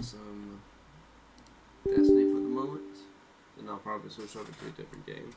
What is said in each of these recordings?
Some Destiny for the moment, then I'll probably switch over to a different game.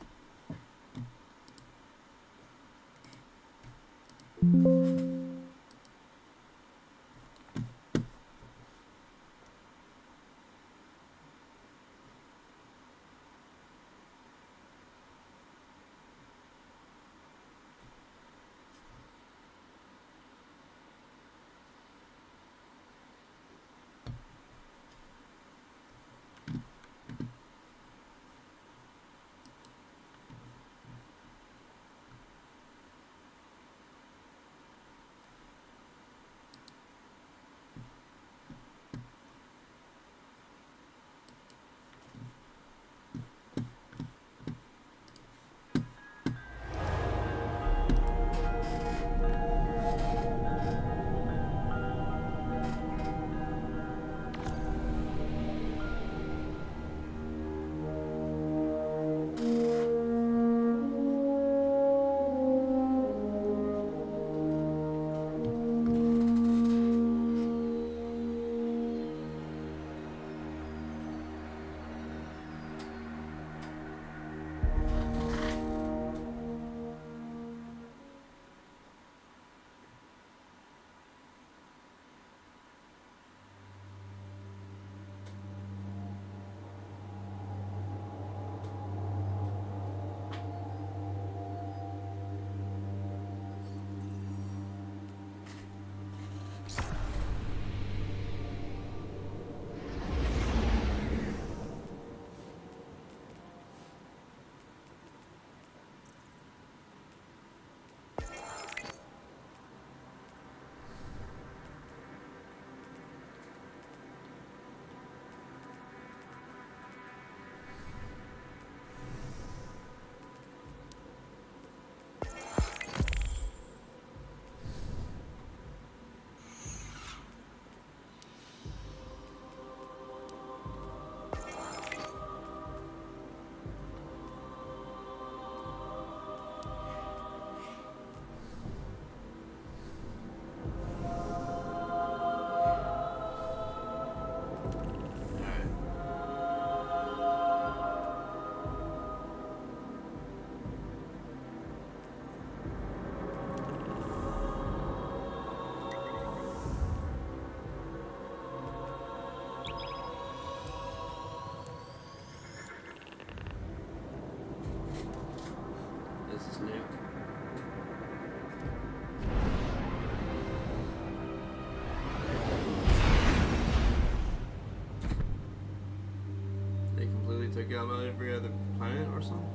Took out every other planet or something?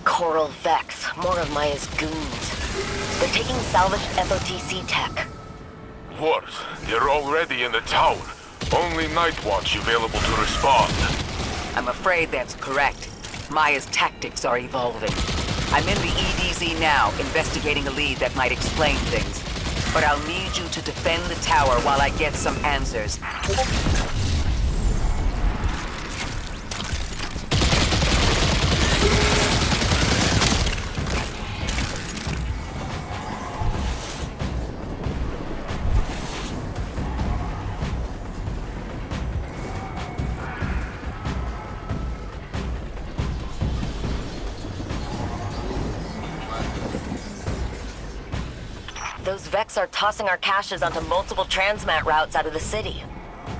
Coral Vex, more of Maya's goons. They're taking salvaged FOTC tech. report. They're already in the tower. Only Nightwatch available to respond. I'm afraid that's correct. Maya's tactics are evolving. I'm in the EDZ now, investigating a lead that might explain things. But I'll need you to defend the tower while I get some answers. Those Vex are tossing our caches onto multiple transmat routes out of the city.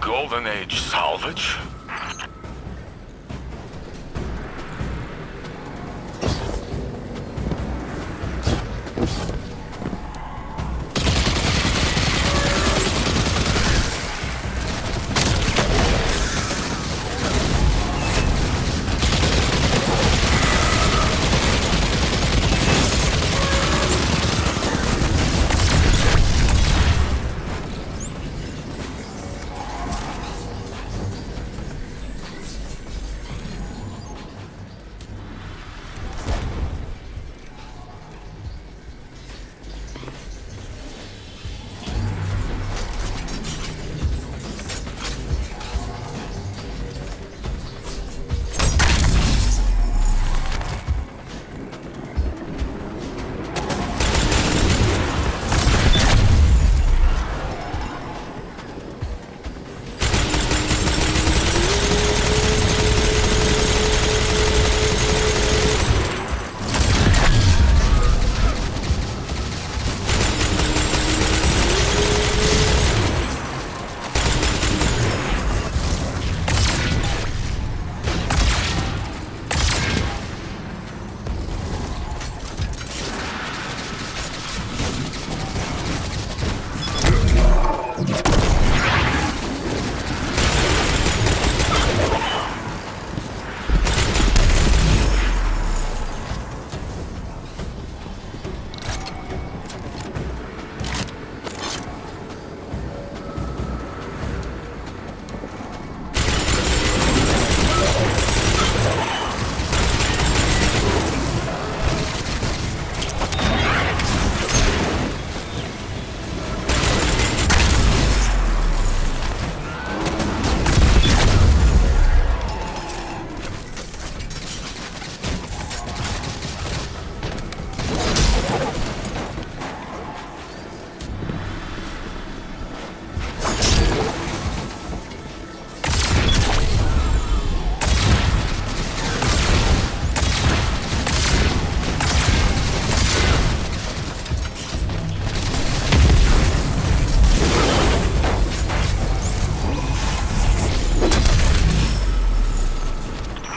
Golden Age salvage?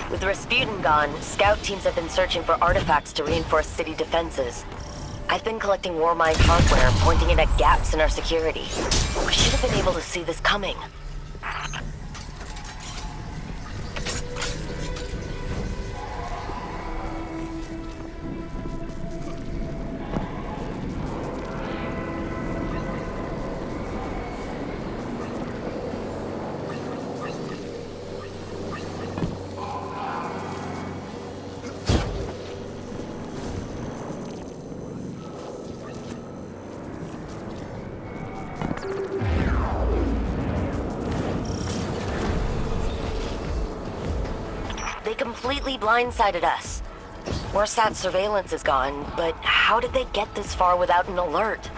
With Rasputin gone, scout teams have been searching for artifacts to reinforce city defenses. I've been collecting Warmind hardware, pointing it at gaps in our security. We should have been able to see this coming. They completely blindsided us. Warsat surveillance is gone, but how did they get this far without an alert?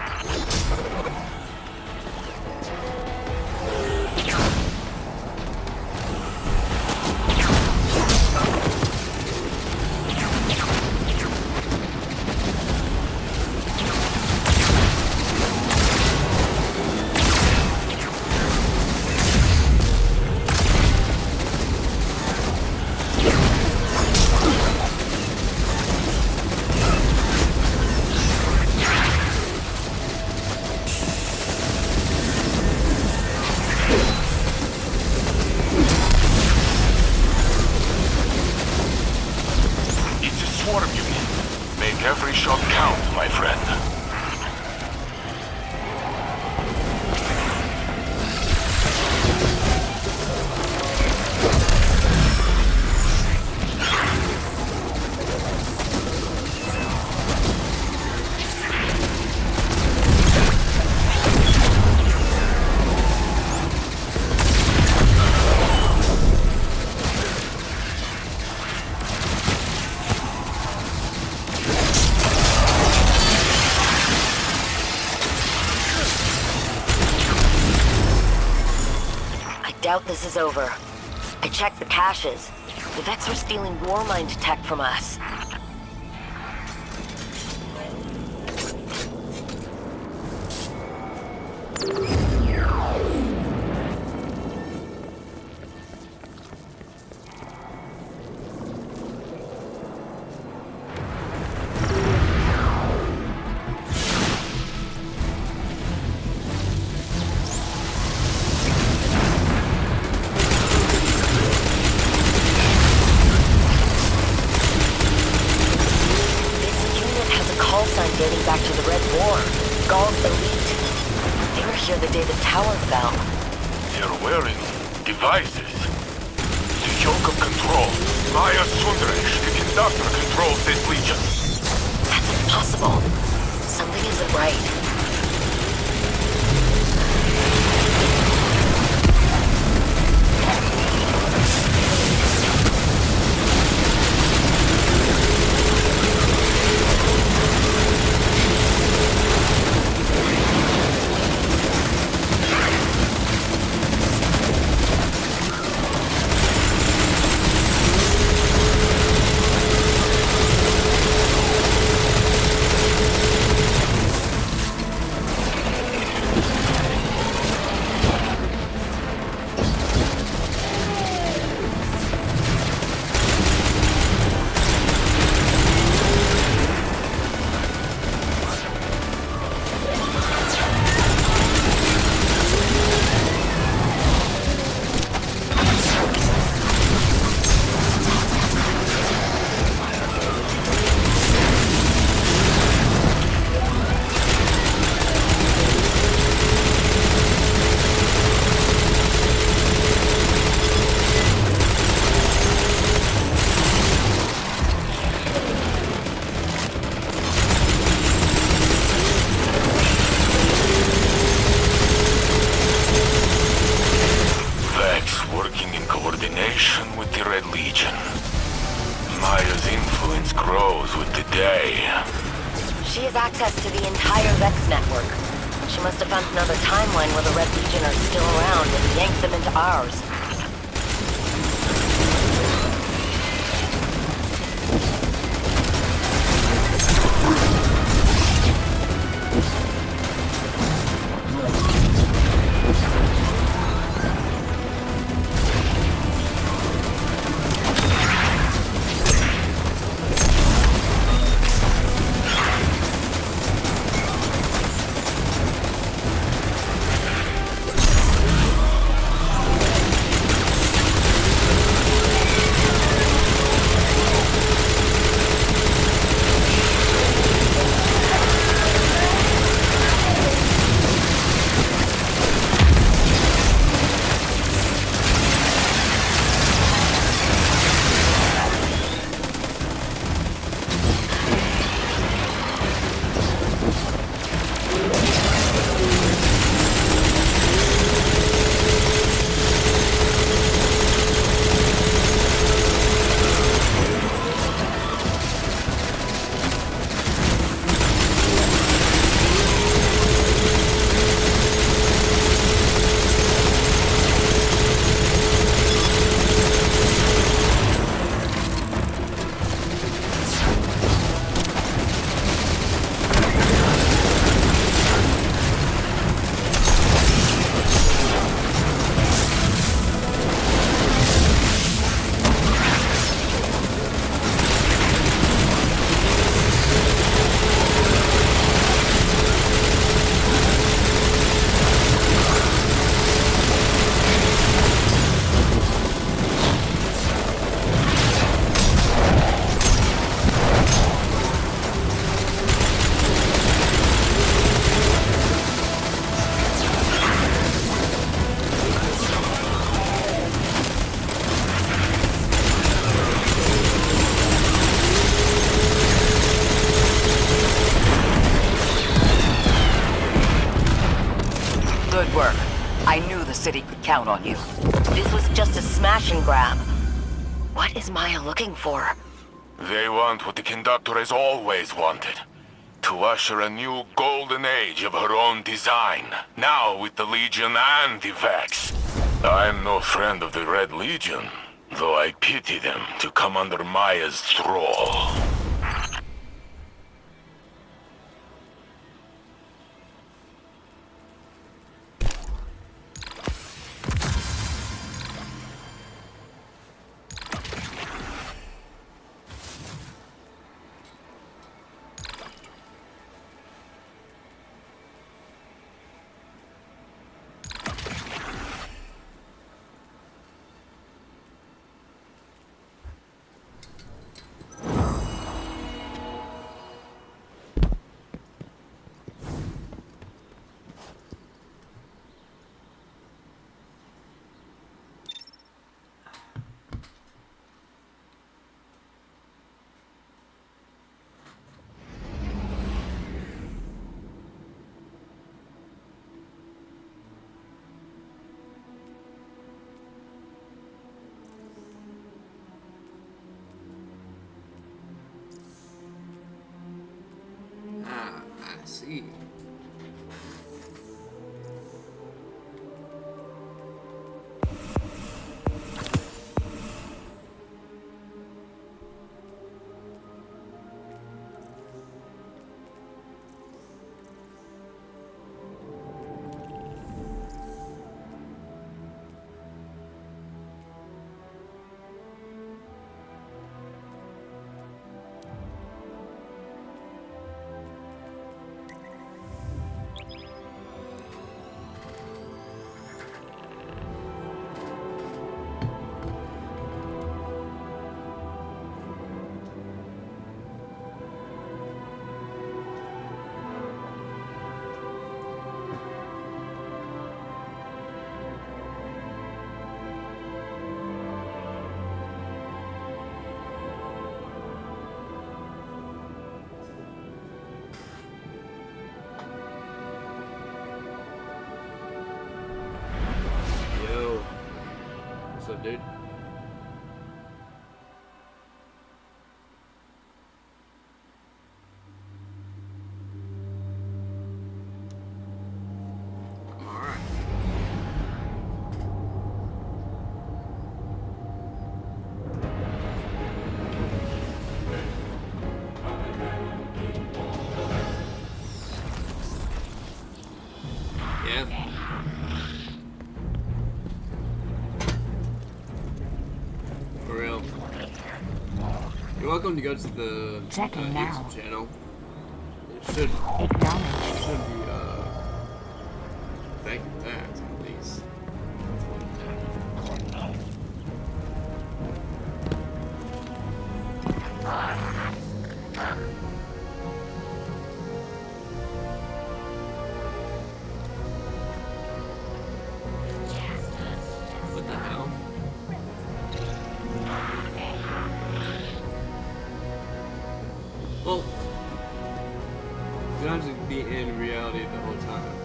Every shot count, my friend. doubt this is over. I checked the caches. The Vex were stealing Warmind tech from us. Dating back to the Red War. Gaull's elite. They were here the day the tower fell. They're wearing devices. The yoke of control. Maya Sundaresh, the conductor, controls this legion. That's impossible. Something isn't right. With the Red Legion. Maya's influence grows with the day. She has access to the entire Vex network. She must have found another timeline where the Red Legion are still around and yanked them into ours. Good work. I knew the city could count on you. This was just a smash and grab. What is Maya looking for? They want what the conductor has always wanted. To usher a new golden age of her own design. Now with the Legion and the Vex. I'm no friend of the Red Legion, though I pity them to come under Maya's thrall. Ah, I see. Yo. What's up, dude? I'm alright. Yeah. For real. You're welcome to go to the Checking now. YouTube channel. It should Acknowledge. be thanking that at least. What the hell? Well, you don't have to be in reality the whole time.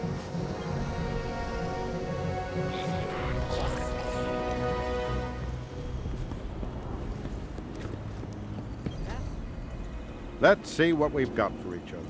Let's see what we've got for each other.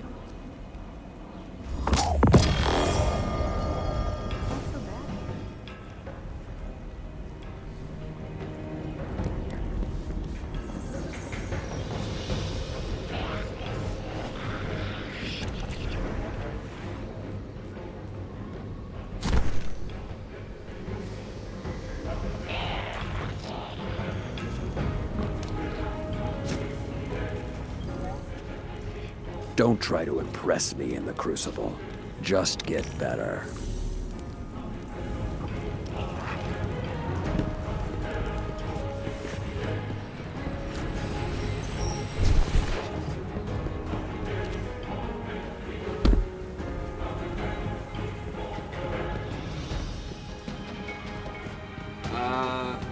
Don't try to impress me in the Crucible. Just get better.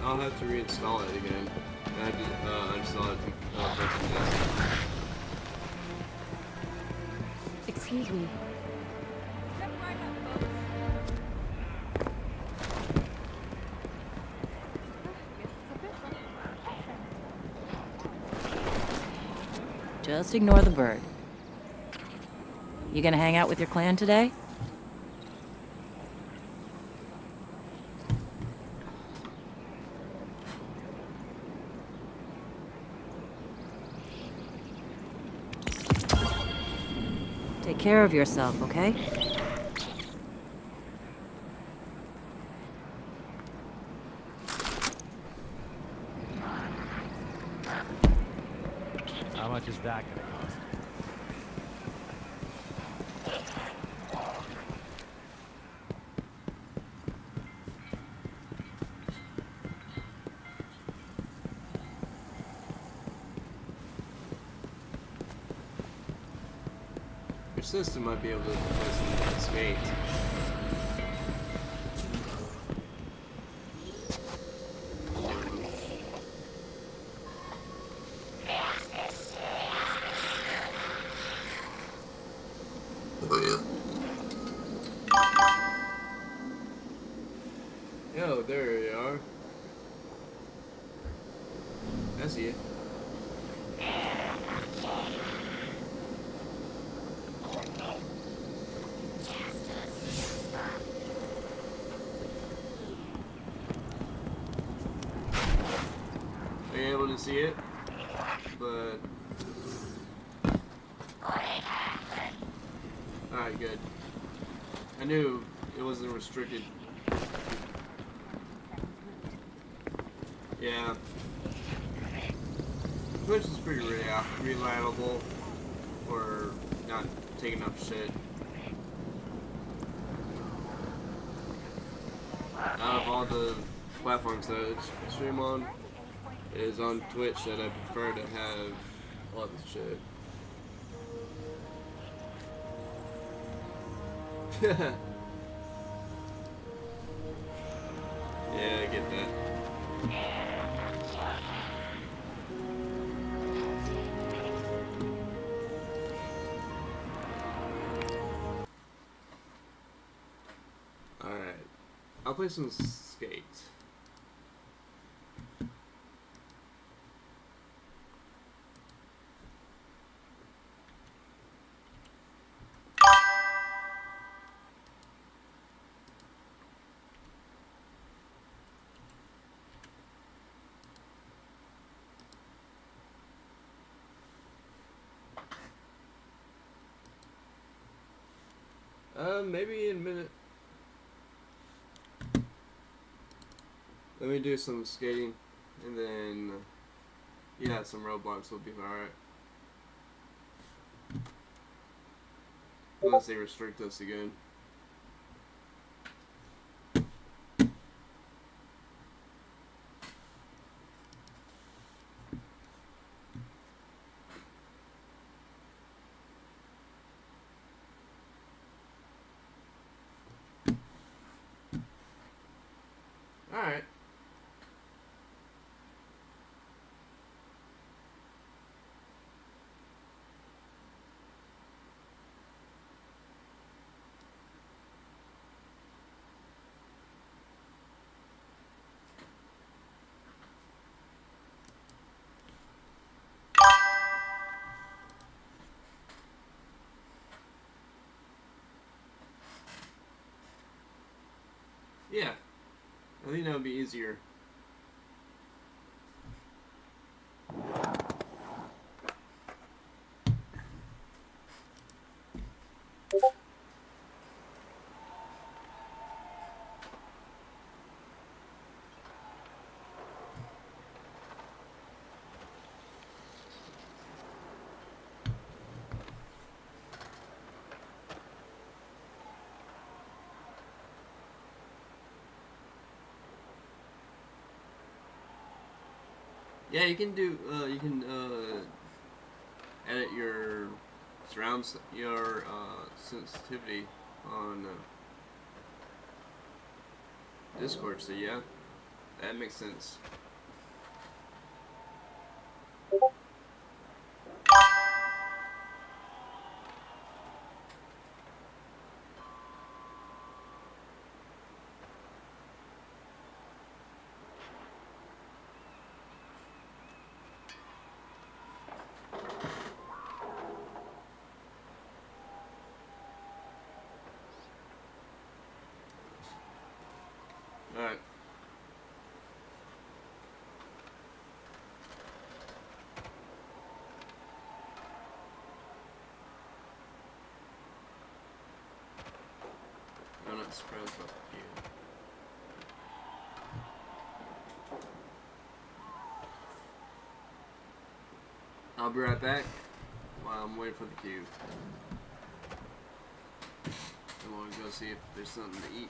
I'll have to reinstall it again. I have to uninstall it to fix this. Excuse me. Just ignore the bird. You gonna hang out with your clan today? care of yourself, okay? How much is that gonna cost? Your sister might be able to play some skates. Oh, there you are. I see you. Are you able to see it? But alright, good. I knew it wasn't restricted. Yeah. Twitch is pretty reliable for not taking up shit. Out of all the platforms that I stream on, it is on Twitch that I prefer to have all this shit. Yeah, I get that. Alright. I'll play some skate. Maybe in a minute. Let me do some skating, and then, yeah, some Roblox will be alright. Unless they restrict us again. Alright. Yeah. I think that would be easier. Yeah, you can do, edit your surrounds, your, sensitivity on, Discord, so yeah, that makes sense. Alright. Dispose of a few. I'll be right back while I'm waiting for the cube. And we'll go see if there's something to eat.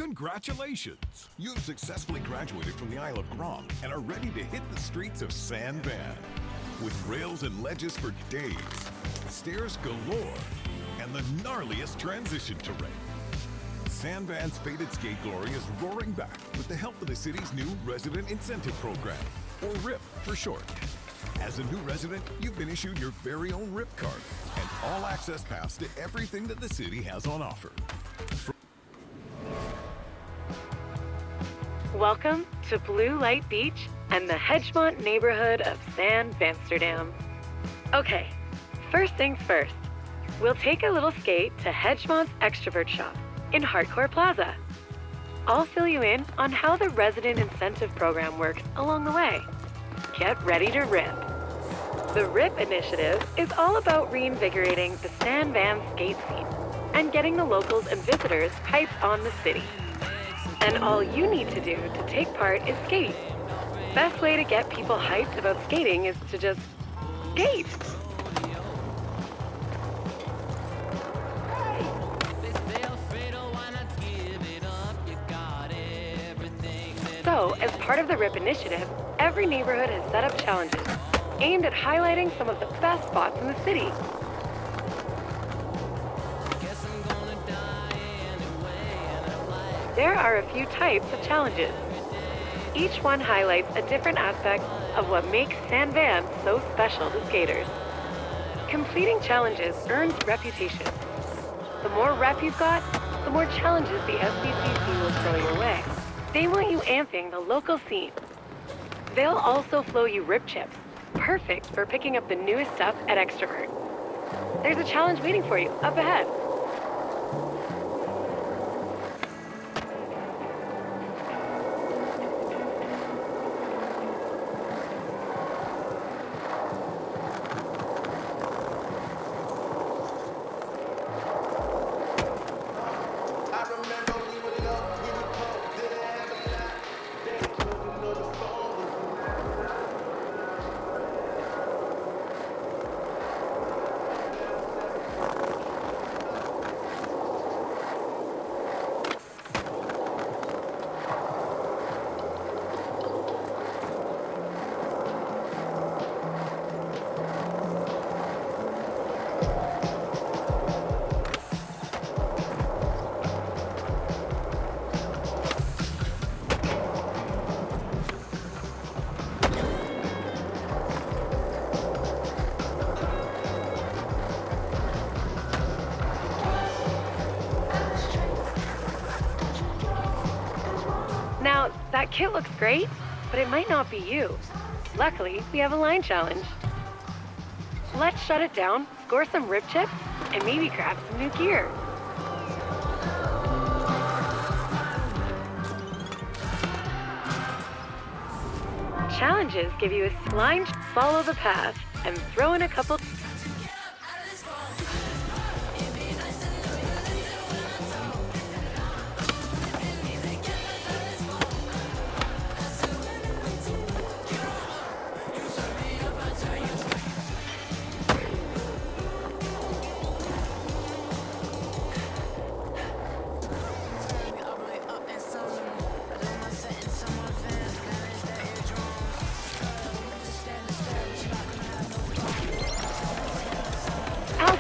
Congratulations! You've successfully graduated from the Isle of Grom and are ready to hit the streets of San Van. With rails and ledges for days, stairs galore, and the gnarliest transition terrain. San Van's faded skate glory is roaring back with the help of the city's new Resident Incentive Program, or RIP for short. As a new resident, you've been issued your very own RIP card and all access pass to everything that the city has on offer. Welcome to Blue Light Beach and the Hedgemont neighborhood of San Vansterdam. Okay, first things first. We'll take a little skate to Hedgemont's Extrovert Shop in Hardcore Plaza. I'll fill you in on how the Resident Incentive Program works along the way. Get ready to rip. The RIP initiative is all about reinvigorating the San Van skate scene and getting the locals and visitors hyped on the city. And all you need to do to take part is skate. Best way to get people hyped about skating is to just skate. So, as part of the RIP initiative, every neighborhood has set up challenges aimed at highlighting some of the best spots in the city. There are a few types of challenges. Each one highlights a different aspect of what makes San Van so special to skaters. Completing challenges earns reputation. The more rep you've got, the more challenges the SVCC will throw your way. They want you amping the local scene. They'll also flow you RIP chips, perfect for picking up the newest stuff at Extrovert. There's a challenge waiting for you up ahead. Now, that kit looks great, but it might not be you. Luckily, we have a line challenge. Let's shut it down, score some RIP chips, and maybe grab some new gear. Challenges give you a line, follow the path, and throw in a couple.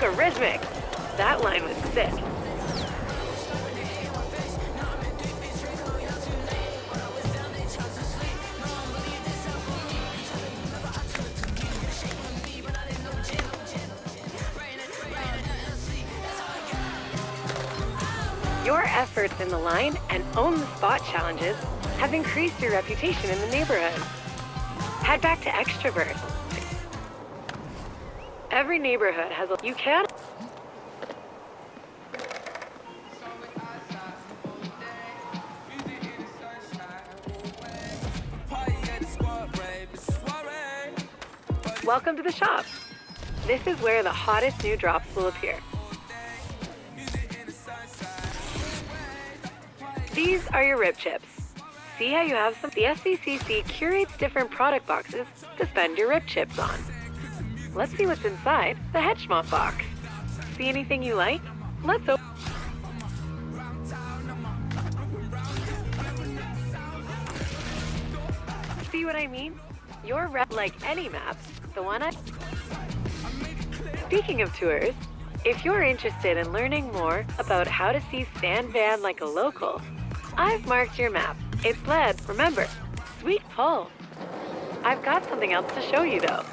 Algorithmic! That line was sick. Your efforts in the line and own the spot challenges have increased your reputation in the neighborhood. Head back to Extrovert. Every neighborhood has a... You can... Welcome to the shop. This is where the hottest new drops will appear. These are your RIP chips. See how you have some? The SVCC curates different product boxes to spend your RIP chips on. Let's see what's inside the Hedgemont box. See anything you like? Let's open. See what I mean? Your rep, like any map, the one I... Speaking of tours, if you're interested in learning more about how to see San Van like a local, I've marked your map. It's led, remember, Sweet Pull. I've got something else to show you though.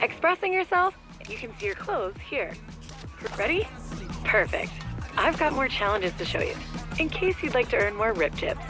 Expressing yourself, you can see your clothes here. Ready? Perfect. I've got more challenges to show you, in case you'd like to earn more rip tips.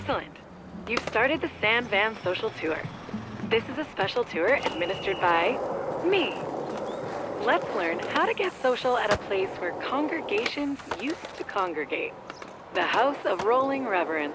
Excellent. You've started the San Van Social Tour. This is a special tour administered by me. Let's learn how to get social at a place where congregations used to congregate. The House of Rolling Reverence.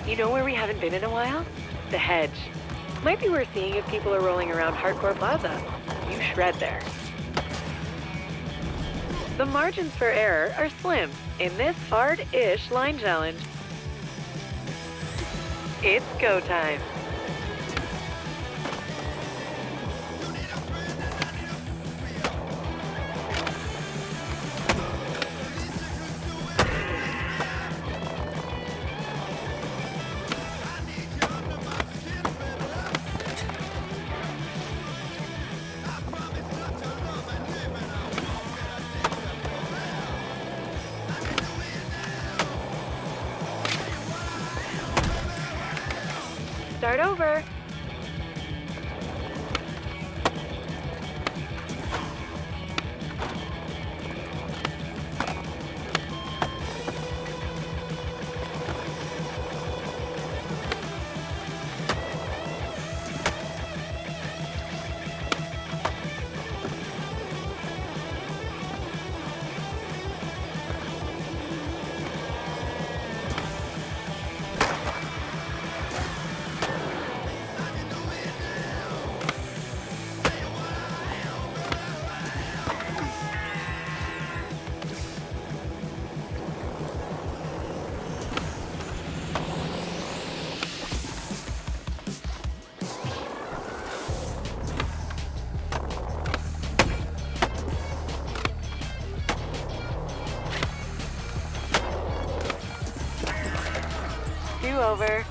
You know where we haven't been in a while? The Hedge. Might be worth seeing if people are rolling around Hardcore Plaza. You shred there. The margins for error are slim in this hard-ish line challenge. It's go time. Start over. Over.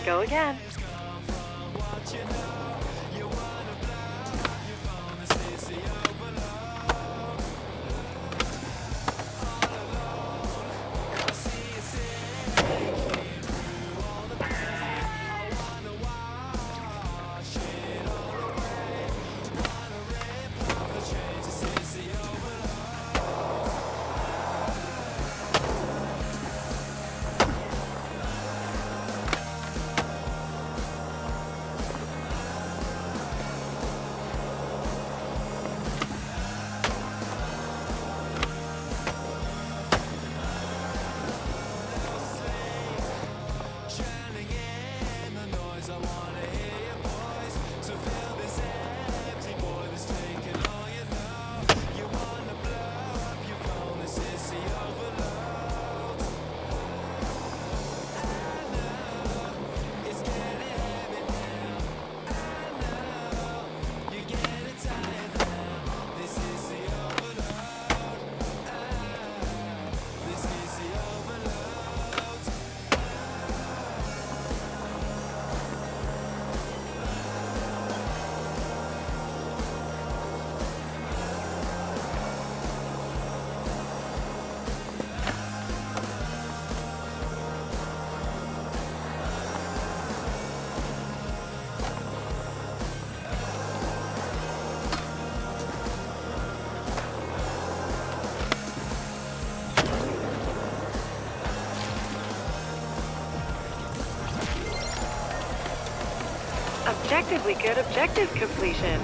Go again. Objectively good objective completion.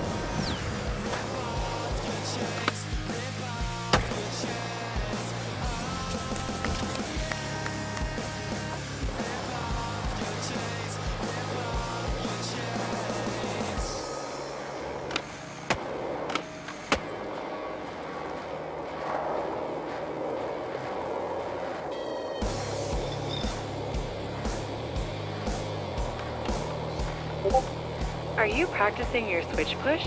Are you practicing your switch push?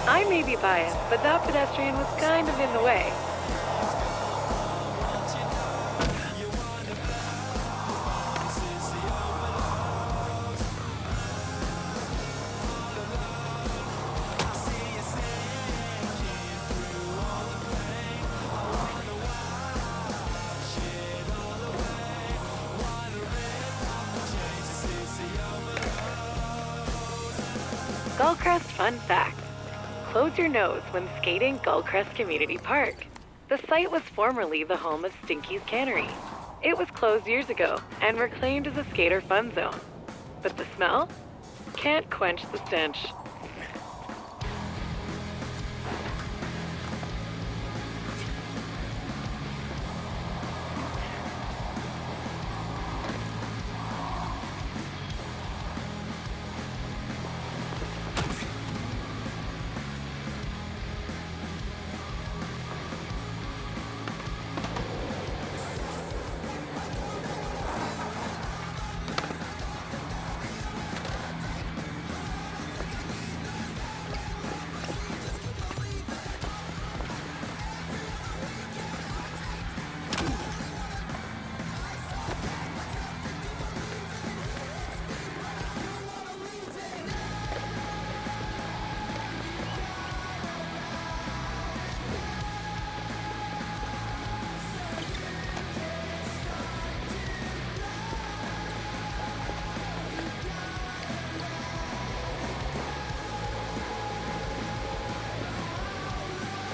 I may be biased, but that pedestrian was kind of in the way. Gullcrest fun fact. Close your nose when skating Gullcrest Community Park. The site was formerly the home of Stinky's Cannery. It was closed years ago and reclaimed as a skater fun zone. But the smell? Can't quench the stench.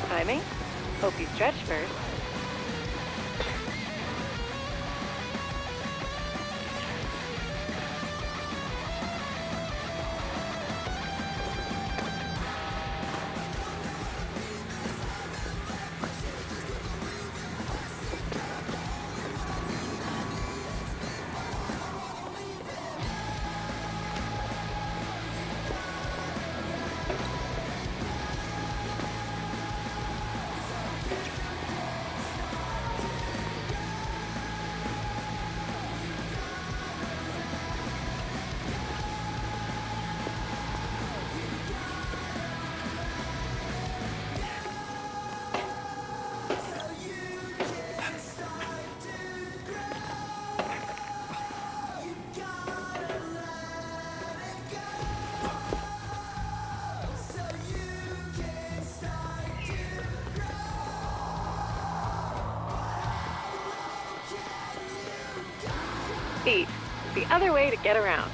Timing? Hope you stretch first. seat. The other way to get around.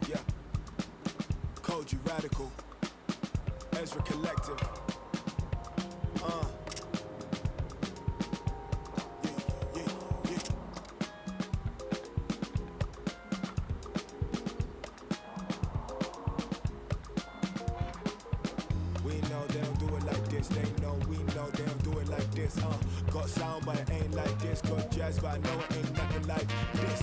Yeah. Koji Radical. Ezra Collective. Yeah. We know they don't do it like this. They know we know they don't do it like this. Got sound, but it ain't like this. Got jazz, but I know it ain't nothing like this.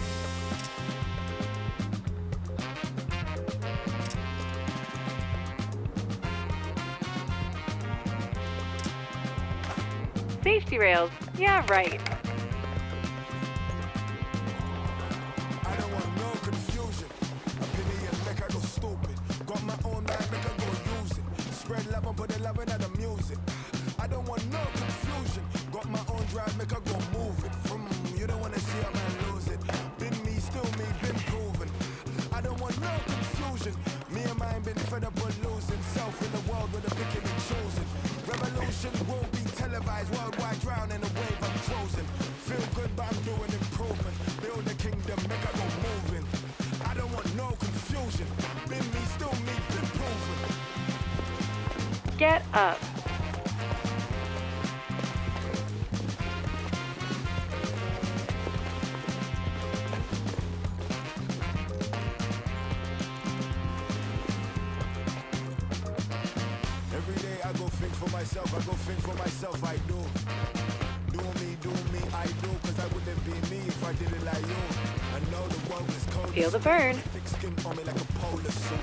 Safety rails. Yeah, right. I don't want no confusion. Opinion make I go stupid. Got my own mind, make I go use it. Spread love and put the love in the music. I don't want no confusion. Got my own drive, make I go move it. You don't wanna see a man lose it. Been me, still me, been proven. I don't want no confusion. Me and mine been fed up with losing. Self in the world with a picking and choosing. Revolution will be televised, worldwide drown in the wave I'm chosen. Feel good, but I'm doing improvement. Build a kingdom, make I go moving. I don't want no confusion. Been me, still me, been proven. Get up. Every day I go think for myself, I do. Do me, I do. Cause I wouldn't be me if I did it like you. I know the world is cold. Feel the burn. Thick skin on me like a polar suit.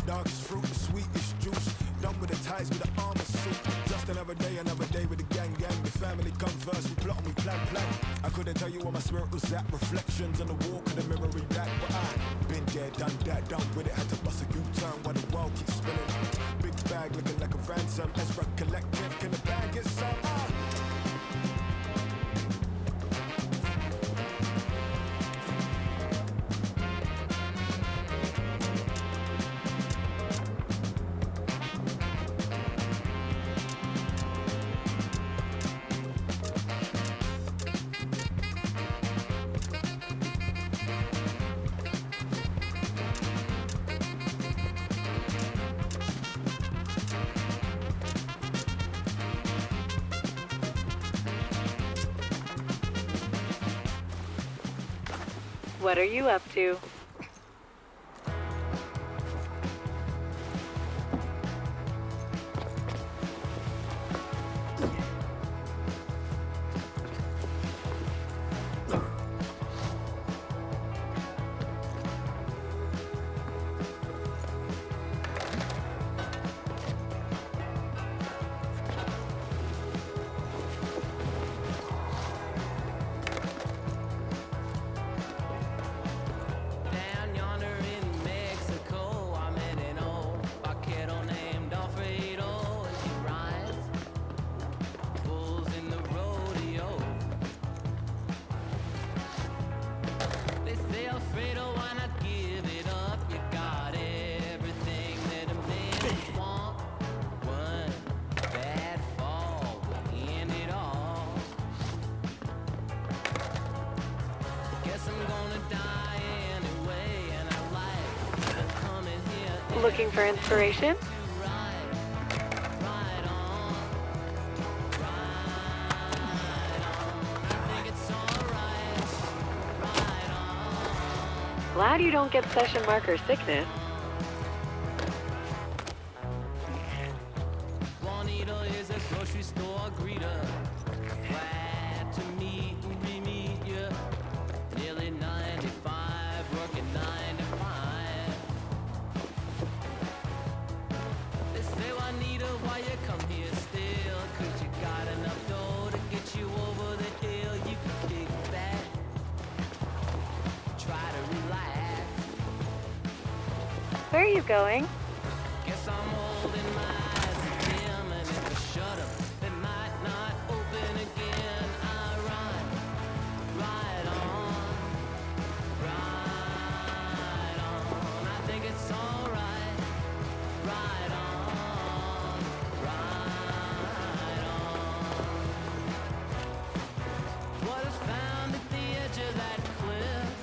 Darkest fruit, sweetest juice. Done with the ties with the armor suit. Just another day with the gang. The family come first, we plot and we plan. I couldn't tell you where my spirit was at. Reflections on the wall, could the mirror react. But I been there, done that, done with it. Had to bust a U-turn while the world keeps spinning. Big bag looking like a ransom. Ezra Collective, can the bag get some? What are you up to? Looking for inspiration? Glad you don't get session marker sickness. Juanita is a grocery store greeter. Glad to meet you. Nearly 95, working 9 to 5. They say, Juanita, why you come here still? 'Cause you got enough dough to get you over the hill. You can kick back, try to relax. Where are you going? Guess I'm holding my eyes and dim, and if I shut 'em, they might not open again. I run right on. I think it's alright. Right on. What is found at the edge of that cliff?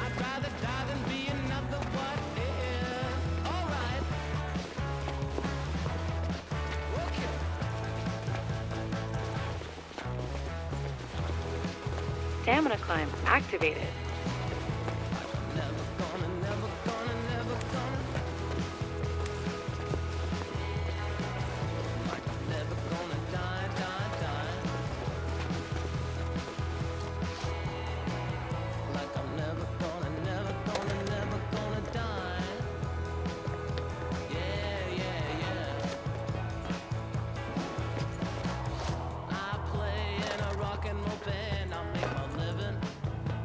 I'd rather die than be another what if. Alright. Okay. Stamina climb activated. Never gonna, never gonna, never gonna. Like I'm never gonna die, die, die. Like I'm never gonna, never gonna, never gonna die. Yeah, yeah, yeah. I play in a rock and roll band. I make my living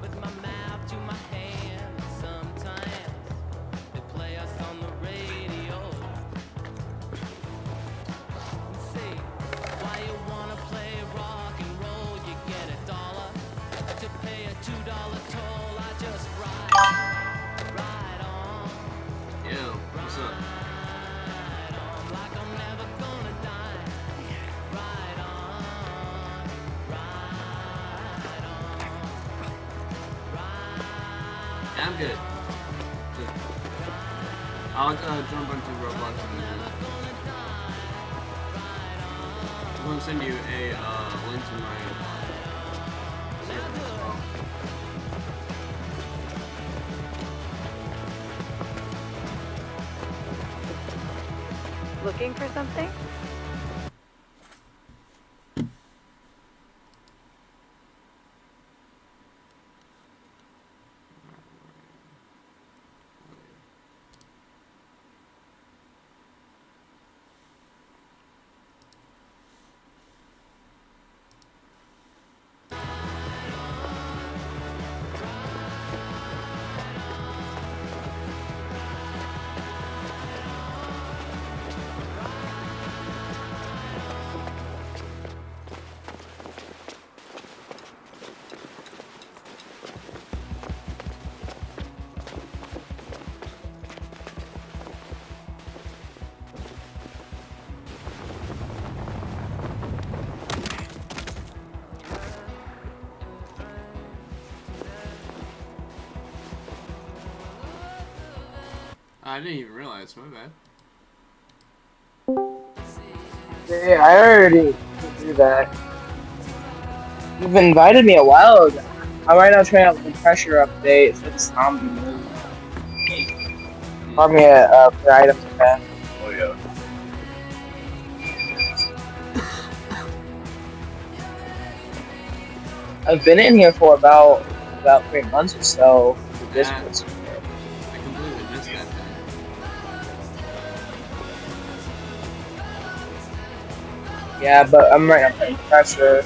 with my mouth to my hand. Sometimes they play us on the radio. See, why you wanna play rock and roll? You get $1 to pay a $2 toll. I just ride on, Yeah, what's up? like I'm never gonna die. Ride on, Yeah, I'm good. I'll jump onto Roblox and I'm going to send you a link to my server as well. Looking for something? I didn't even realize, my bad. Yeah, I already do that. You've invited me a while ago. I'm right now trying out the pressure update for the zombie move. Brought me a for items back. Oh yeah. I've been in here for about 3 months or so. With this person. I completely missed that thing. Yeah, but I'm right now putting pressure.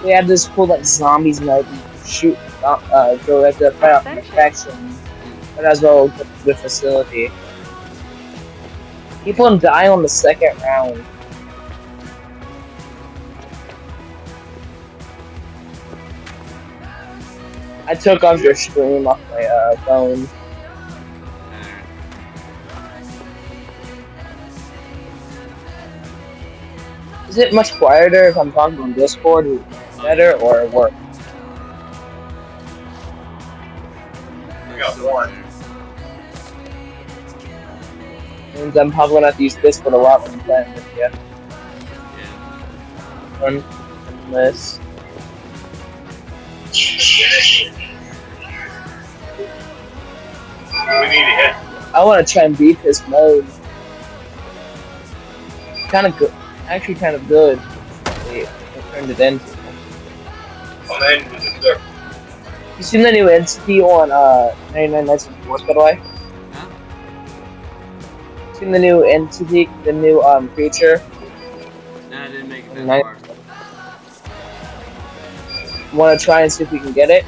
We had this cool like zombies and like shoot, go at the fight off infection, but as well as the facility. People die on the second round. I took off your stream off my phone. Is it much quieter if I'm talking on Discord? Is it better or worse? I got one. Means I'm probably gonna have to use Discord a lot when I'm playing with you. Unless. We need to hit. I want to try and beat this mode. Kind of good. Actually, kind of good. Wait, I turned it into. On the end of the circle. You seen the new entity on 99 Nights Before, by the way? Huh? Seen the new entity, the new creature? Nah, I didn't make it that Nice. far. Want to try and see if we can get it?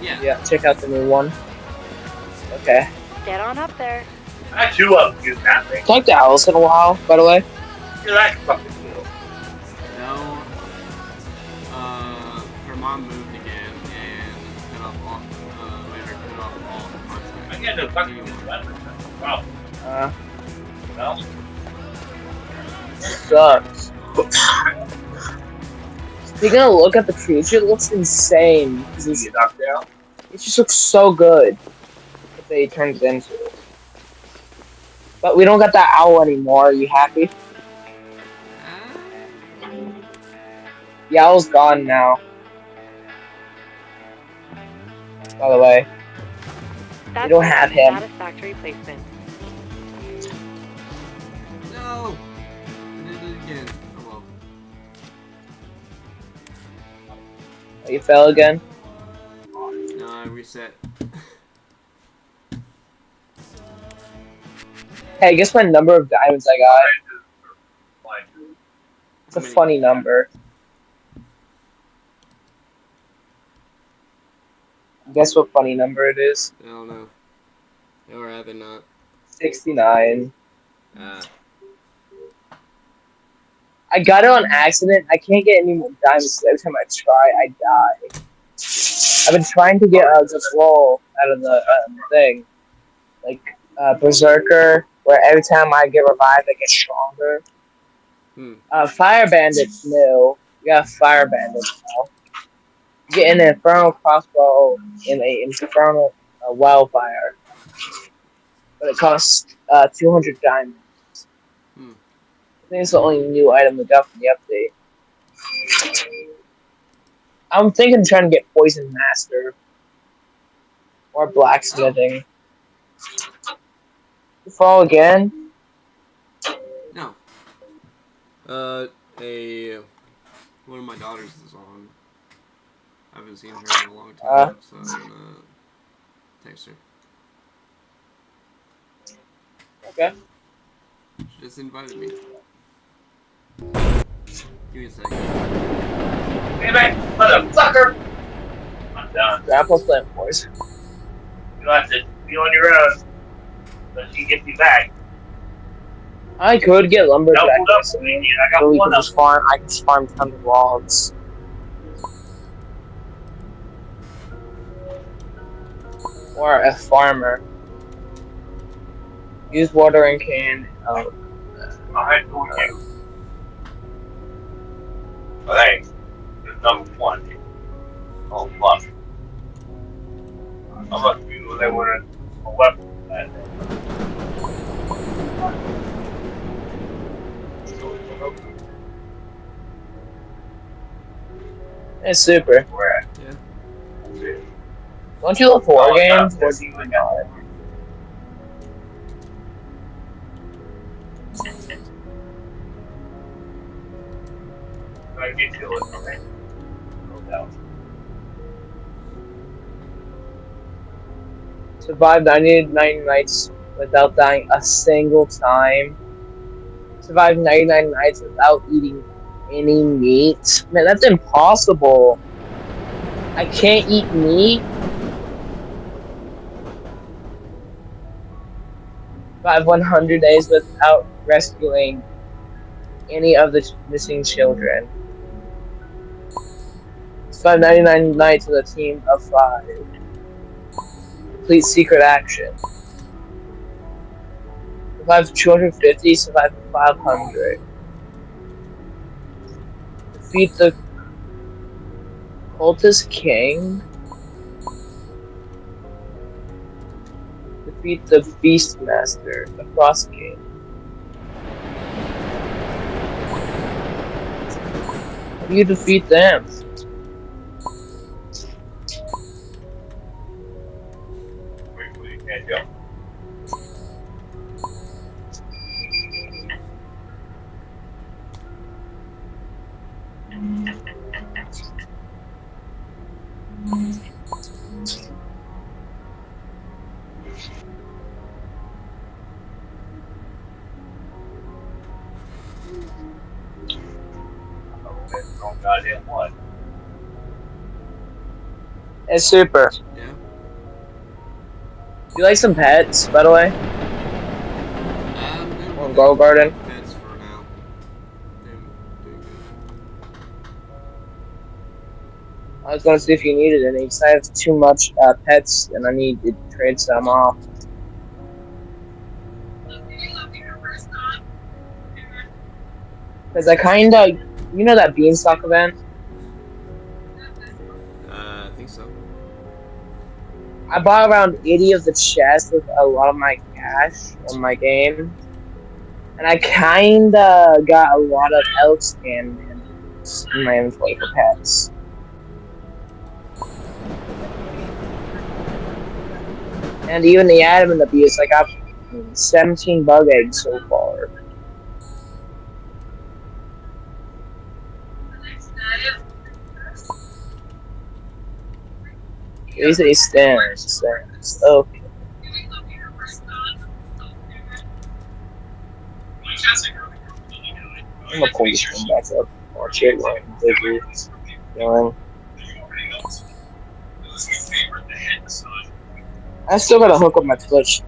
Yeah. Yeah, check out the new one. Okay. Get on up there. I had two of them use that thing. Talk to Alice in a while, by the way. You like fucking cool. No. Her mom moved again and cut off all. Made her cut off all contact. I get no fucking weapons. That's the problem. Well, Sucks. Taking a look at the creature, it looks insane. It just looks so good if they turned it into. But we don't got that owl anymore. Are you happy? The owl's gone now. By the way, That's we don't have a him. satisfactory placement. No. I did it again. Oh well. Oh, you fell again? No, I reset. Hey, guess what number of diamonds I got? It's a funny number. Guess what funny number it is? I don't know. Or have it not. 69. Ah. I got it on accident. I can't get any more diamonds. So every time I try, I die. I've been trying to get this roll out of the thing. Like, Berserker, where every time I get revived, I get stronger. Fire Bandit's new. We got Fire Bandit now. You get an Infernal Crossbow and an Infernal Wildfire. But it costs 200 diamonds. I think it's the only new item we got from the update. I'm thinking of trying to get Poison Master. Or Blacksmithing. You fall again? No. One of my daughters is on. I haven't seen her in a long time, so I'm gonna text her. Okay. She just invited me. Give me a second. Hey, man, motherfucker! I'm done. Grandpa's playing boys. You have to be on your own. But she gets me back. I could get lumberjack. Doubled up for me. I got So we one can of just farm. I can just farm tons of logs. Or a farmer. Use watering can. I told you. Thanks. It's number one. Oh, fuck. How much people they wanted a weapon for that? It's super. Where at? Yeah. Don't you love horror games? Or do you not? I get you a okay? No doubt. Survived 99 nights without dying a single time. Survived 99 nights without eating any meat. Man, that's impossible. I can't eat meat. Survived 100 days without rescuing any of the missing children. Survived 99 nights with a team of 5. Complete secret action. Survived 250, survived 500. Defeat the Cultist King. Defeat the Beastmaster, the Frost King. How do you defeat them? Quickly, you can't jump. Oh, goddamn what? It's super. Yeah. Do you like some pets, by the way? On Go Garden? Pets for now. Doing good. I was gonna see if you needed any, because I have too much pets and I need to trade some off. Because I kinda, you know that Beanstalk event? I think so. I bought around 80 of the chests with a lot of my cash on my game. And I kinda got a lot of elk scan mandibles in my inventory for pets. And even the Adam and the Beast, I got 17 bug eggs so far. These are stands. Okay. I'm gonna pull this one back up. Watch it while I'm busy. Going. I still gotta hook up my Twitch.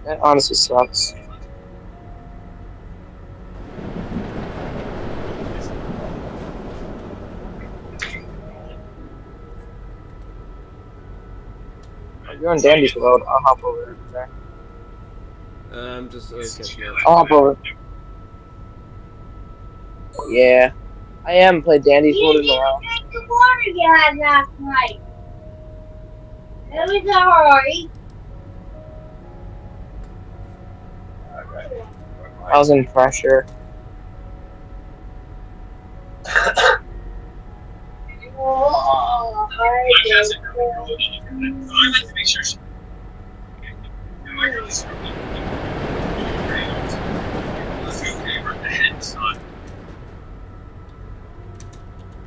That honestly sucks. If you're on Dandy's Road, I'll hop over there. I'm just catching up. I'll hop over. Yeah. I haven't played Dandy's Road in a while. The water you had last night. It was alright. I was in pressure. Oh,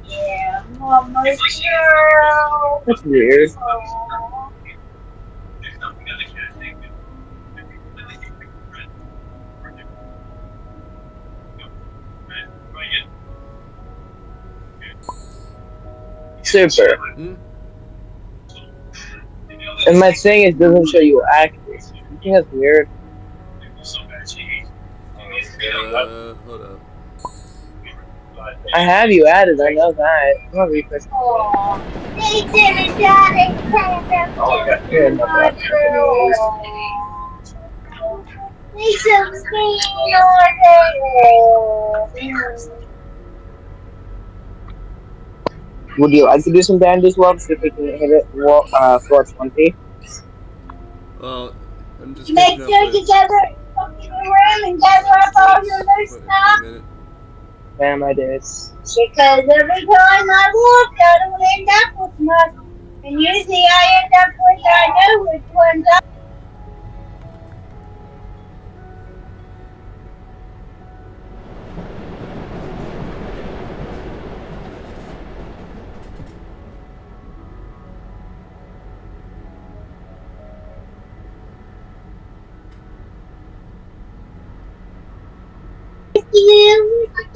yeah, Mama girl. That's weird. Super. And my thing is doesn't show you active. You think that's weird? Hold up. I have you added, I know that. I'm gonna refresh. They didn't got it. Yeah, no problem. They some skin on Would you like to do some Dandy's World? See if we can hit it floor 20? Well, I'm just Make sure you gather around and gather up all your loose stuff. Damn, I did. Because every time I walk, I don't end up with nothing. And usually I end up with, I know which ones I.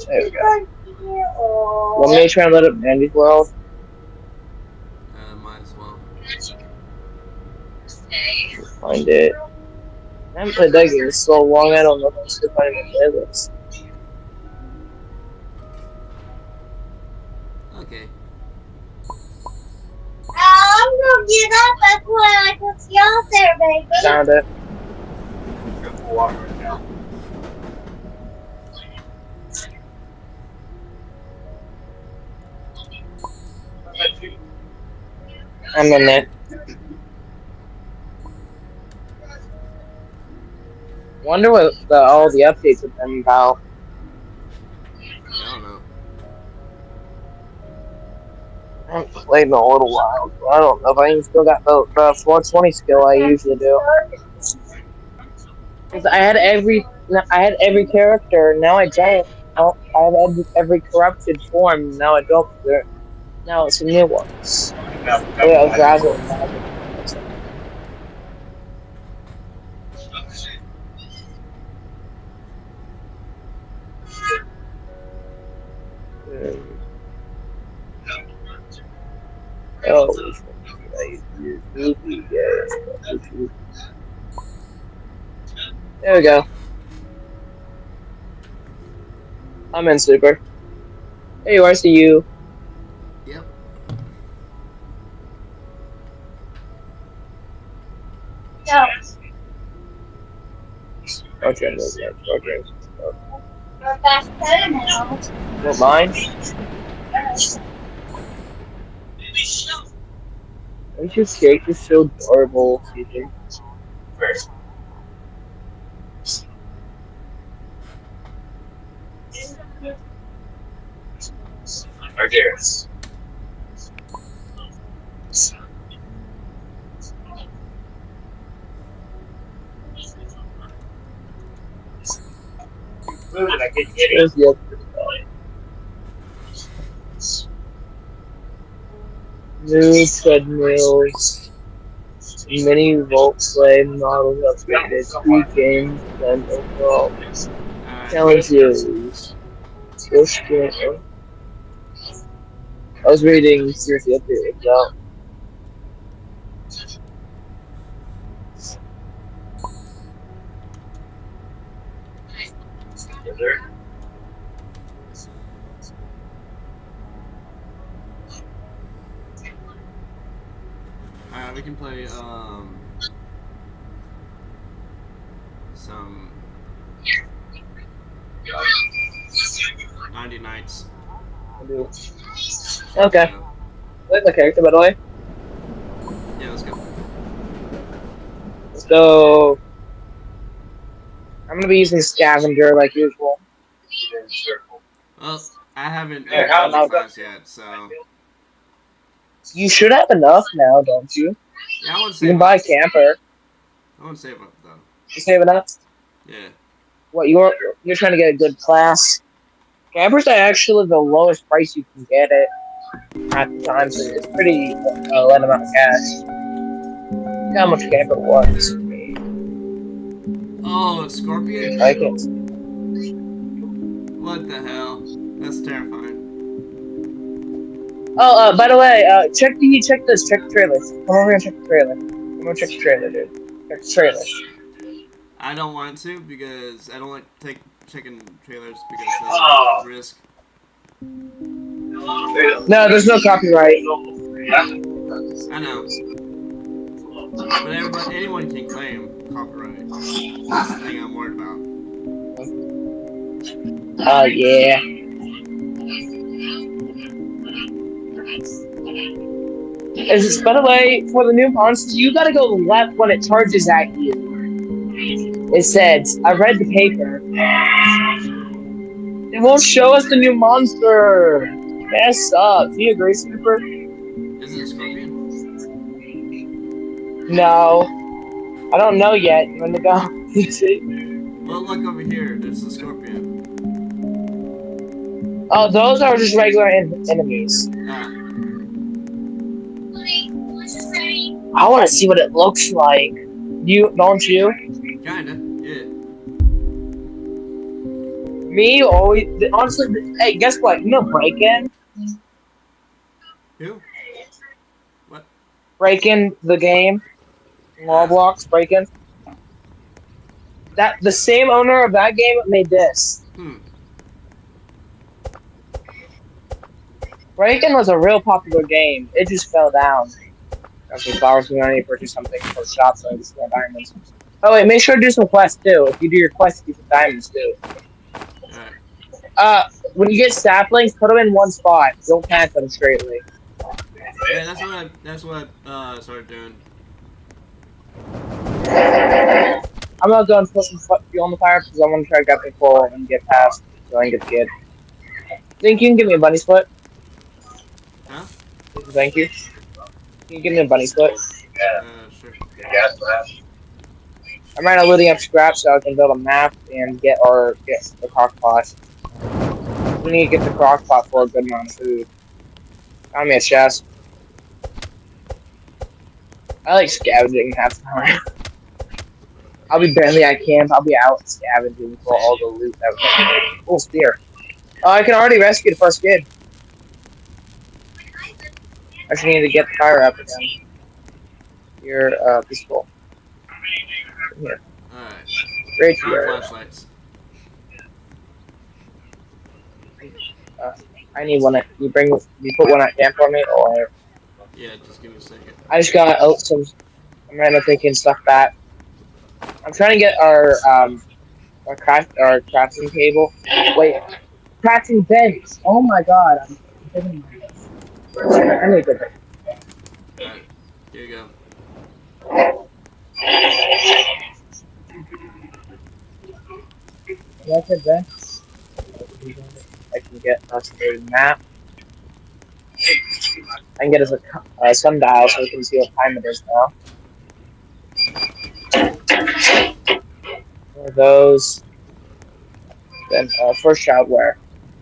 There we go. Want me to try and let up Dandy's World? Might as well. Find it. I haven't played that game in so long, I don't know if I'm still finding my playlist. Okay. I'm gonna get up. That's why I can see out there, baby. Found it. I'm in it. Wonder what all the updates have been about. I don't know. I haven't played in a little while, so I don't know if I even still got the 420 skill I usually do. Cause I had every character, now I don't. I have every corrupted form, now I don't. Now it's a new ones. Yeah, Grazzle. Oh. There we go. I'm in super. There you are, see you. Yep. Okay, okay. You're fast better now. Don't mind. Why your cake is so adorable, CJ? Right there. Moving, I can get it. Where's the other new treadmills, mini Volkswagen models upgraded, 3 games, and overall challenges. Push game. I was reading seriously update as well. Is there? Alright, we can play some 90 Nights. Okay. Like my character, by the way. Yeah, let's go. Let's go. I'm gonna be using scavenger like usual. Well, I haven't Yeah, how done the about class yet, so You should have enough now, don't you? yeah, I want to You save can up. buy a camper. I want to save up though. You saving up? Yeah. What you're trying to get a good class? Campers are actually the lowest price you can get it at the time, so it's pretty light amount of cash. Look how much camper was. Oh, it's Scorpion? I can't. What the hell? That's terrifying. Oh, by the way, check this, check the trailer. Come over here and check the trailer. Come over and check the trailer, dude. Check the trailer. I don't want to because I don't like checking trailers because of risk. No, there's no copyright. I know. But anyone can claim copyright. That's the thing I'm worried about. Oh, yeah. By the way, for the new monsters, you gotta go left when it charges at you. It says, I read the paper. It won't show us the new monster. Mess up. Do you agree, Super? Is it a Scorpion? No. I don't know yet. You wanna go? Well, look over here. There's a Scorpion. Oh, those are just regular enemies. Ah. I want to see what it looks like. You don't you? Kinda, yeah. Me always honestly. Hey, guess what? You know Break-In? Who? What? Break-In the game. Roblox Break-In. That the same owner of that game made this. Break-In was a real popular game. It just fell down. After flowers, we only purchase something for shops, so I just got diamonds. Oh wait, make sure to do some quests too. If you do your quests, you get diamonds too. When you get saplings, put them in one spot. Don't plant them straightly. Yeah, that's what I started doing. I'm gonna go and put some fuel on the fire because I want to try to get the full and get past so I can get the kid. Think you can give me a bunny split? Huh? Thank you. Can you give me a bunny split? Sure. I'm right now loading up scrap so I can build a map and get the crock pot. We need to get the crock pot for a good amount of food. Found me a chest. I like scavenging half the time. I'll be barely at camp. I'll be out scavenging for all the loot that we have. Oh, spear. Oh, I can already rescue the first kid. I just need to get the fire up again. Here, pistol. Here. Alright. Right Found here. flashlights. I need one. You put one at camp for me, or Yeah, just give me a second. I just got some. I'm random taking stuff back. I'm trying to get our crafting table. Wait, crafting bench. Oh my god! I need to get that. Alright, here you go. That's a bench. I can get us a map. I can get us a sundial so we can see what time it is now. One of those. Then first child where?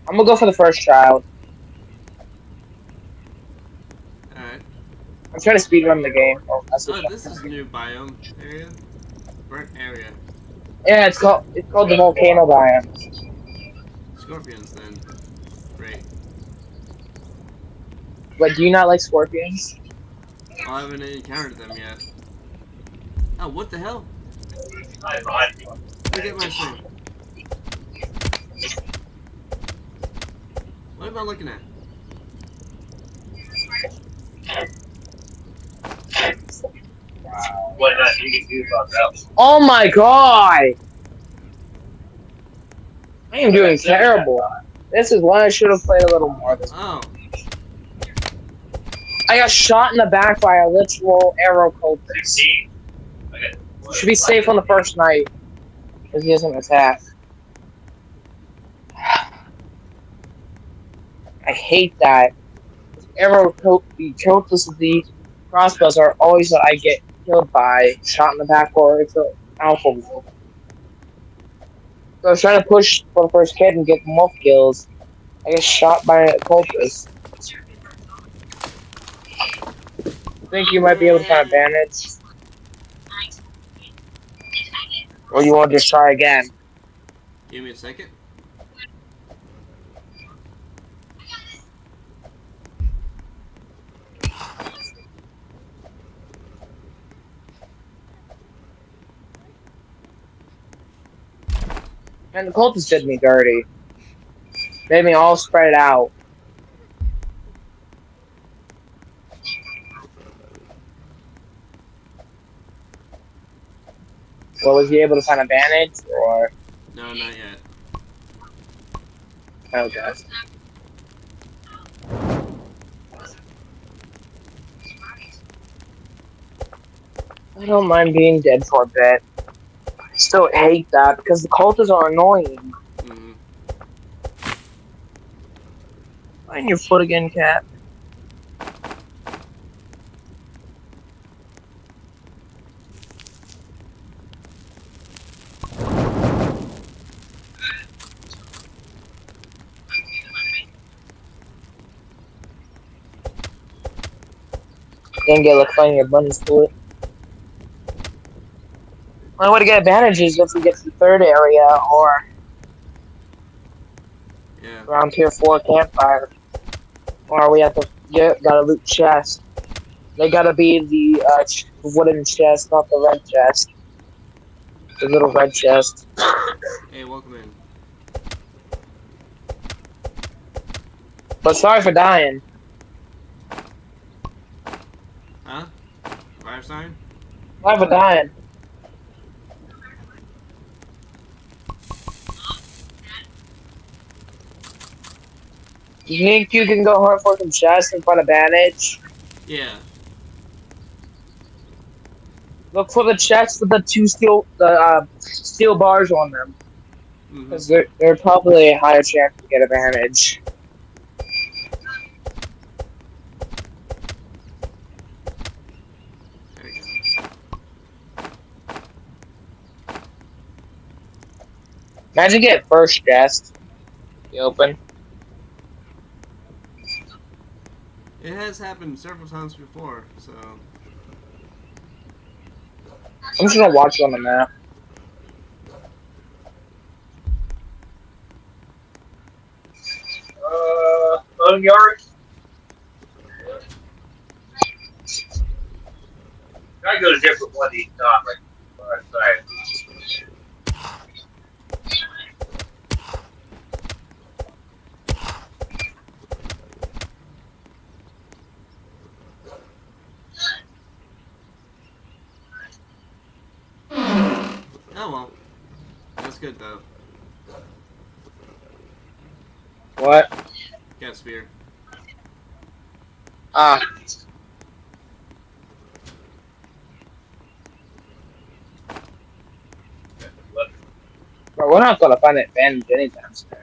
I'm gonna go for the first child. Alright. I'm trying to speedrun the game. Oh, This is a new biome area. Burnt area. Yeah, it's called the volcano biome. Scorpions then. Great. But do you not like scorpions? I haven't encountered them yet. Oh, what the hell? Look at my thing. What am I looking at? What you can do about that? Oh my god! I am doing terrible. This is why I should have played a little more. Oh. I got shot in the back by a literal arrow cultist. Should be safe on the first night, because he doesn't attack. I hate that. The cultists with the crossbows are always what I get killed by, shot in the back, or it's an alpha wolf. So I was trying to push for the first kid and get wolf kills. I get shot by a cultist. Think you might be able to find a bandage? Or you want to just try again? Give me a second. And the cultists did me dirty. Made me all spread out. So was he able to find a bandage, or? No, not yet. Okay. I don't mind being dead for a bit. I still hate that because the cultists are annoying. Mm-hmm. Find your foot again, cat. Then get like finding your bunnies to it. Only way to get advantages if we get to the third area or around tier 4 campfire. Or we have to gotta loot chest. They gotta be the wooden chest, not the red chest. The little red chest. Hey, welcome in. But sorry for dying. Huh? Fire sign? Sorry for dying. You think you can go hunt for some chests and find a bandage? Yeah. Look for the chests with the steel bars on them, because they're probably a higher chance to get a bandage. There you go. Imagine get first chest. You open. It has happened several times before, so. I'm just gonna watch it on the map. Yard. Try to go to a different one each time. Like, sorry. Oh well. That's good though. What? Got a spear. Ah. Bro, we're not gonna find an advantage anytime soon.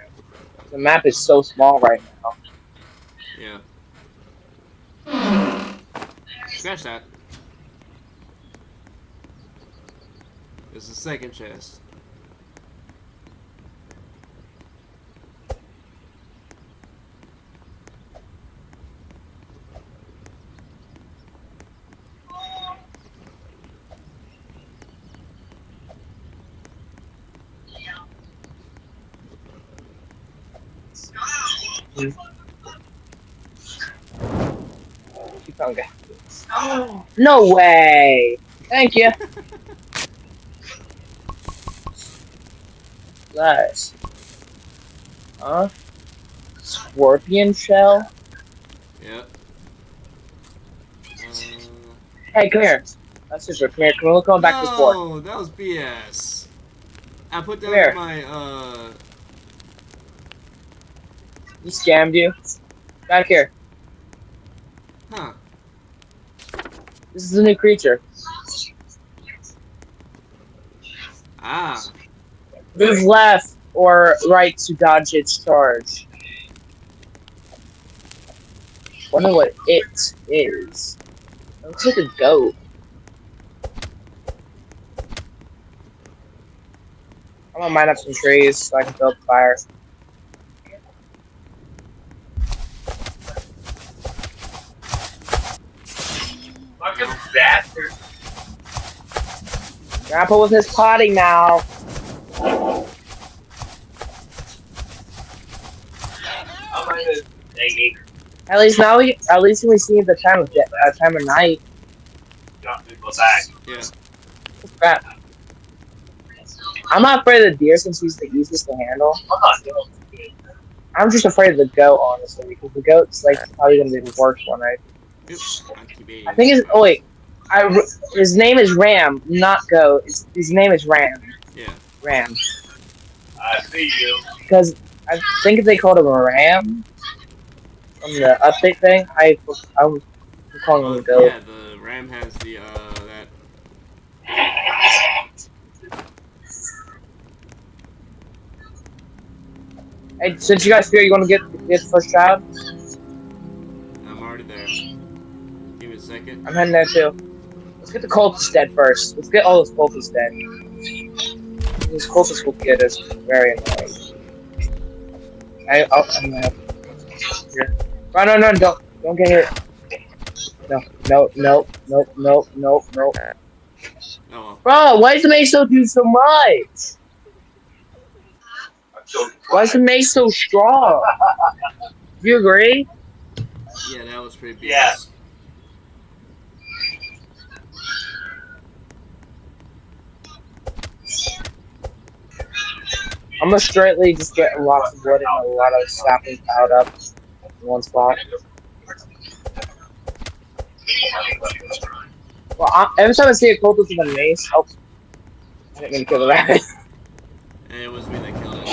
The map is so small right now. Yeah. Scratch that. There's the second chest. Okay. No way! Thank you. Nice. Huh? Scorpion shell? Yep. Hey, come here. That's just come here. Come on, come back to this board. No, that was BS. I put down Here. my He scammed you. Back here. Huh. This is a new creature. Ah. Move left or right to dodge its charge. Wonder what it is. It looks like a goat. I'm gonna mine up some trees so I can build fire. Fucking bastard. Grandpa with his potty mouth. I'm gonna take At least we see the time of night. Got to go back. Yeah. Crap. I'm not afraid of the deer since he's the easiest to handle. I'm not doing it. I'm just afraid of the goat, honestly, because the goat's like probably gonna be the worst one, right? Oops. I think his his name is Ram, not Goat. His name is Ram. Yeah. Ram. I see you. Because I think if they called him a Ram from the update thing, I'm calling him a Goat. Yeah, the ram has the that. Hey, since you guys feel you want to get the first child, I'm already there. Give me a second. I'm heading there too. Let's get the cultists dead first. Let's get all those cultists dead. These cultists will get us very annoying. I'm gonna here. Oh, no, don't get here. No. Oh. Bro, why does the Meso do so much? Why is the mace so strong? Do you agree? Yeah, that was pretty BS. Yeah. I'm gonna straightly just get a lot of wood and a lot of saplings piled up in one spot. Well, every time I see a cultist with a mace, oh, I didn't mean to kill the rabbit. And it was me that killed it.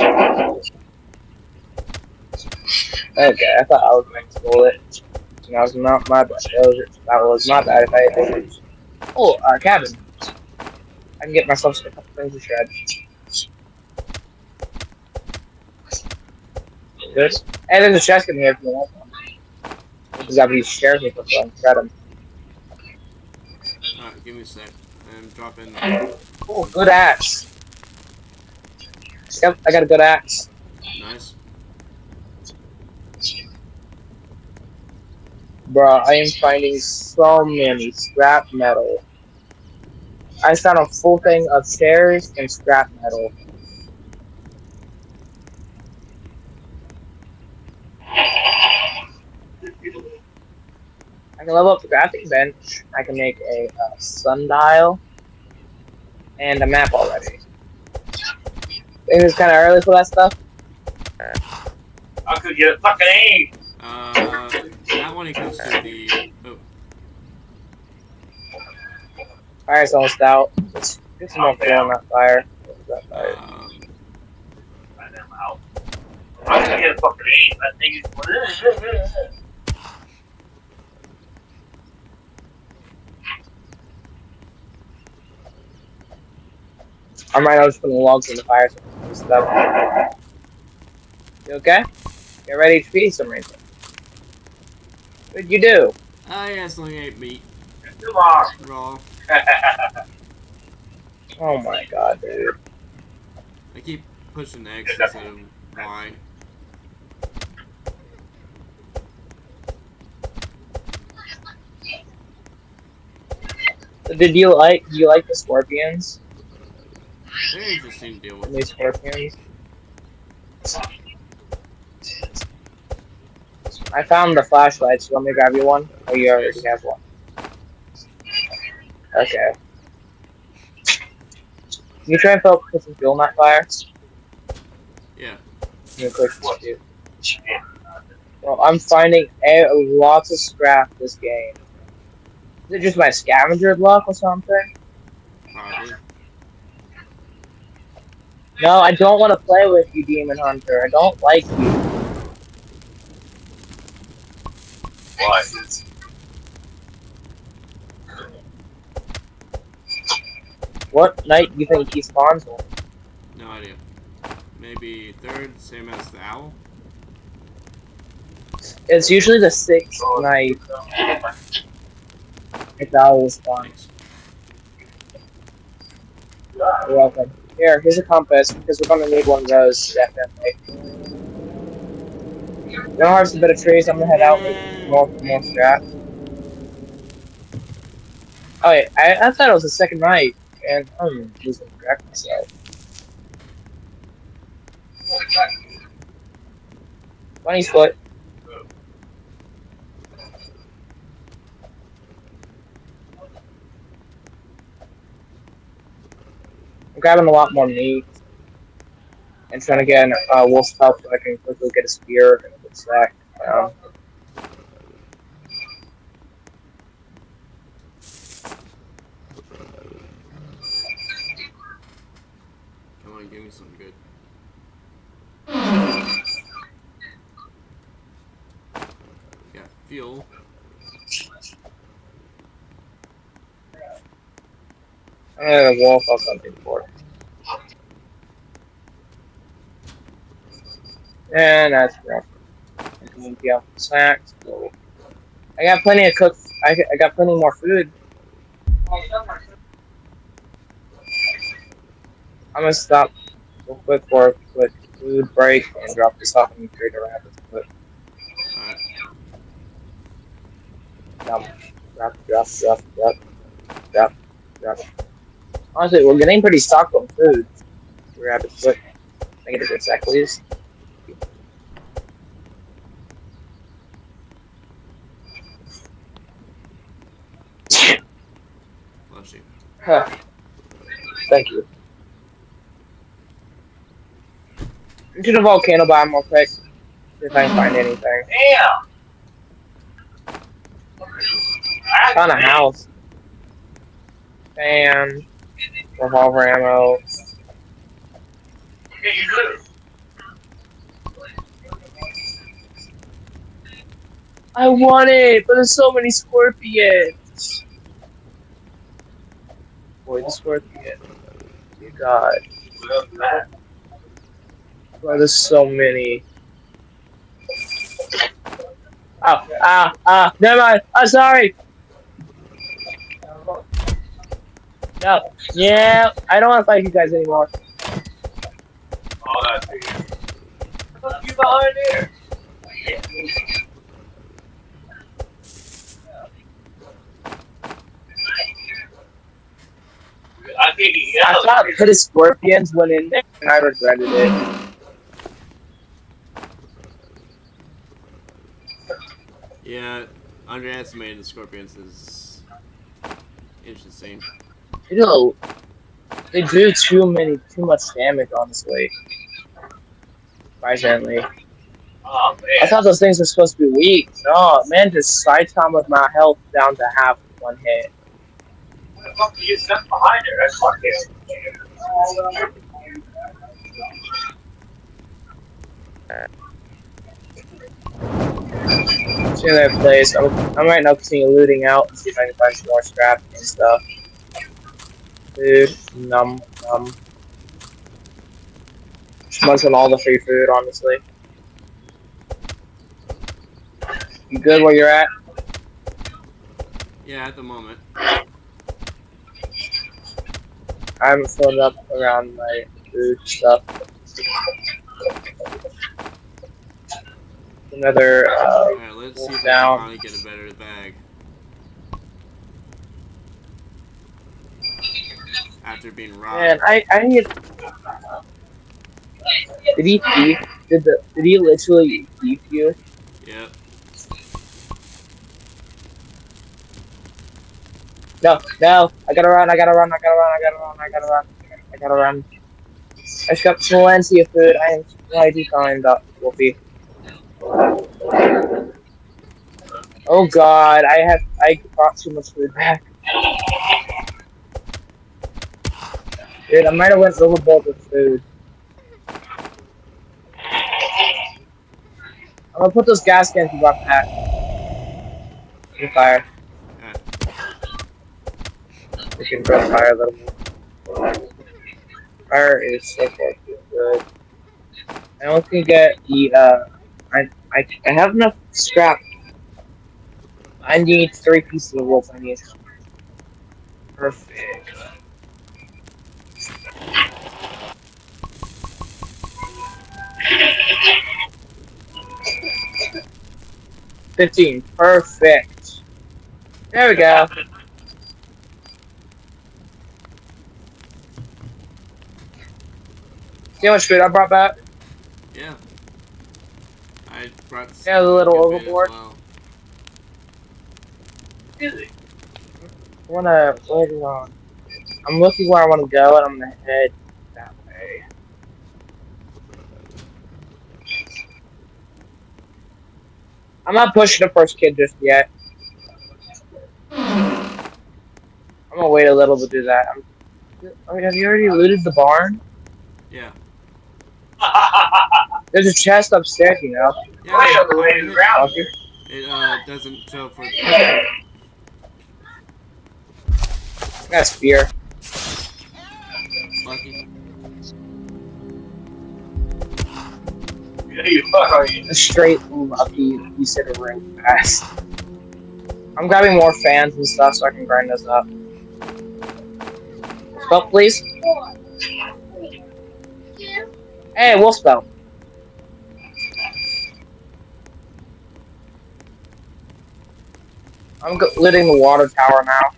Okay, I thought I was going to spoil it. That was not my bad. That was my bad if I did. Oh, our cabin. I can get myself a couple things to shred. Good. Hey, there's a chest in here if you want one. Because that he scares me for fun. Shred him. Alright, give me a sec. I'm dropping. Oh, good axe. Yep, I got a good axe. Nice. Bro, I am finding so many scrap metal. I found a full thing of chairs and scrap metal. I can level up the crafting bench. I can make a sundial and a map already. Think it's kind of early for that stuff. I could get a fucking aim. That one he comes to the. Oh. Fire's almost out. Let's get some more fuel on that fire. I'm out. I could get a fucking aim. That thing is. I'm right now just putting logs in the fire. So stuff. You okay? Get ready to feed some reason. What'd you do? Yeah, it's only 8 meat. Come on. Raw. Oh my god, dude. I keep pushing X instead of Y. So do you like the scorpions? They're interesting to deal with. These scorpions. I found the flashlights. You want me to grab you one? Oh, you already have one. Okay. Can you try and put some fuel in that fire? Yeah. Well, I'm finding lots of scrap this game. Is it just my scavenger luck or something? Probably. No, I don't want to play with you, Demon Hunter. I don't like you. Why? What night do you think he spawns on? No idea. Maybe 3rd, same as the owl? It's usually the 6th night. If that will spawn. You're welcome. Here's a compass, because we're gonna need one of those, definitely. Gonna harvest a bit of trees, I'm gonna head out with more scrap. Oh yeah, I thought it was the 2nd night, and I'm losing track myself. Bunny split. I'm grabbing a lot more meat and trying to get wolf's pelt so I can quickly get a spear and a good stack. Come on, give me something good. Got fuel. I'm gonna wolf up something for it. And that's rough. I can empty out the snacks. So I got plenty of cooked. I got plenty more food. I'm gonna stop real quick for a quick food break and drop this off and trade a rabbit. But drop. Honestly, we're getting pretty stocked on food. Rabbit foot. Can I get a good sec, please? Bless you. Huh. Thank you. Into the volcano biome real quick. See if I can find anything. Damn! Found a house. Fan. Revolver ammo. Okay, you do. I want it, but there's so many scorpions. Boy, the scorpion. You God. Bro, there's so many. Never mind. I'm sorry. No. Yeah, I don't want to fight you guys anymore. Oh, that's big. Look, you behind there. I thought a pit of scorpions went in there, and I regretted it. Yeah, underestimating the Scorpions is interesting. You know, they do too much damage, honestly. Surprisingly. Oh, I thought those things were supposed to be weak. No, man, just Saitam with my health down to half with one hit. what the fuck did you send behind her? That's fucking. See another place. I'm right now continuing looting out and see if I can find some more scrap and stuff. Food, num. Just munching all the free food, honestly. You good where you're at? Yeah, at the moment. I haven't filled up around my food stuff. Another Alright, let's see if I down. can finally get a better bag. After being robbed. Man, I need. Did he thief? Did he literally thief you? Yep. No, I gotta run. I just got plenty of food. I am slightly kind up, Wolfie. Oh god, I brought too much food back. Dude, I might have went overboard with food. I'm gonna put those gas cans you brought back. In the fire. We can go fire them. Fire is so fucking good. I only can get the I have enough scrap. I need 3 pieces of wolf. I need. Perfect. $15. Perfect. There we go. See how much food I brought back? Yeah. I brought Yeah, the little good bit as overboard. well. Wait on. I'm looking where I want to go, and I'm gonna head that way. I'm not pushing the first kid just yet. I'm gonna wait a little to do that. Have you already looted the barn? Yeah. There's a chest upstairs, you know. Yeah, it doesn't show for. That's fear. Lucky. You fuck are you? A straight lucky piece of the ring fast. I'm grabbing more fans and stuff so I can grind those up. Spell, please. Hey, wolf spell. I'm looting the water tower now.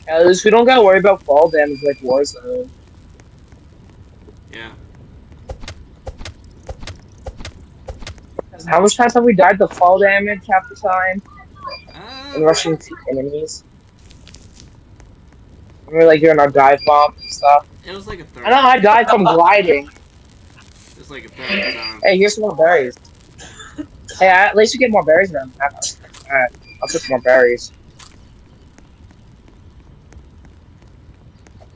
At least we don't gotta worry about fall damage like Warzone. Yeah. How much times have we died to fall damage half the time? And rushing to enemies? And we're like doing our dive bomb and stuff. It was like a third. I know I died from gliding. It was like a third time. Hey, here's some more berries. Hey, at least you get more berries then. Alright, I'll put some more berries.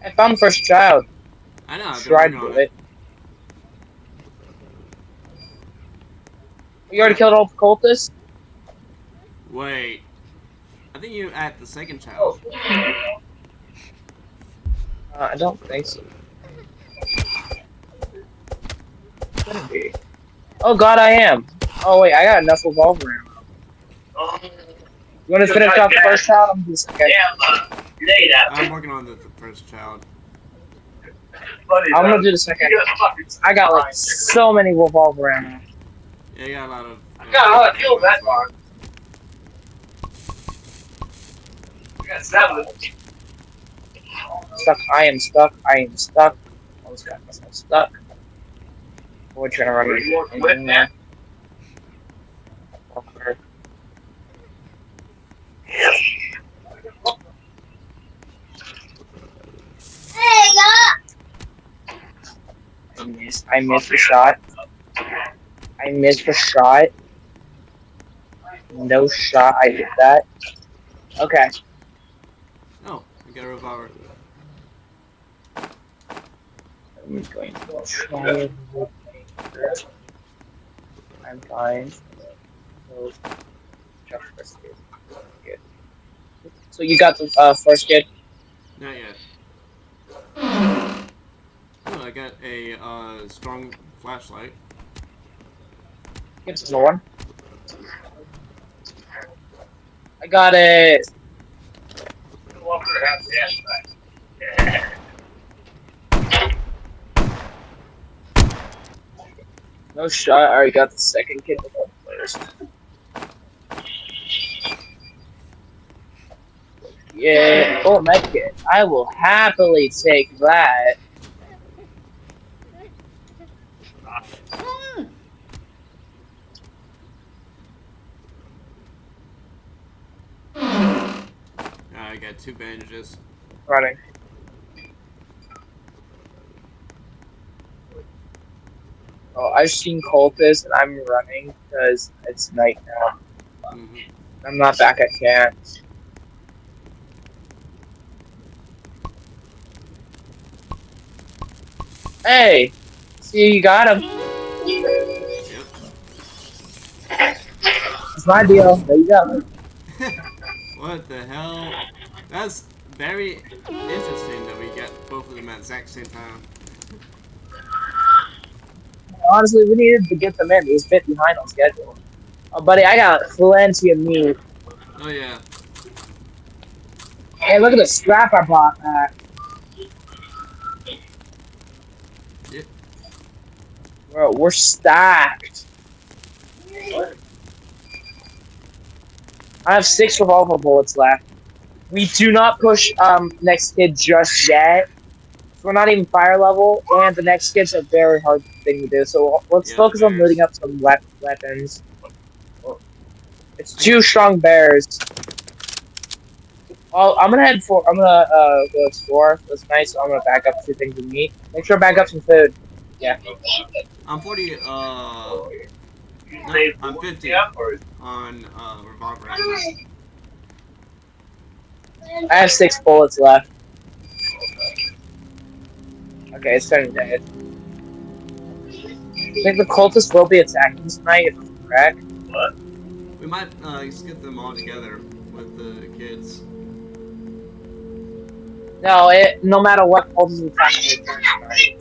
I found the first child. I know. I've been Tried working to on do it. You already killed all the cultists? Wait. I think you at the second child. I don't think so. Couldn't be. Oh god, I am. Oh wait, I got enough revolver ammo. You want to finish off the first child? I'm just okay. I'm working on the first child. I'm gonna do the second. I got like so many revolver ammo. Yeah, you got a lot of. I got a lot of kills that far. I got 7. Stuck. I am stuck. Almost got myself stuck. We're trying to run in there. Okay. I missed the shot. I missed the shot. No shot. I hit that. Okay. Oh, I got a revolver. I'm going to try. I'm fine. So, just first aid. Good. So you got the first aid? Not yet. Oh, I got a strong flashlight. Get the one. I got it. No shot. I already got the second kid first. Yeah. Oh, medkit. I will happily take that. I got 2 bandages. Running. Oh, I've seen cultists and I'm running because it's night now. I'm not back at camp. Hey! See, you got him. It's my deal. There you go. What the hell? That's very interesting that we get both of them at the exact same time. Honestly, we needed to get them in. He was a bit behind on schedule. Oh, buddy, I got plenty of meat. Oh, yeah. Hey, look at the strap I bought back. Yeah. Bro, we're stacked. I have 6 revolver bullets left. We do not push next kid just yet. We're not even fire level, and the next kid's a very hard thing to do. So let's focus on loading up some weapons. It's 2 strong bears. Oh, I'm gonna go explore. That's nice. So I'm gonna back up 2 things of meat. Make sure I back up some food. Yeah. I'm 40, no, I'm 50 on revolver. I have 6 bullets left. Okay, it's turning dead. I think the cultists will be attacking tonight, if I'm correct. What? We might skip them all together with the kids. No, no matter what cultists is attacking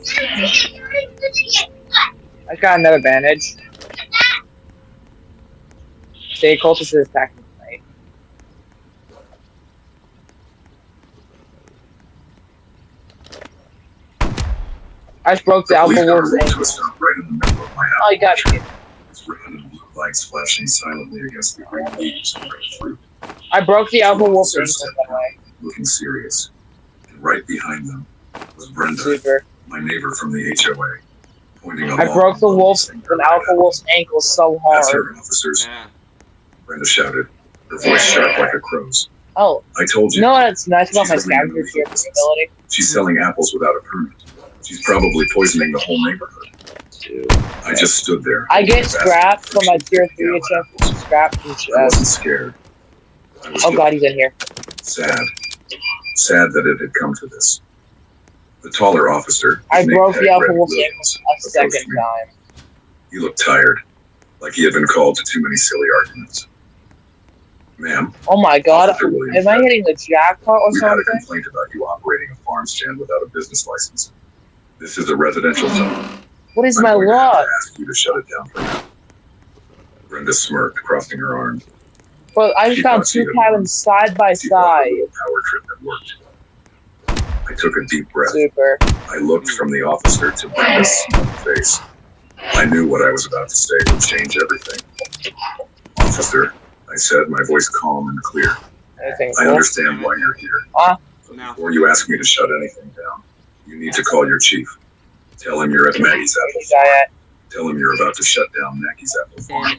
tonight. I got another bandage. Say cultists is attacking tonight. I just broke the Alpha Wolf's ankle. Oh, you got it. Lights flashing silently against the green leaves and red fruit. I broke the Alpha Wolf's ankle, by the way. Looking serious. And right behind them was Brenda, Super. my neighbor from the HOA, pointing I broke the Alpha Wolf's ankle so hard. That's her, officers. Yeah. Brenda shouted, her voice sharp like a crow's. Oh. I told you. You know what's nice about my She's living in scavenger the tier ability? She's selling apples without a permit. She's probably poisoning the whole neighborhood. I just stood there. I get scrapped from my tier 3 attempt. Scrapped from I wasn't scared. I was oh god, he's in here. sad. Sad that it had come to this. The taller officer, I his name broke the tag Alpha Red Wolf's Williams, ankle a second approached me. time. He looked tired, like he had been called to too many silly arguments. Ma'am, Oh my god, Officer Williams am I said, hitting the jackpot or we've had a something? complaint about you operating a farm stand without a business license. This is a residential zone. What is I'm my going to have luck? to ask you to shut it down for now. Brenda smirked, crossing her arms. Well, I just She found thought she 2 had cabins side by She thought side. the little power trip had worked. I took a deep breath. Super. I looked from the officer to Brenda's smug face. I knew what I was about to say would change everything. Officer, I said, my voice calm and clear. Anything I cool? understand why you're here. Ah. But before you ask me to shut anything down, you need to call your chief. Tell him you're at Maggie's Apple Farm. Tell him you're about to shut down Maggie's Apple Farm.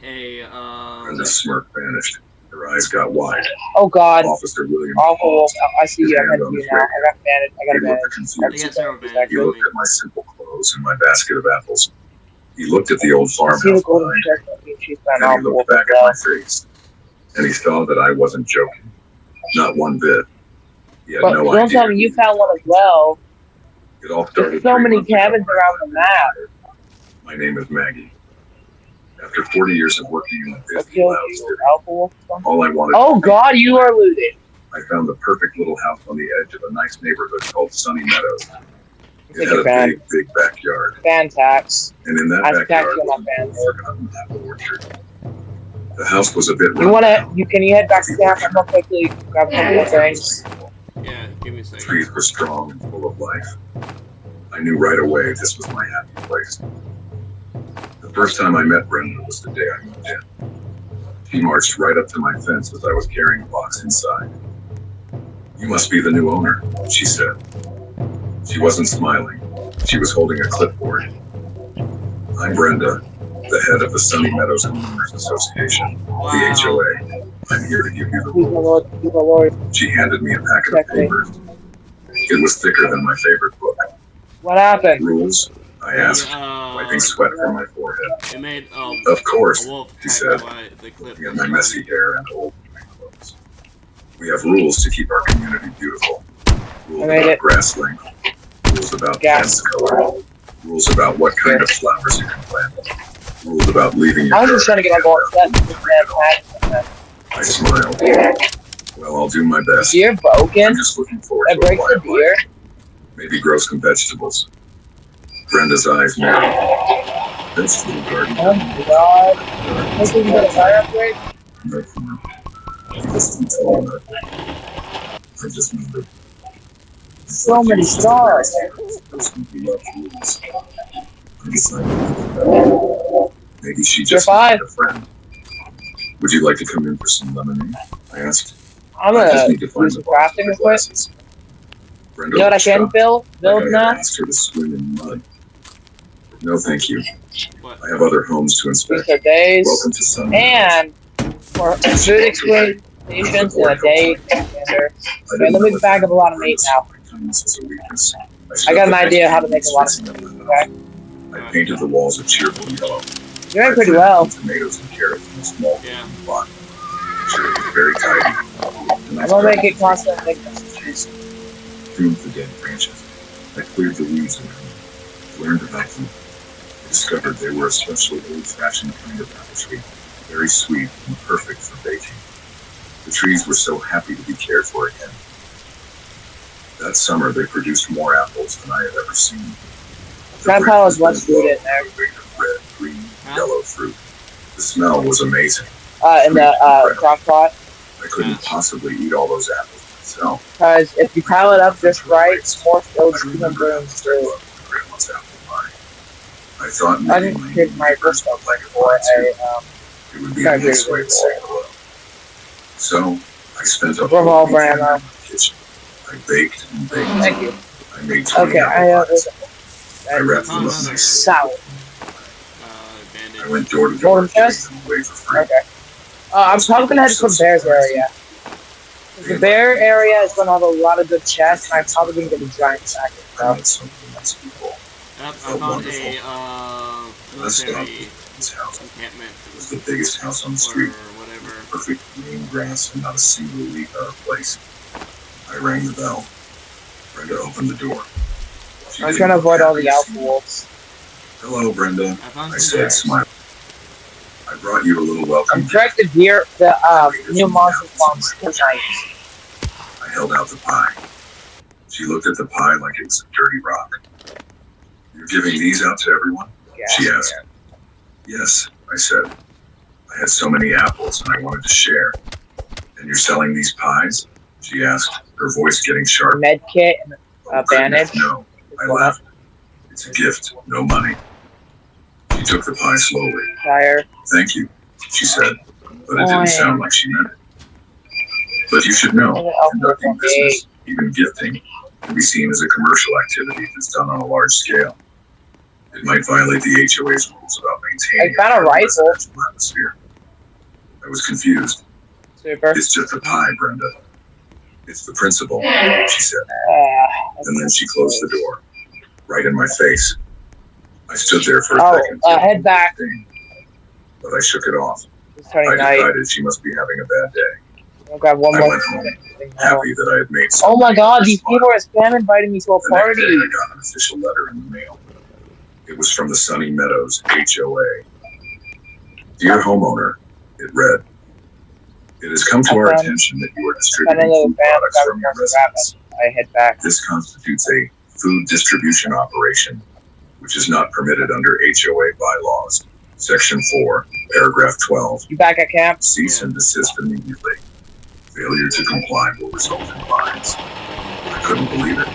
Brenda's smirk vanished. Her eyes got wide. Oh god. Officer Williams. Awful Wolf. I see His you. I'm hand heading on to you his now. radio. I got bandage. I got a He looked bandage. confused. He looked at my simple clothes, was in my basket of apples. He looked at the old farmhouse See the golden behind, chestnut. She's found and all he looked back at my face. And he saw that I wasn't joking. Not one bit. He had But no don't idea. tell me you found one as well. It all started There's so 3 many months ago. cabins around the map. My name is Maggie. After 40 years of working in the What Disney killed Lounge, you? Alpha Wolf or something? all I wanted Oh god, you are looted. I found the perfect little house on the edge of a nice neighborhood called Sunny Meadows. It Take had a a fan. big backyard. Fan tax. And in that I tax backyard you on was my a fan. forgotten apple orchard. The house was a bit You wanna? Can you head back to camp real quickly? Grab a couple of things. Yeah, give me a The second. trees were strong and full of life. I knew right away this was my happy place. The first time I met Brenda was the day I moved in. She marched right up to my fence as I was carrying a box inside. "You must be the new owner," she said. She wasn't smiling. She was holding a clipboard. "I'm Brenda, the head of the Sunny Meadows Homeowners Association, the HOA. I'm here to give you the rules." She handed me a packet of papers. It was thicker than my favorite book. What happened? "Rules?" I asked, wiping sweat from my forehead. It made "Of course," a wolf she attack said, by the clip. looking at my messy hair and old clothes. "We have rules to keep our community beautiful. Rules I made about it. grass length. Rules about Gas. fence color. Rules about what kind of flowers you can plant. Rules about leaving your I was just trying to get my gold set. I smiled. "Well, I'll do my best. Beer broken? I'm just looking forward That to a breaks the quiet beer? life. Maybe grow some vegetables." Brenda's eyes narrowed. "Vegetable garden." Oh my god. Think we can get a fire upgrade? No farm. Just keep telling her. I just remembered. So many stars. Person who loves rules. I decided maybe she just You're needed a friend. "Would you like to come in for some lemonade?" I asked. I'm I just gonna need to do find some the box crafting for real quick. glasses. Brenda You know what I looked can shocked, build like I had now? asked her to swim in mud. "No, thank you. I have other homes to inspect. These are days. Welcome to Sun." And for food explorations and a day commander. Okay, let me bag up a lot of meat now. I got an idea how to make a lot of meat, okay? I painted the walls a cheerful yellow. You're doing pretty well. Tomatoes and carrots in a small pot. Sure, it was very tidy. And I I'm gonna make started it constant make this. prune the dead branches. I cleared the weeds and learned about them. I discovered they were a special old-fashioned kind of apple tree, very sweet and perfect for baking. The trees were so happy to be cared for again. That summer, they produced more apples than I had ever seen. Grandpa has much food in there. Red, green, yellow fruit. The smell was amazing. In the crock pot. I couldn't possibly eat all those apples myself. Because if you pile it up just right, more fields even blooms through. Grandma's apple pie. I thought I maybe didn't pick my first one like before. it would be a nice way to say hello. So, I spent a From whole all weekend in Grandma. the kitchen. I baked and baked. Thank you. I made 20 Okay, apple pies. I wrapped them up Sour. nicely. I went door to door Golden giving chest? them away for free. Okay. I'm probably gonna head to the Bears area. The bear area is gonna have a lot of good chests, and I'm probably gonna get a giant sack of I stuff. met some of the nice people. I Felt found wonderful. a Last stop military was his house. encampment It was the biggest house on the street. Perfect green grass and not a single leaf out of place. I rang the bell. Brenda opened the door. She I'm didn't trying to look avoid all happy the to alpha see me. wolves. "Hello, Brenda," found I some said, bears. smiling. "I brought you a little welcome I'm trying to deer the new monster farms tonight. I held out the pie. She looked at the pie like it was a dirty rock. "You're giving these out to everyone?" she asked. "Yes," I said. "I had so many apples and I wanted to share." "And you're selling these pies?" she asked, her voice getting sharp. Med kit and "Oh, goodness, bandage. no. I laughed. "It's a gift, no money." She took the pie slowly. Fire. "Thank you," she said, but it didn't sound like she meant it. "But you should know, conducting business, even gifting, can be seen as a commercial activity that's done on a large scale. It might violate the HOA's rules about maintaining I found a rifle. residential atmosphere." I was confused. Super. "It's just a pie, Brenda. It's the principle," she said. And then she closed the door, right in my face. I stood there for a second. Head back. But I shook it off. It's I turning night. decided she must be having a bad day. I'll grab one I more. went home, happy that I had made Oh my god, these people are spam inviting me to a The next party. day, I got an official letter in the mail. It was from the Sunny Meadows HOA. Dear homeowner, it read, it has come to our attention that you are distributing food products from your residence. I head back. This constitutes a food distribution operation, which is not permitted under HOA bylaws. Section 4, paragraph 12. You back at camp? Cease and desist immediately. Failure to comply will result in fines. I couldn't believe it.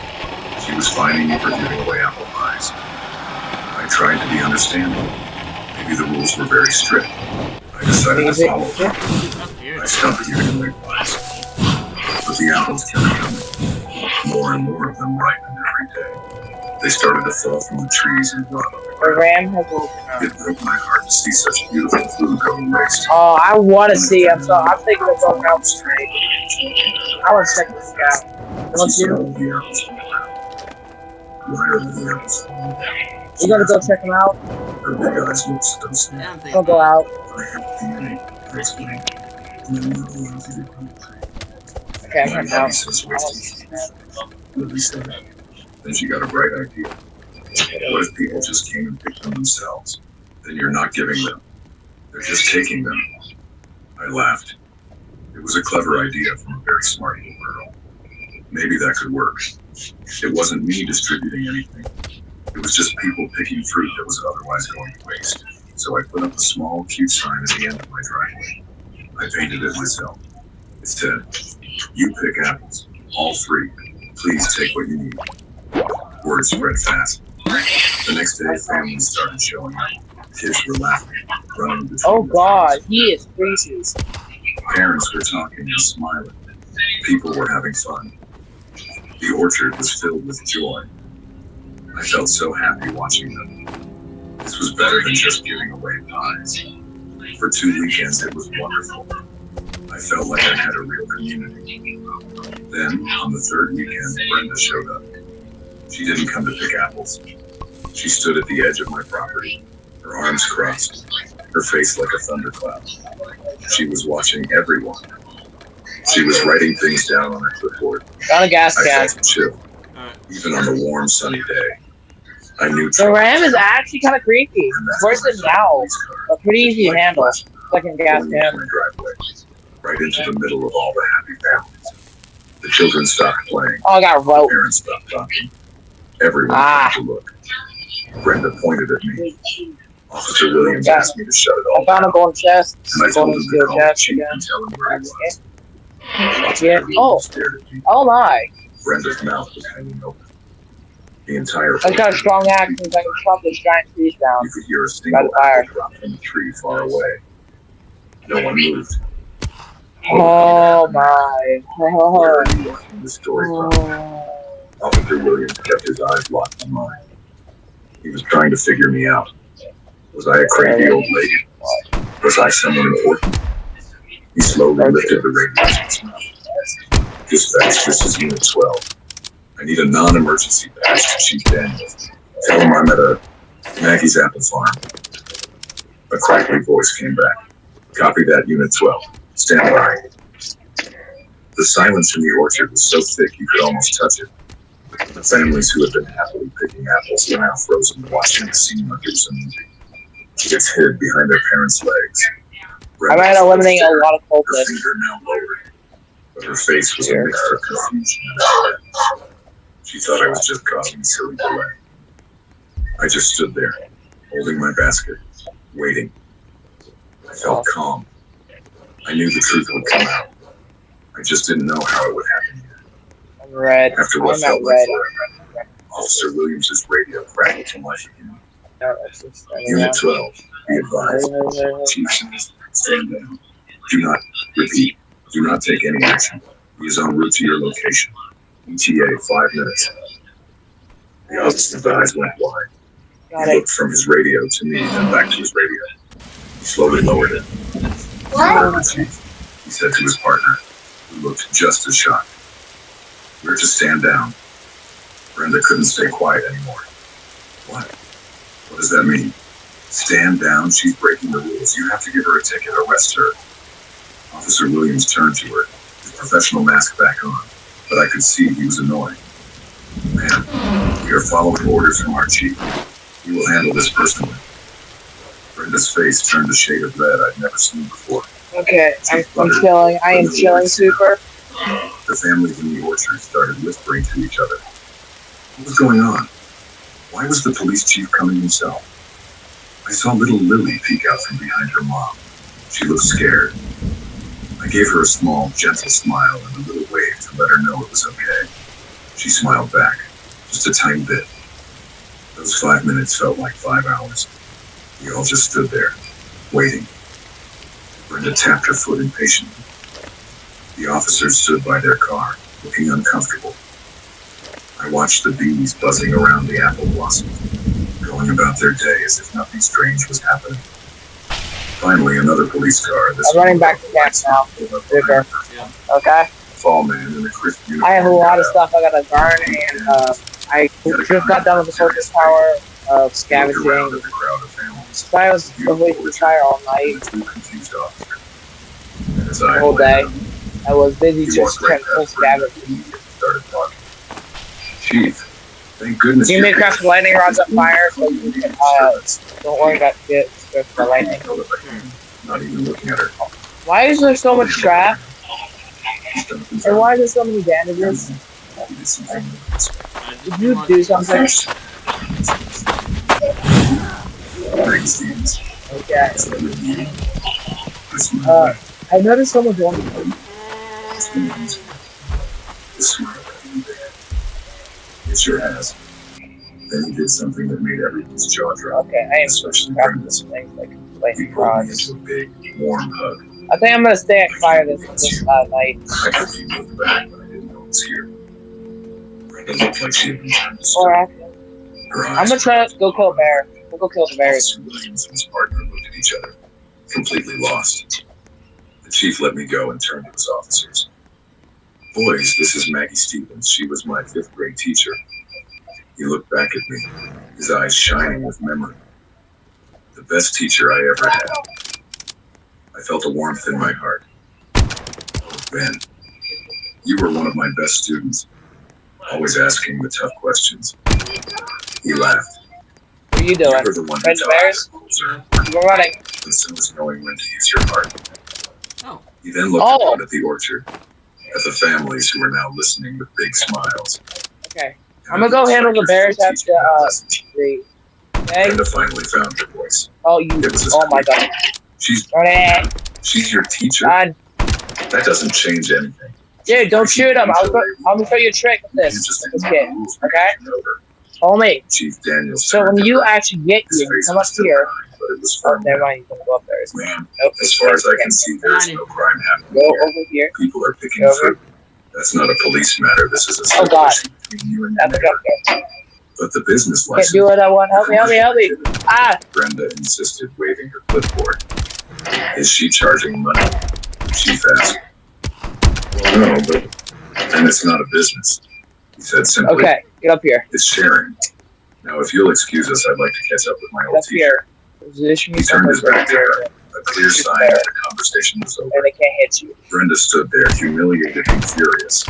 She was fining me for giving away apple pies. I tried to be understanding. Maybe the rules were very strict. I decided to follow them. I stopped giving away pies. But the apples kept coming. More and more of them ripened every day. They started to fall from the trees and rot on the The ram has woken up. It broke my heart to see such beautiful food go to waste. Oh, I want to see. I'm thinking of going out tonight. I want to check this out. Let's do it. Why are the apples falling? You gonna go check them out? Her big eyes looked so sad. I'll go out. I have a feeling, I explained. And I'm not allowed to do Okay, I'm my coming body out. says wasting. Lily said that. Then she got a bright idea. What if people just came and picked them themselves? Then you're not giving them. They're just taking them. I laughed. It was a clever idea from a very smart little girl. Maybe that could work. It wasn't me distributing anything. It was just people picking fruit that was otherwise going to waste. So I put up a small, cute sign at the end of my driveway. I painted it myself. It said, "You pick apples. All 3. Please take what you need." Word spread fast. The next day, families started showing up. Kids were laughing, running between Oh the god, he is crazy. parents were talking and smiling. People were having fun. The orchard was filled with joy. I felt so happy watching them. This was better than just giving away pies. For 2 weekends, it was wonderful. I felt like I had a real community. Then, on the 3rd weekend, Brenda showed up. She didn't come to pick apples. She stood at the edge of my property, her arms crossed, her face like a thundercloud. She was watching everyone. She was writing things down on her clipboard. Got a gas I can. felt chill, even on the warm, sunny day. I knew The ram is actually kind of creepy. Worse than now, but pretty easy to handle. Second gas pulling into can. my driveway, right into the middle of all the happy families. The children stopped playing. Oh, I got The rope. parents stopped talking. Everyone came to look. Brenda pointed at me. Officer Williams asked me to shut it I all found a down, golden chest. and I told Golden him to steel call the chest chief again. and tell him where he was. Yeah. Oh. Stared at me. Oh my. Brenda's mouth was hanging open. The entire I've got a strong axe since I can chop this giant trees down. You could hear a By single the fire. apple drop from the tree far away. No one moved. Oh my. Oh. The story from Officer Williams kept his eyes locked on mine. He was trying to figure me out. Was I a crazy old lady? Was I someone important? He slowly lifted the radio to his mouth. Dispatch, this is Unit 12. I need a non-emergency patch to Chief Daniels. Tell him I'm at a Maggie's Apple Farm. A crackly voice came back. Copy that, Unit 12. Stand by. The silence in the orchard was so thick you could almost touch it. The families who had been happily picking apples were now frozen, watching the scene like it was a movie. Kids hid behind their parents' legs. I might eliminate a lot of Her cultists. finger now lowered, but her face was a mixture of confusion and anger. She thought I was just causing a silly delay. I just stood there, holding my basket, waiting. I felt calm. I knew the truth would come out. I just didn't know how it would happen yet. I'm red. After what I'm felt not like red. forever, Officer Williams' radio crackled to life again. No, that's just, Unit 12, be advised. Chief, stand down. Do not, repeat, do not take any action. He is en route to your location. ETA 5 minutes. The officer's eyes went wide. He looked from his radio to me, then back to his radio. He slowly lowered it. "Remember, Chief," he said to his partner, who looked just as shocked. "We're to stand down." Brenda couldn't stay quiet anymore. What? What does that mean? Stand down, she's breaking the rules. You have to give her a ticket, arrest her. Officer Williams turned to her, his professional mask back on, but I could see he was annoyed. Ma'am, we are following orders from our chief. We will handle this personally. Brenda's face turned a shade of red I'd never seen before. Okay, I'm chilling. I am chilling super. The families in the orchard started whispering to each other. What was going on? Why was the police chief coming himself? I saw little Lily peek out from behind her mom. She looked scared. I gave her a small, gentle smile and a little wave to let her know it was okay. She smiled back, just a tiny bit. Those 5 minutes felt like 5 hours. We all just stood there, waiting. Brenda tapped her foot impatiently. The officers stood by their car, looking uncomfortable. I watched the bees buzzing around the apple blossoms, going about their day as if nothing strange was happening. Finally, another police car. I'm running back to camp now. Bigger. Okay. Tall man in a crisp uniform. I have a lot of stuff I gotta burn, and I just got done with the focus power of scavenging. So I was away from the fire all night. The whole day. I was busy just trying to pull scavenging. Chief, thank goodness. You may craft lightning rods on fire so you can, don't worry about get struck by lightning. Not even looking at her. Why is there so much trap? And why are there so many bandages? Did you do something? Okay. I noticed someone doing It sure has. Then he did something that made everyone's jaw drop. Okay, I am especially Brenda's. things like He pulled me into a big, warm hug. I think I'm gonna stay at fire this night. I could see moved back, but I didn't know it was here. Brenda looked like she had been trying to Or stop. I'm gonna try to go kill a bear. We'll go kill the bears. Officer Williams and his partner looked at each other, completely lost. The chief let me go and turned to his officers. Boys, this is Maggie Stevens. She was my 5th grade teacher. He looked back at me, his eyes shining with memory. The best teacher I ever had. I felt a warmth in my heart. Oh, Ben, you were one of my best students, always asking the tough questions. He laughed. What are you doing? You were the one Friends of bears? We're running. As soon as knowing when to use your heart. Oh. He then looked around at the orchard, at the families who were now listening with big smiles. Okay. I'm gonna go handle the bears after the okay. Brenda finally found her voice. Oh, you. Oh my god. She's your teacher? God. That doesn't change anything. Dude, don't shoot him. I'm gonna show you a trick with this kid. Okay? Follow me. Chief Daniels. So when you actually get here, you come up here. Oh, never mind. You can go up there. Man, nope. As far as I can see, there's no crime happening. Go over here. People are picking fruit. That's not a police matter. This is a situation between you and me. But the business Can't license. do what I want. Help me, help me, help me. Ah! Brenda insisted, waving her clipboard. Is she charging money? Chief asked. Well, no, but then it's not a business. He said simply. Okay, get up here. It's sharing. Now, if you'll excuse us, I'd like to catch up with my old teacher. Position He turned his back to her, a clear sign that the conversation was over. And they can't hit you. Brenda stood there, humiliated and furious.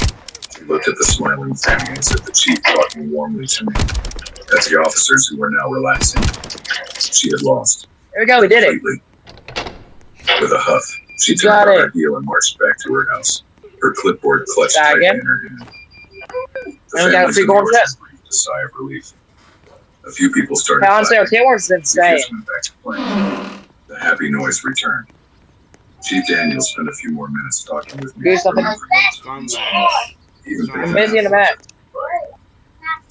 She looked at the smiling families, at the chief talking warmly to me, at the officers who were now relaxing. She had lost. There we go, we did it. With a huff, she turned on her heel and marched back to her house, her clipboard clutched tightly in her hand. The And we got a free gold chest. breathed a sigh of relief. A few people started Honestly, our teamwork's insane. went back to playing. The happy noise returned. Chief Daniels spent a few more minutes talking with me. Do something. Even I'm busy in a minute.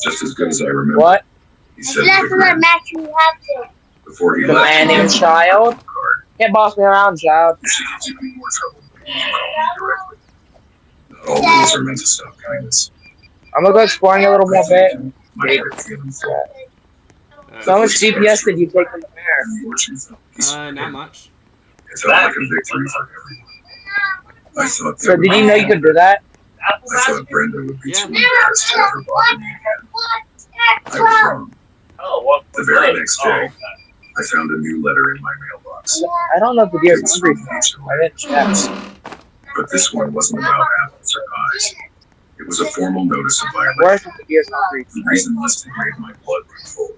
just as good as I remember. What? He said That's with a what grin. match you have to. Before he The left, man named Child. Can't boss me around, Child. if she gives you any more trouble, you can call me directly. Not all rules are meant to stop kindness. I'm gonna go exploring a little more bit. My heart feeling full. So how much DPS did you take from the bear? Not much. It felt like a victory for everyone. I thought So did you know you could do that? I thought Brenda would be too embarrassed to ever bother me again. I was wrong. The very next day, I found a new letter in my mailbox. I don't know if the It deer's was hungry. from the HOA. I didn't check. But this one wasn't about apples or pies. It was a formal notice of Where's violation. the deer's hungry? The reason listed made my blood run cold.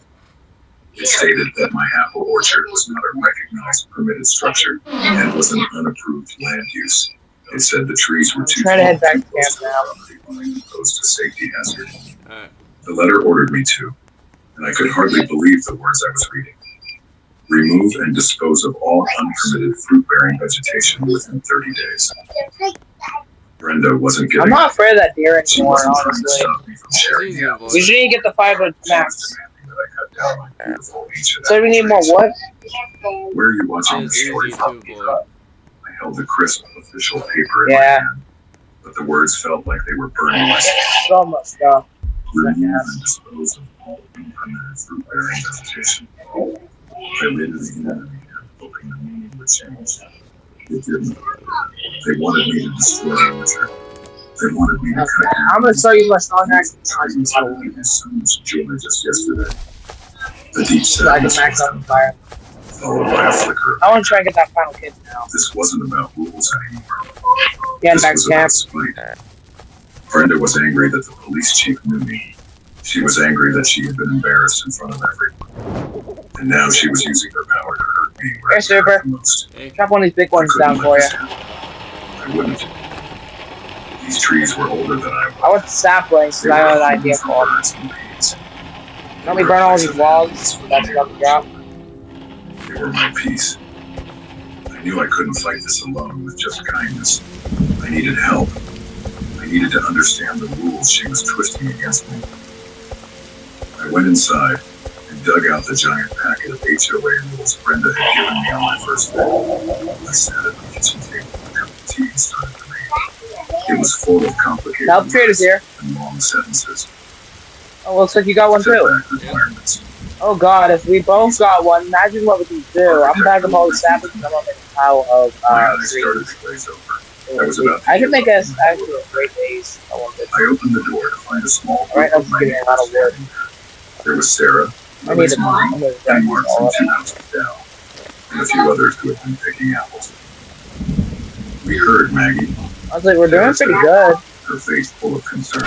It stated that my apple orchard was not a recognized permitted structure and was an unapproved land use. It said the trees were too Trying to head back to close camp now. the property line and posed a safety hazard. The letter ordered me to, and I could hardly believe the words I was reading. Remove and dispose of all unpermitted fruit-bearing vegetation within 30 days. Brenda wasn't getting I'm not afraid of that deer She anymore, wasn't trying to honestly. stop me from sharing the apples. We should need to get the 5 She was max. demanding that I cut down my beautiful ancient So we need more apple wood? trees. Where are you watching this story from? I held the crisp official paper in my Yeah. hand, but the words felt like they were burning my soul. So much stuff. Remove and dispose of all unpermitted fruit-bearing vegetation. I read it again and again, hoping the meaning would change. It didn't. They wanted me to destroy the orchard. They wanted me to cut down. I'm gonna show you my song next Trees that gave me so much joy just yesterday. The deep so I can sadness max was out the fire. followed by a flicker. I want to try and get that final kid now. This wasn't about rules anymore. Getting This back was to camp. about spite. Brenda was angry that the police chief knew me. She was angry that she had been embarrassed in front of everyone. And now she was using her power to hurt me where Hey, it mattered Super. the most. Chop one of these big I ones couldn't down for let you. this happen. I wouldn't. These trees were older than I was. I want the saplings, They so I were have an hidden idea from for birds and weeds. Let me burn all these logs. That's about to drop. They were my peace. I knew I couldn't fight this alone with just kindness. I needed help. I needed to understand the rules she was twisting against me. I went inside and dug out the giant packet of HOA rules Brenda had given me on my first day. I sat at the kitchen table with a cup of tea and started to read. It was full of complicated Help traders here. and long sentences. Oh, looks like you got one too. Setback requirements. Oh god, if we both got one, imagine what we can do. I'm back up all the saplings and I'm gonna make a pile of My eyes trees. started to glaze over. I was about to I can give make up. us actually a great days. I want this. I opened the door to find a small Right group now, of I'm getting a lot of wood. standing there. There was Sarah, I need to. Mom, I'm gonna and Mark all from of 2 it. houses down, and a few others who had been picking apples. We heard Maggie, I was like, we're doing pretty good. her face full of concern.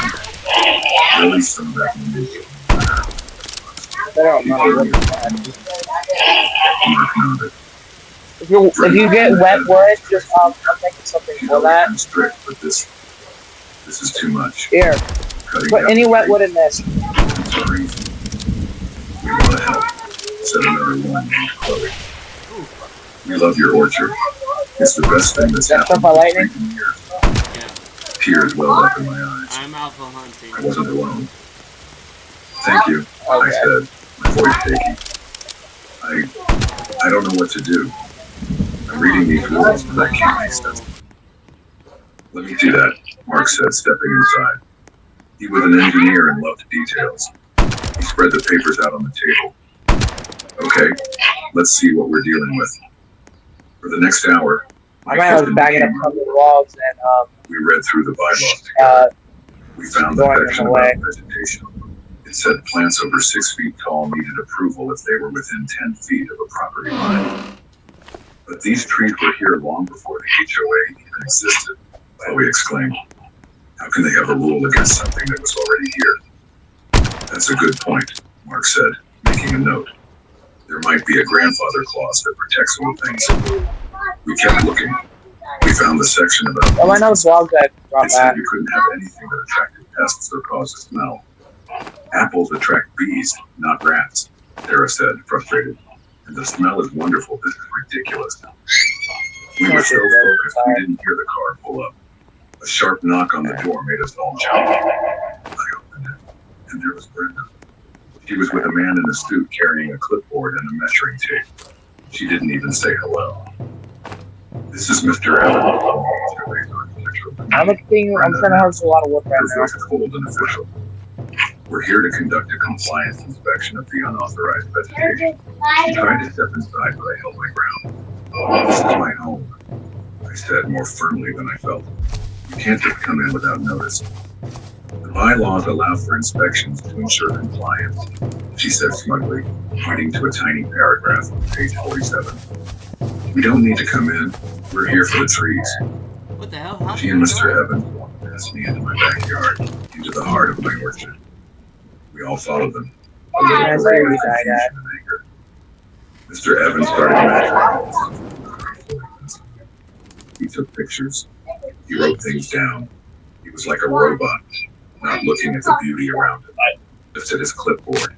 Really, some of that needed. I don't know what Mark nodded. if you get wet wood, just I'm making something You for know, that. I'm strict, but this is too much. Here, Cutting put down any wet trees wood in this. is crazy. We want to help, said another woman named Chloe. We love your orchard. It's the best thing that's Got happened struck by in lightning? 3 years. Yeah. Tears welled up in my eyes. I'm alpha hunting. I wasn't alone. Thank you, I Okay. said, my voice shaking. I don't know what to do. I'm reading these rules, but I can't make sense. Let me do that, Mark said, stepping inside. He was an engineer and loved details. He spread the papers out on the table. Okay, let's see what we're dealing with. For the next hour, I might have to bag it up from the logs and we read through the bylaws together. We found the going in section the about way. vegetation. It said plants over 6 feet tall needed approval if they were within 10 feet of a property line. But these trees were here long before the HOA even existed, Chloe exclaimed. How can they have a rule against something that was already here? That's a good point, Mark said, making a note. There might be a grandfather clause that protects old things. We kept looking. We found the section about Oh, I know this log that dropped it said back. you couldn't have anything that attracted pests or caused a smell. Apples attract bees, not rats, Sarah said, frustrated. And the smell is wonderful. This is ridiculous. We were so focused we didn't hear the car pull up. A sharp knock on the door made us all jump. I opened it, and there was Brenda. She was with a man in a suit carrying a clipboard and a measuring tape. She didn't even say hello. This is Mr. Allen. I'm trying to harvest a lot of wood right Her now. voice cold and official. We're here to conduct a compliance inspection of the unauthorized vegetation. She tried to step inside, but I held my ground. This is my home, I said more firmly than I felt. You can't just come in without notice. The bylaws allow for inspections to ensure compliance. She said smugly, pointing to a tiny paragraph on page 47. We don't need to come in. We're here for the trees. What the hell? How She and Mr. Evans walked past me into my backyard, into the heart of my orchard. We all followed them. A little That's parade where we of died confusion at. and anger. Mr. Evans started measuring. He took pictures. He wrote things down. He was like a robot, not looking at the beauty around him, just at his clipboard.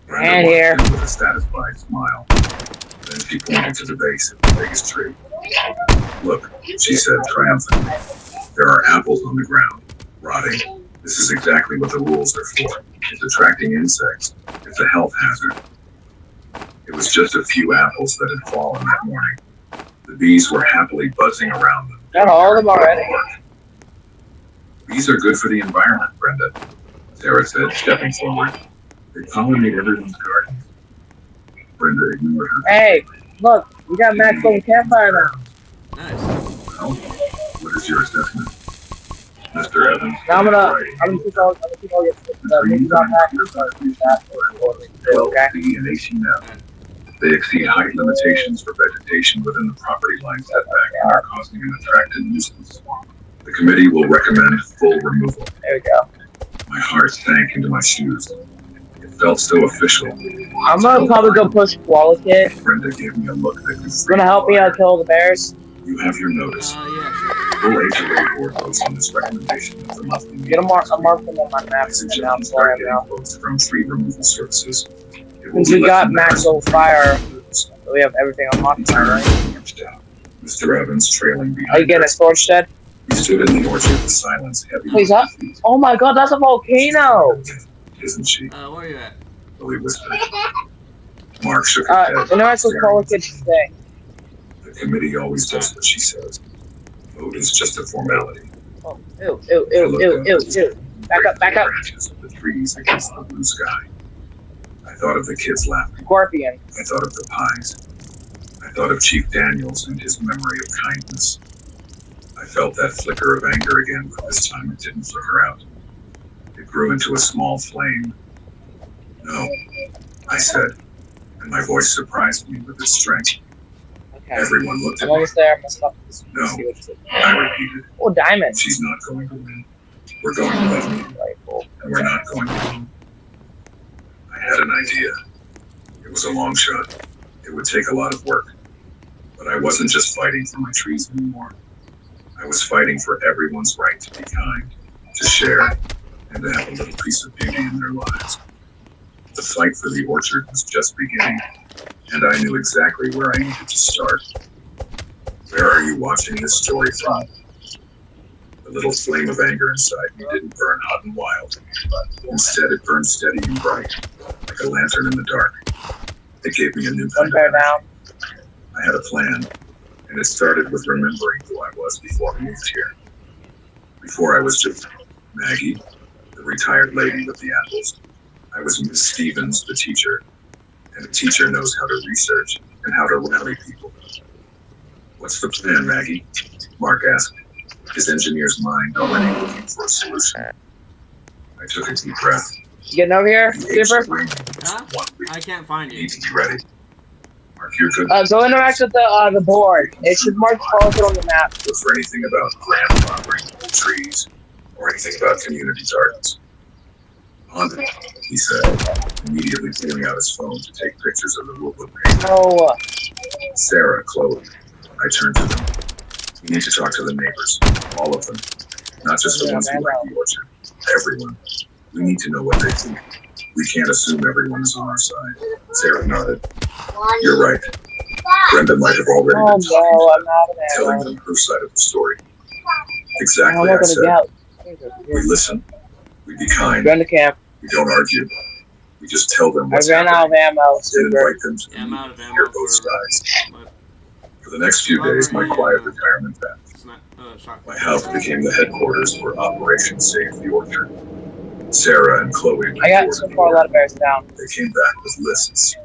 Brenda And walked here. in with a satisfied smile. Then she pointed to the base of the biggest tree. Look, she said triumphantly. There are apples on the ground, rotting. This is exactly what the rules are for. It's attracting insects. It's a health hazard. It was just a few apples that had fallen that morning. The bees were happily buzzing around them. Got all of them already. Bees are good for the environment, Brenda, Sarah said, stepping forward. They pollinate everyone's garden. Brenda ignored her. Hey, look, we got Max on campfire now. Nice. Well, what is your assessment? Mr. Evans. Now I'm gonna keep all your movies on that. I'm gonna use that for okay? C and 18F. They exceed height limitations for vegetation within the property line setback and are causing an attractive nuisance. The committee will recommend full removal. There we go. My heart sank into my shoes. It felt so official. I'm gonna probably go push Koala Kid. Brenda gave me a look that could Gonna help me out kill the bears. You have your notice. Full HOA board votes on this recommendation of the monthly meeting. Get a mark on my map. I suggest you start getting votes from tree removal services. It will Since be we less got than Max on fire, so we have everything on modifier, right? Mr. Evans trailing Are behind. you getting a storage shed? He stood in the orchard with silence heavy. Please up. Oh my god, that's a volcano! Isn't she? Where are you at? Billy whispered. Mark shook his head. The nice little Koala Kid thing. The committee always does what she says. Vote is just a formality. Oh, ew. Back up. Branches of the trees against the blue sky. I thought of the kids laughing. Scorpion. I thought of the pies. I thought of Chief Daniels and his memory of kindness. I felt that flicker of anger again, but this time it didn't flicker out. It grew into a small flame. No, I said, and my voice surprised me with its strength. Okay. Everyone looked at I'm me. almost there. I'm gonna stop this. No, See what you say. I repeated. Oh, diamond. She's not going to win. We're going to win. And we're not going to win. I had an idea. It was a long shot. It would take a lot of work. But I wasn't just fighting for my trees anymore. I was fighting for everyone's right to be kind, to share, and to have a little piece of beauty in their lives. The fight for the orchard was just beginning, and I knew exactly where I needed to start. Where are you watching this story from? The little flame of anger inside me didn't burn hot and wild. Instead, it burned steady and bright, like a lantern in the dark. It gave me a new kind of energy. I had a plan, and it started with remembering who I was before I moved here. Before I was just Maggie, the retired lady with the apples. I was Miss Stevens, the teacher, and a teacher knows how to research and how to rally people. What's the plan, Maggie? Mark asked, his engineer's mind already looking for a solution. I took a deep breath. You getting over here, Skipper? Huh? I can't find you. Need to be ready. Mark, you're good. Go interact with the board. It should mark Koala Kid on the map. Look for anything about grandfathering old trees or anything about community gardens. On it, he said, immediately pulling out his phone to take pictures of the woodland painting. Oh. Sarah, Chloe. I turned to them. We need to talk to the neighbors, all of them, not just the ones who like the orchard. Everyone. We need to know what they think. We can't assume everyone is on our side. Sarah nodded. You're right. Brenda might have already been telling them her side of the story. Exactly, I said. We listen. We be kind. Go in the camp. We don't argue. We just tell them I what's ran out of ammo. and invite them to hear both sides. For the next few days, my quiet retirement back. My house became the headquarters for Operation Save the Orchard. Sarah and Chloe. I got so far a lot of bears down. They came back with lists.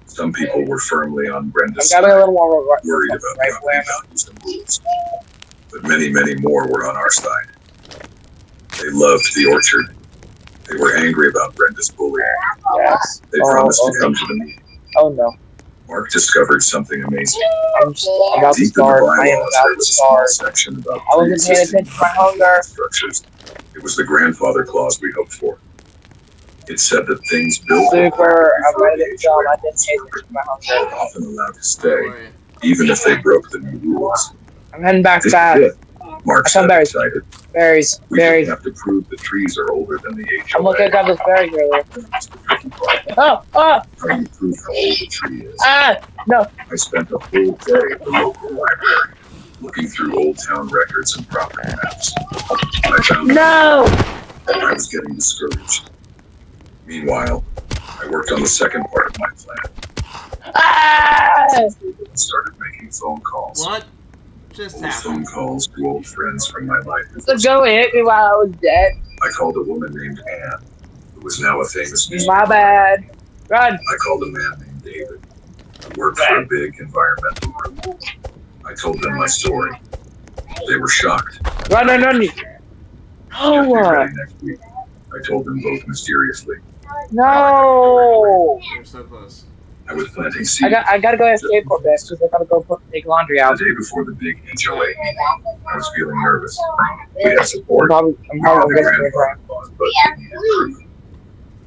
Some people were firmly on Brenda's I'm side, a little more worried about property values and rules. But many, many more were on our side. They loved the orchard. They were angry about Brenda's bullying. Yes. They promised to come to the meeting. Oh no. Mark discovered something amazing. I'm about to Deep in the start. I am bylaws, about there to was a small start. section about I wasn't paying pre-existing attention to my hunger. structures. It was the grandfather clause we hoped for. It said that things built Super. I'm ready to jump. I didn't pay attention to my hunger. were often allowed to stay, even if they broke the new rules. I'm heading back This fast. is it, Mark I found said berries. excited. Berries. We Berries. just have to prove the trees are older than the HOA. I'm looking at this berry earlier. That's the tricky part. Oh! Oh! How do you prove how old the tree is? Ah! No. I spent a whole day at the local library, looking through old town records and property maps. I found No! I was getting discouraged. Meanwhile, I worked on the second part of my plan. Ah! Started making phone calls. What? Just Old happened. phone calls to old friends from my life. So go hit me while I was dead. I called a woman named Anne, who was now a famous newspaper. My bad. Run. I called a man named David, who worked for a big environmental group. I told them my story. They were shocked. Run, run, run. Get ready next week. I told them both mysteriously. No. You're so close. I was planting seeds. I gotta go escape for this because I gotta go take laundry out. The day before the big HOA meeting, I was feeling nervous. We had support. I'm We probably had the gonna grandfather clause, but we needed proof.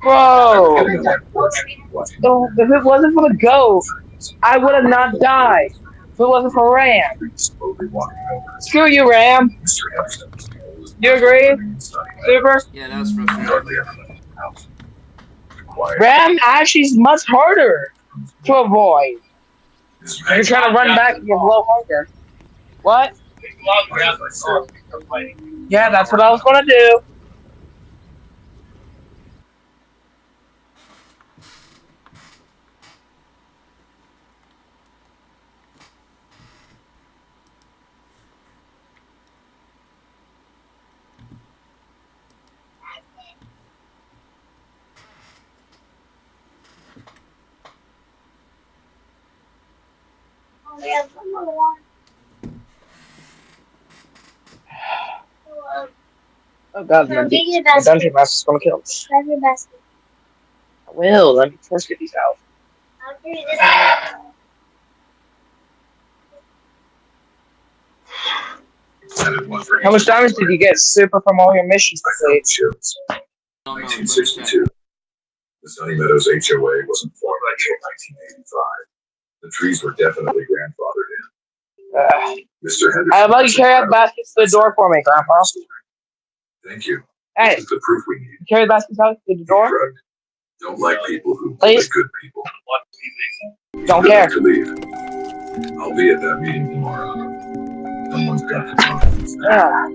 Bro. Getting on that porch, watching So, if it wasn't for the goat, I would have not died. If it wasn't for Ram. slowly walking over. Screw you, Ram. Mr. Henderson was the oldest. You agree? Super. Yeah, that was He frustrating. hardly ever left the house. Quiet. Ram actually's much harder to avoid. You're trying to run back and get low hunger. What? Yeah, that's what I was gonna do. Oh god, my dungeon master's gonna kill me. Grab your basket. I will, let me first get these out. I'll do this. How much damage did you get, Super, from all your missions complete? 1962. The Sunny Meadows HOA wasn't formed until 1985. The trees were definitely grandfathered in. Mr. Henderson. I'd like you to carry out the baskets to the door for me, Grandpa. Thank you. Hey. This is the proof we need. Carry the baskets out to the door? Don't like people who bully Please? good people. Don't You'll care. have to leave. I'll be at that meeting tomorrow. Someone's got to talk. Yeah.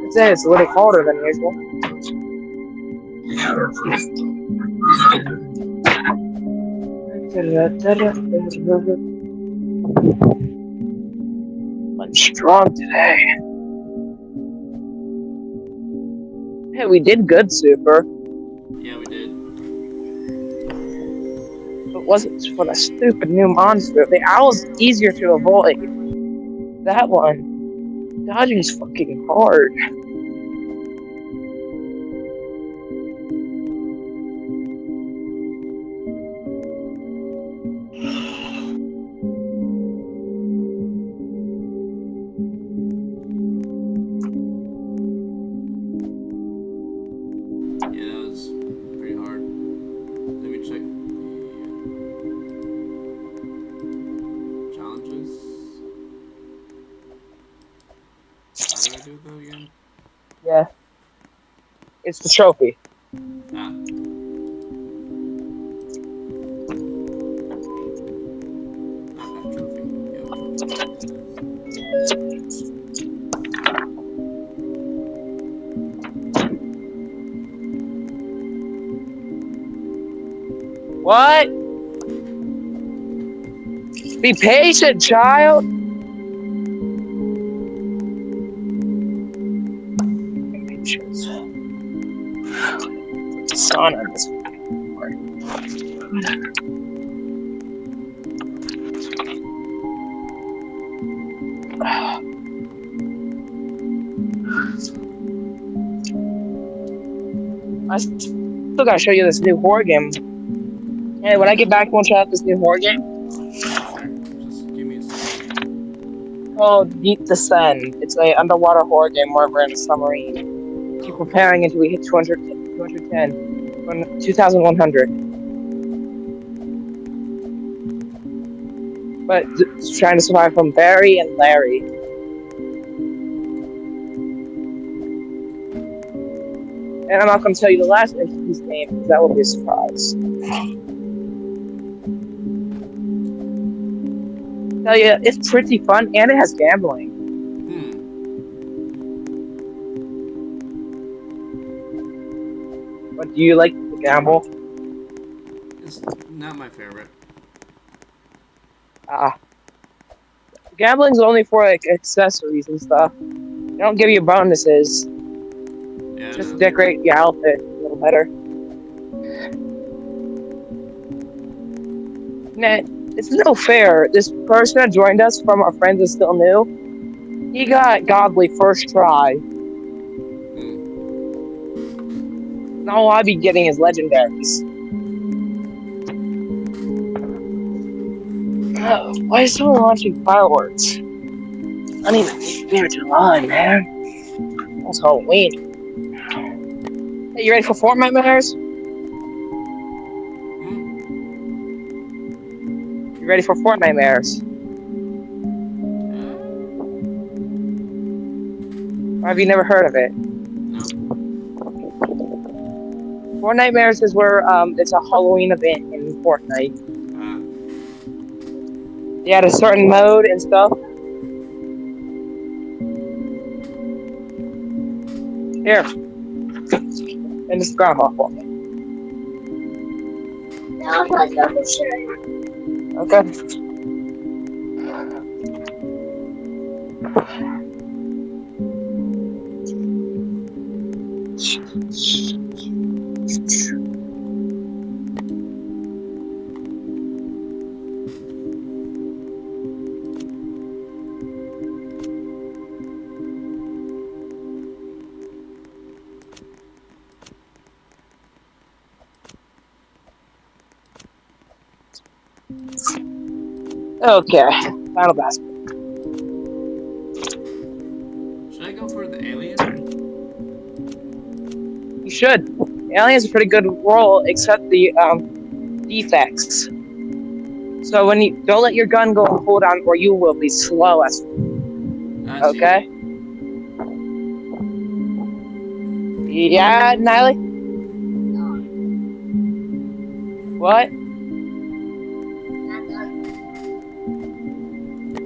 It's a little harder than usual. We had our proof. I'm strong today. Hey, we did good, Super. Yeah, we did. If it wasn't for the stupid new monster, the owl's easier to avoid. That one, dodging's fucking hard. Yeah, that was pretty hard. Let me check the challenges. How do I do it though again? Yeah. It's the trophy. Ah. Not that trophy. What? Be patient, child. Patience. Sun on this. Still gotta show you this new horror game. Hey, when I get back, we'll try out this new horror game. Sure. Just give me a second. Called Deep Descend. It's a underwater horror game where we're in a submarine. Keep preparing until we hit 2,100. But trying to survive from Barry and Larry. And I'm not going to tell you the last entity's name because that will be a surprise. Tell you, it's pretty fun and it has gambling. But do you like to gamble? It's not my favorite. Gambling's only for like accessories and stuff. They don't give you bonuses. Yeah, Just to decorate your outfit a little better. Nah, it's no fair. This person that joined us from our friends is still new. He got godly first try. All I'd be getting is legendaries. Oh, why is someone launching fireworks? I don't even need to lie, man. It's Halloween. Hey, you ready for Fortnite Matters? You ready for Fortnite Matters? Or have you never heard of it? No. Fortnite Matters is where it's a Halloween event in Fortnite. You had a certain mode and stuff. Here. And this groundhog for me. Okay. Okay, final basket. Should I go for the alien? You should. The alien's a pretty good role, except the defects. So when you don't let your gun go and hold on, or you will be slow as. Okay. Yeah, Niley. What?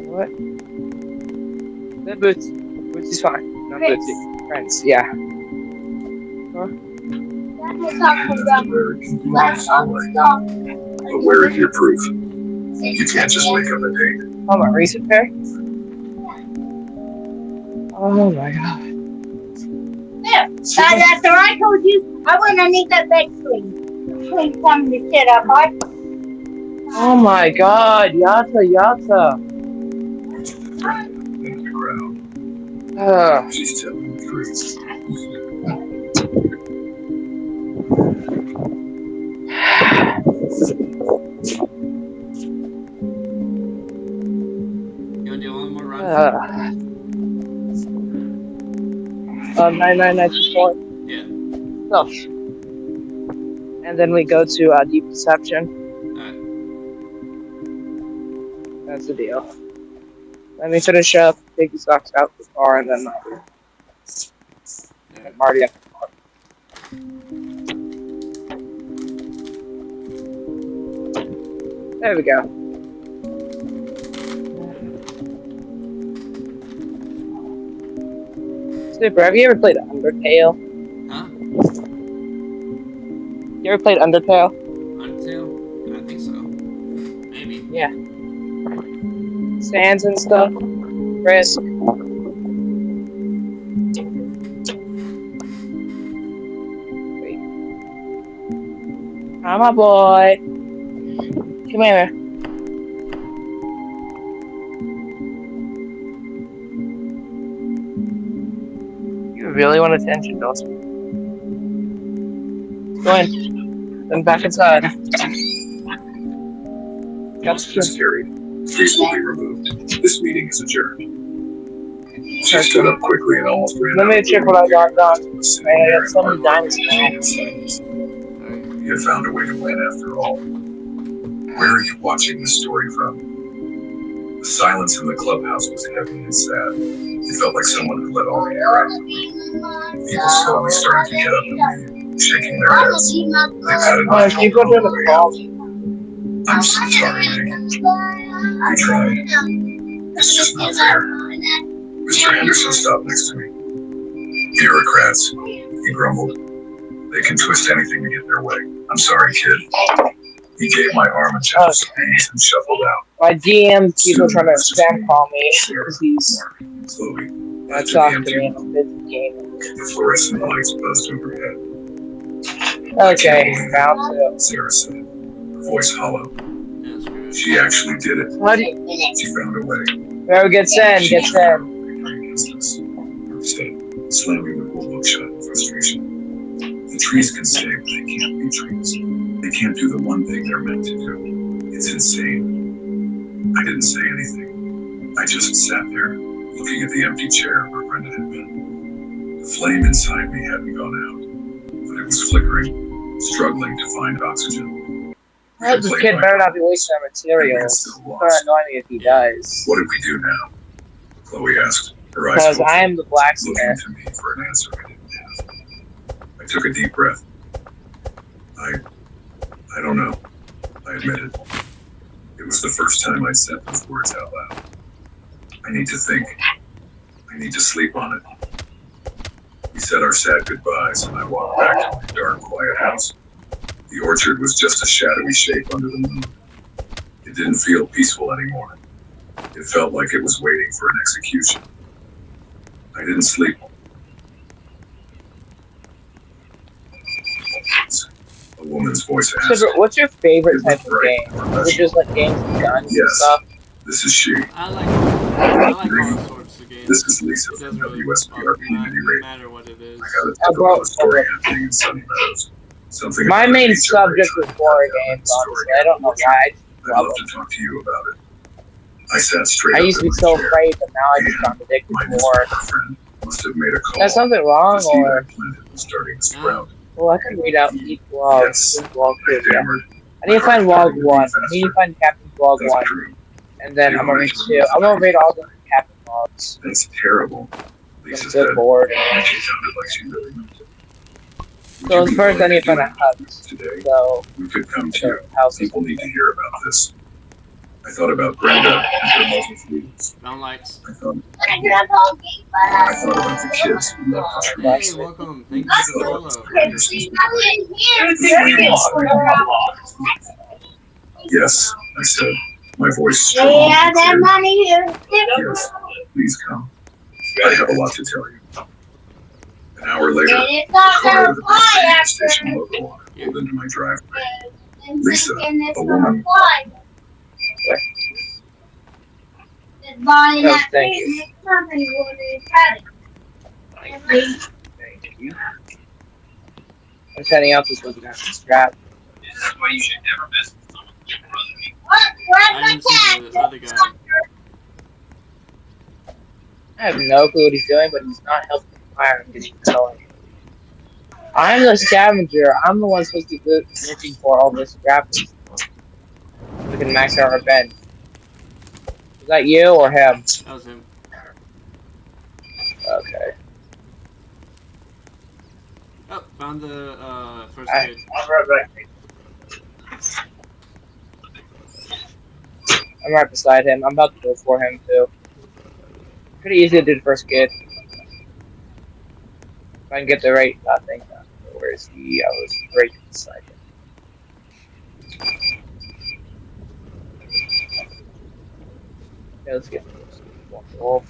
What? The boots. Boots is fine. Not bootsy. Friends, yeah. Huh? But where is your proof? You can't just make up a date. Oh, my recent pair? Oh my god. There. After I told you, I went underneath that bed clean. Clean some of the shit up, right? Oh my god, Yata. In the ground. She's telling the truth. You wanna do one more run? 9994. Yeah. Oh. And then we go to Deep Deception. Alright. That's the deal. Let me finish up, take the socks out the car, and then get Marty up the car. There we go. Super, have you ever played Undertale? Huh? You ever played Undertale? Undertale? I think so. Maybe. Yeah. Sands and stuff. Risk. Wait. Hi, my boy. Come here. You really want attention, don't you? Go in. Then back inside. Hostages carried. Case will be removed. This meeting is adjourned. She stood up quickly and almost ran Let out. me check what I got done. I got so many diamonds now. You had found a way to win after all. Where are you watching this story from? The silence in the clubhouse was heavy and sad. It felt like someone had let all the air out. People slowly started to get up and leave, shaking their heads. They patted my shoulder on the way out. I'm so sorry, Maggie. We tried. It's just not fair. Mr. Henderson stopped next to me. Bureaucrats, he grumbled. They can twist anything to get their way. I'm sorry, kid. He gave my arm a gentle squeeze and shuffled out. My DM keeps trying to spam call me because he's Chloe, not talking to me in a busy game. the fluorescent lights buzzed overhead. Okay, found it. Sarah said, her voice hollow. She actually did it. What? She found a way. Whoever gets in, gets in. Mark said, slamming the whole book shut in frustration. The trees can say, but they can't be trees. They can't do the one thing they're meant to do. It's insane. I didn't say anything. I just sat there, looking at the empty chair where Brenda had been. The flame inside me hadn't gone out, but it was flickering, struggling to find oxygen. I hope this kid better not be wasting our materials. It's gonna annoy me if he does. What do we do now? Chloe asked, her eyes Because I am the looking blacksmith. to me for an answer I didn't have. I took a deep breath. I don't know. I admitted. It was the first time I'd said those words out loud. I need to think. I need to sleep on it. We said our sad goodbyes, and I walked back to my dark, quiet house. The orchard was just a shadowy shape under the moon. It didn't feel peaceful anymore. It felt like it was waiting for an execution. I didn't sleep. A woman's voice asked. So, what's your favorite type of game? Is it just like games with guns and stuff? This is she. I like all sorts of games. This is Lisa from WSPR Community Radio. Matter what it is. I got a typical story happening in Sunny Meadows. Something My about main a teacher subject raised was horror games, honestly. I don't know why. I'd love to talk to you about it. I sat straight I up used to in be my so chair. afraid, but now I just found addicted My more. friend must have made a call. There's something wrong, The seed I or planted was starting to sprout. well, I can read out each log. Yes. This log two, yeah. Hammered. I need to find log 1. I need to find Captain's log That's 1, true. and then I'm gonna read 2. I'm gonna read all the Captain logs. That's terrible. Lisa I'm said. so bored. She sounded like she really meant it. Would So you be first, I willing need to find a do hut. it today? So We could come the to. house. People need to hear about this. I thought about Brenda and her multiple needs. Down lights. I thought about the kids who love the tree. Hey, welcome. Thank you for the follow. Yes, I said, my voice Yeah, strong. that money here is Yes, please come. I have a lot to tell you. An hour later, And it's not car gonna with a fly police after. station logo on it pulled into my driveway. And Lisa, thinking it's a gonna woman. fly. Just buying Oh, that thank thing, it's nothing more than a credit. Thank you. I'm setting out this looking at the strap. That's why you should never mess with someone who's brother me. What? Where's I my didn't see the other guy. I have no clue what he's doing, but he's not helping the fire and getting going. I'm the scavenger. I'm the one supposed to be looking for all this scrap. We can max out our bench. Is that you or him? That was him. Okay. Oh, found the first I- aid. I'll be right back. I'm right beside him. I'm about to go for him too. Pretty easy to do the first kid. If I can get the right thing done. Where is he? I was right beside him. Okay, let's get this. Wolf.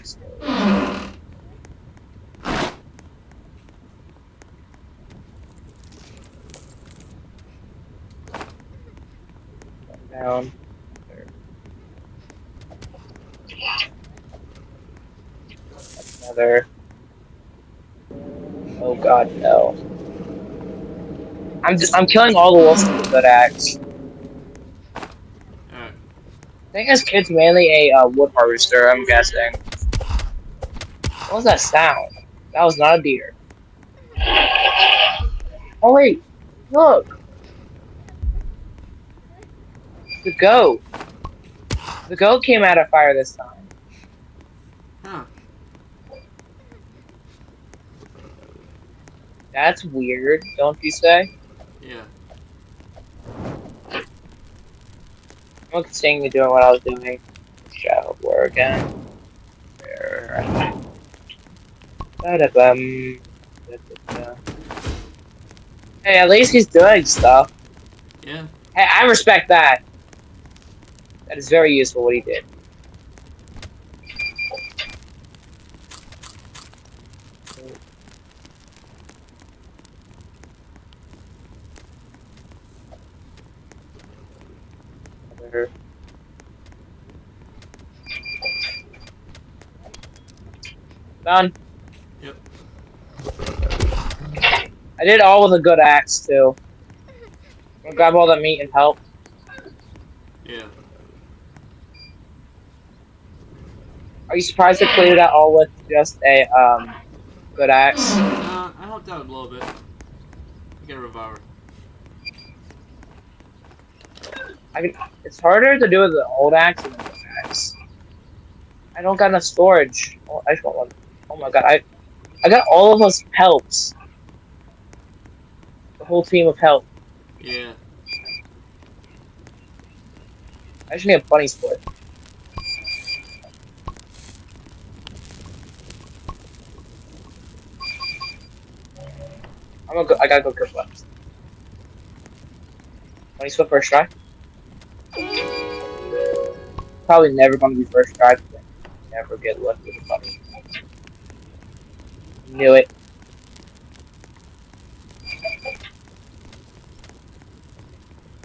Down. There. Another. Oh god, no. I'm killing all the wolves with a good axe. Alright. I think this kid's mainly a wood harvester, I'm guessing. What was that sound? That was not a deer. Oh wait, look! The goat. The goat came out of fire this time. Huh. That's weird, don't you say? Yeah. I'm continuing doing what I was doing. Shadow of War again. Where? Ba-da-bum. Da-da-da. Hey, at least he's doing stuff. Yeah. Hey, I respect that. That is very useful what he did. Done. Yep. I did all with a good axe too. I'm gonna grab all the meat and help. Yeah. Are you surprised I cleared that all with just a good axe? I helped out a little bit. Get a revolver. It's harder to do with the old axe than the good axe. I don't got enough storage. Oh, I just want one. Oh my god, I got all of us pelts. The whole team of help. Yeah. I just need a bunny split. I gotta go kill flaps. Bunny split first try? Probably never gonna be first try. Never get lucky with a bunny. Knew it.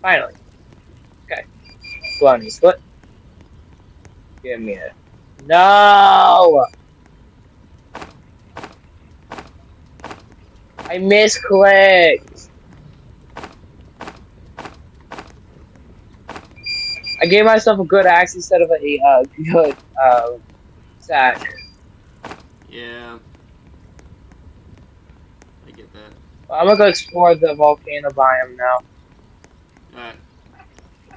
Finally. Okay. Bunny split. Give me it. No! I misclicked. I gave myself a good axe instead of a good sack. Yeah. I get that. Well, I'm gonna go explore the volcano biome now. Alright.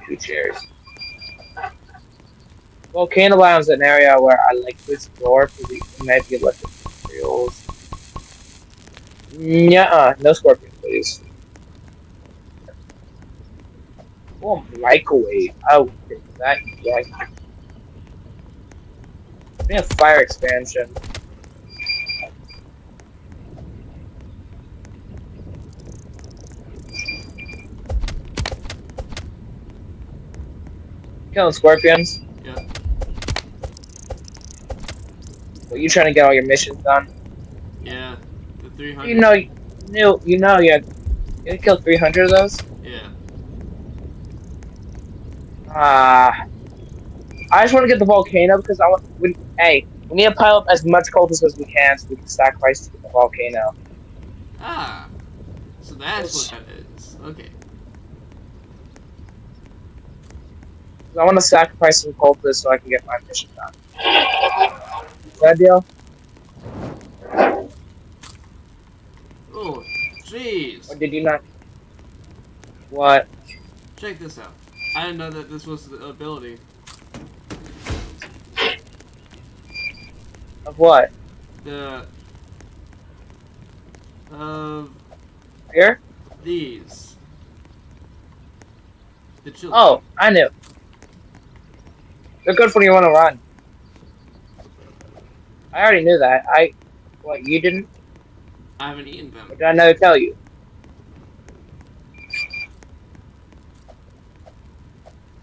2 chairs. Volcano biome is an area where I like to explore because you might be electric materials. No scorpion, please. Oh, microwave. Oh, that. Yeah. We have fire expansion. Killing scorpions. Yeah. Well, you trying to get all your missions done? Yeah. The 300. You killed 300 of those? Yeah. I just want to get the volcano because we need to pile up as much cultists as we can so we can sacrifice to get the volcano. Ah. So that's what that is. Okay. I want to sacrifice some cultists so I can get my mission done. Is that a deal? Oh, jeez. Or did you not? What? Check this out. I didn't know that this was the ability. Of what? Here? These. The children. Oh, I knew. They're good for when you want to run. I already knew that. What, you didn't? I haven't eaten them. Or did I never tell you?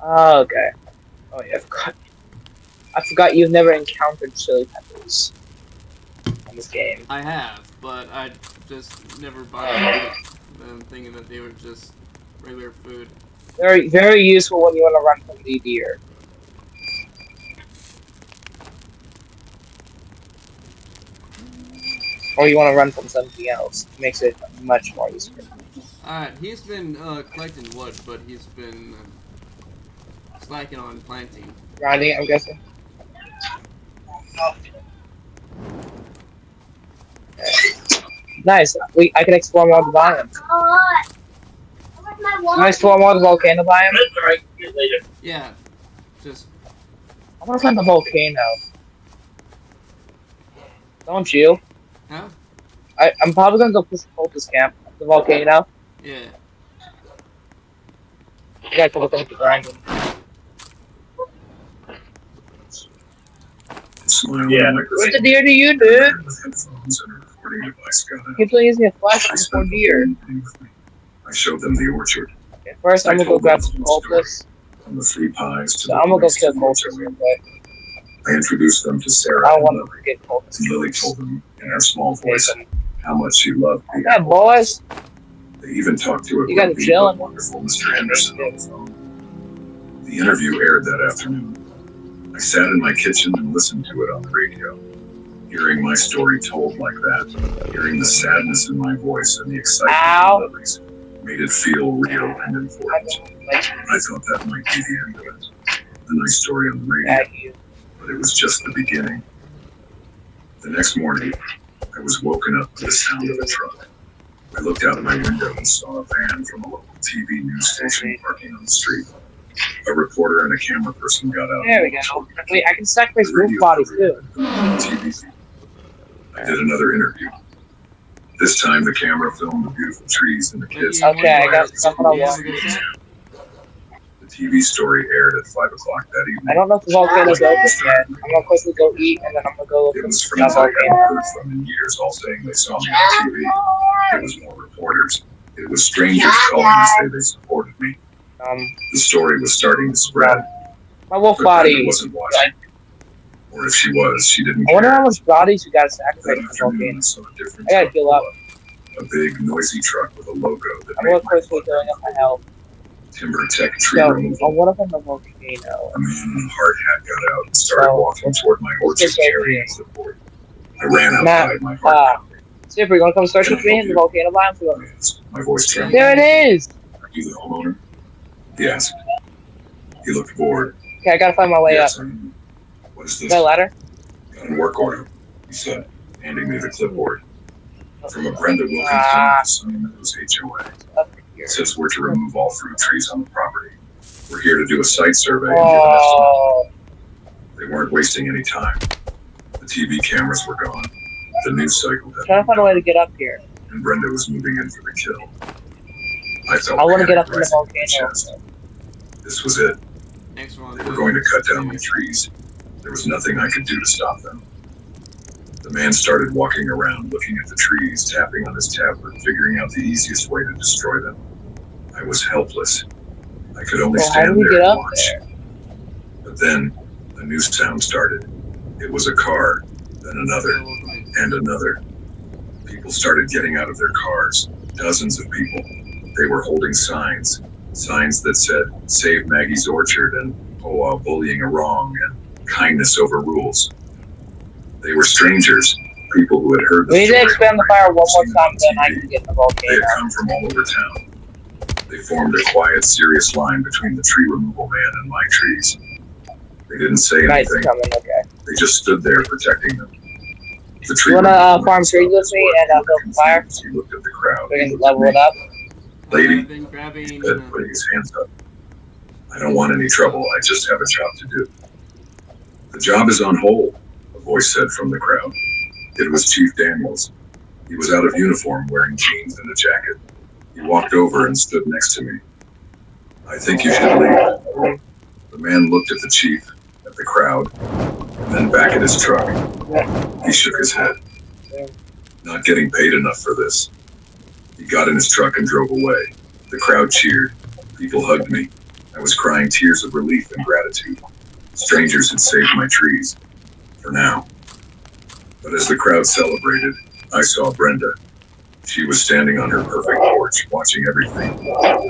Oh, okay. Oh yeah, I forgot you've never encountered chili peppers in this game. I have, but I just never bothered them, thinking that they were just regular food. Very, very useful when you want to run from the deer. Or you want to run from something else. It makes it much more useful. Alright, he's been collecting wood, but he's been slacking on planting. Grinding, I'm guessing. Nice. I can explore more of the biome. Can I explore more of the volcano biome? Alright, see you later. Yeah. Just. I want to find the volcano. Don't you? Huh? I'm probably gonna go push the cultist camp. The volcano. Yeah. I gotta go with the grinding. Yeah. What the deer do you do? Keep using a flashlight for deer. I showed them the orchard. Okay, first, I'm gonna go grab some cultists. From the 3 pies to So the I'm gonna go place kill to cultists real quick. I introduced them to Sarah. I don't want to get cultists. And Lily told them in her small voice how much she loved the Yeah, boys. They even talked to her. You gotta chill. Wonderful Mr. Anderson on the phone. The interview aired that afternoon. I sat in my kitchen and listened to it on the radio. Hearing my story told like that, hearing the sadness in my voice and the excitement in Lily's, made it feel real and important. I thought that might be the end of it. A nice story on the radio. But it was just the beginning. The next morning, I was woken up to the sound of a truck. I looked out my window and saw a van from a local TV news station parking on the street. A reporter and a camera person got out. There we go. Wait, I can sacrifice roof bodies too. TV. I did another interview. This time the camera filmed the beautiful trees and the kids. Okay, I got something I want. The TV story aired at 5 o'clock that evening. I don't know if the volcano's open yet. I'm gonna quickly go eat and then I'm gonna go look It at was the friends I hadn't volcano. heard from in years, all saying they saw me on TV. It was more reporters. It was strangers calling to say they supported me. The story was starting to spread. My wolf But body. Brenda wasn't watching. Or if she was, she didn't I care. wonder how much bodies you gotta sacrifice That for the afternoon, volcano. I saw a different I gotta truck heal pull up. A big, noisy truck with a logo that I'm made gonna my quickly filling up my health. Timber Tech tree So, removal. what if I'm the volcano? A man in a hard hat got out and started walking toward my orchard this right carrying here? a clipboard. I ran Matt, outside, my heart pounding. Super, you wanna come search with me in the volcano biome? My voice trembled. There it is! Are you the homeowner? He asked. He looked bored. Okay, I gotta find my way up. Yes, what is Is this? that a ladder? Got a work order, he said, handing me the clipboard. From a Brenda Wilkins to Sunny Meadows HOA. It says we're to remove all fruit trees on the property. We're here to do a site survey and give an Oh, estimate. They weren't wasting any time. The TV cameras were gone. The news cycle had trying to find a way to get up here. and Brenda was moving in for the kill. I felt I wanna get panic up in the rising to my volcano. chest. This was it. Next one. They were going to cut down my trees. There was nothing I could do to stop them. The man started walking around, looking at the trees, tapping on his tablet, figuring out the easiest way to destroy them. I was helpless. I could only Well, how do stand we there get and up watch. But then a new sound started. It was a car, then another, and another. People started getting out of their cars. Dozens of people. They were holding signs. Signs that said, "Save Maggie's Orchard," and "Oh, while bullying are wrong," and "Kindness over rules." They were strangers, people who had heard the We need to story expand the fire one more time, then I can get in the They volcano. had come from all over town. They formed a quiet, serious line between the tree removal man and my trees. They didn't say Nice anything. coming, okay. They just stood there protecting them. The tree You wanna removal man farm trees with me and build a fire? He looked at the crowd. We can level it up. Lady, I've been grabbing. he said, putting his hands up. I don't want any trouble. I just have a job to do. The job is on hold, a voice said from the crowd. It was Chief Daniels. He was out of uniform, wearing jeans and a jacket. He walked over and stood next to me. I think you should leave. The man looked at the chief, at the crowd, and then back at his truck. He shook his head. Not getting paid enough for this. He got in his truck and drove away. The crowd cheered. People hugged me. I was crying tears of relief and gratitude. Strangers had saved my trees. For now. But as the crowd celebrated, I saw Brenda. She was standing on her perfect porch, watching everything.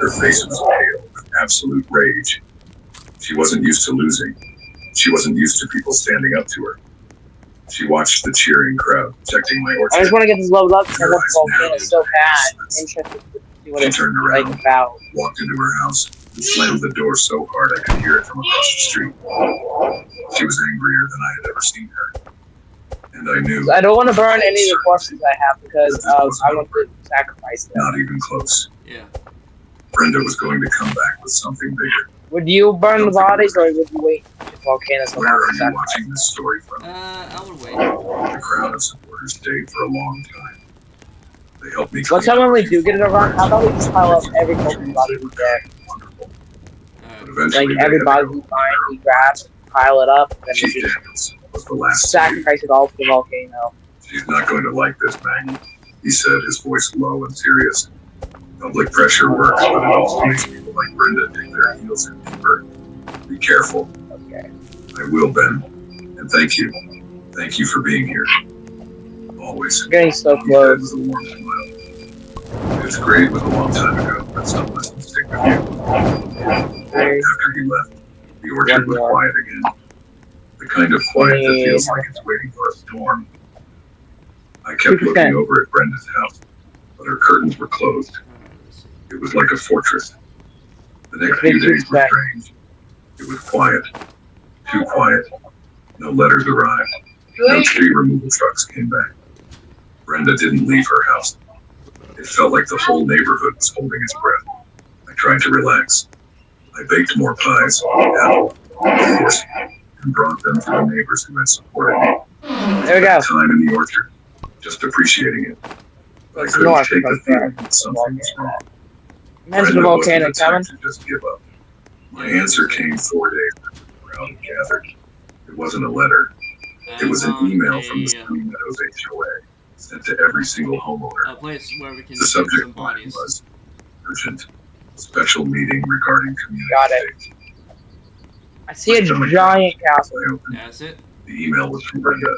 Her face was pale with absolute rage. She wasn't used to losing. She wasn't used to people standing up to her. She watched the cheering crowd, protecting my orchard. I just want to get this leveled up because I want the volcano so bad. I'm interested See what She it's turned around, like about. walked into her house, and slammed the door so hard I could hear it from across the street. She was angrier than I had ever seen her. And I knew. I don't want to burn any of the questions I have because I want to sacrifice them. Not even close. Yeah. Brenda was going to come back with something bigger. Would you burn the bodies or would you wait until volcanoes come Where out are and you sacrifice? watching this story from? I would wait. The crowd of supporters stayed for a long time. They helped me. Well, tell me when we do get it around, how about we just pile up every Pokemon body we get? Like every body we find, we grab, pile it up, and then we Chief just Daniels was the last. sacrifice it all to the volcano. She's not going to like this, Maggie, he said, his voice low and serious. Public pressure works, but it also makes people like Brenda dig their heels in deeper. Be careful. Okay. I will, Ben. And thank you. Thank you for being here. Always. We're getting so He said close. with a warm smile. It's great, it was a long time ago, but some lessons stick with you. After he left, the orchard was quiet again. The kind of quiet that feels like it's waiting for a storm. I kept looking over at Brenda's house, but her curtains were closed. It was like a fortress. The next few days were strange. It was quiet. Too quiet. No letters arrived. No tree removal trucks came back. Brenda didn't leave her house. It felt like the whole neighborhood was holding its breath. I tried to relax. I baked more pies, apple, of course, and brought them to the neighbors who had supported me. There we go. Time in the orchard, just appreciating it. I couldn't take the feeling that something was wrong. Imagine the Brenda wasn't volcano the coming. type to just give up. My answer came 4 days after the crowd had gathered. It wasn't a letter. It was an email from the Sunny Meadows HOA, sent to every single homeowner. A place where we can The get some subject line bodies. was urgent. Special meeting regarding community Got it. safety. I see a giant castle. I opened That's it. the email was from Brenda.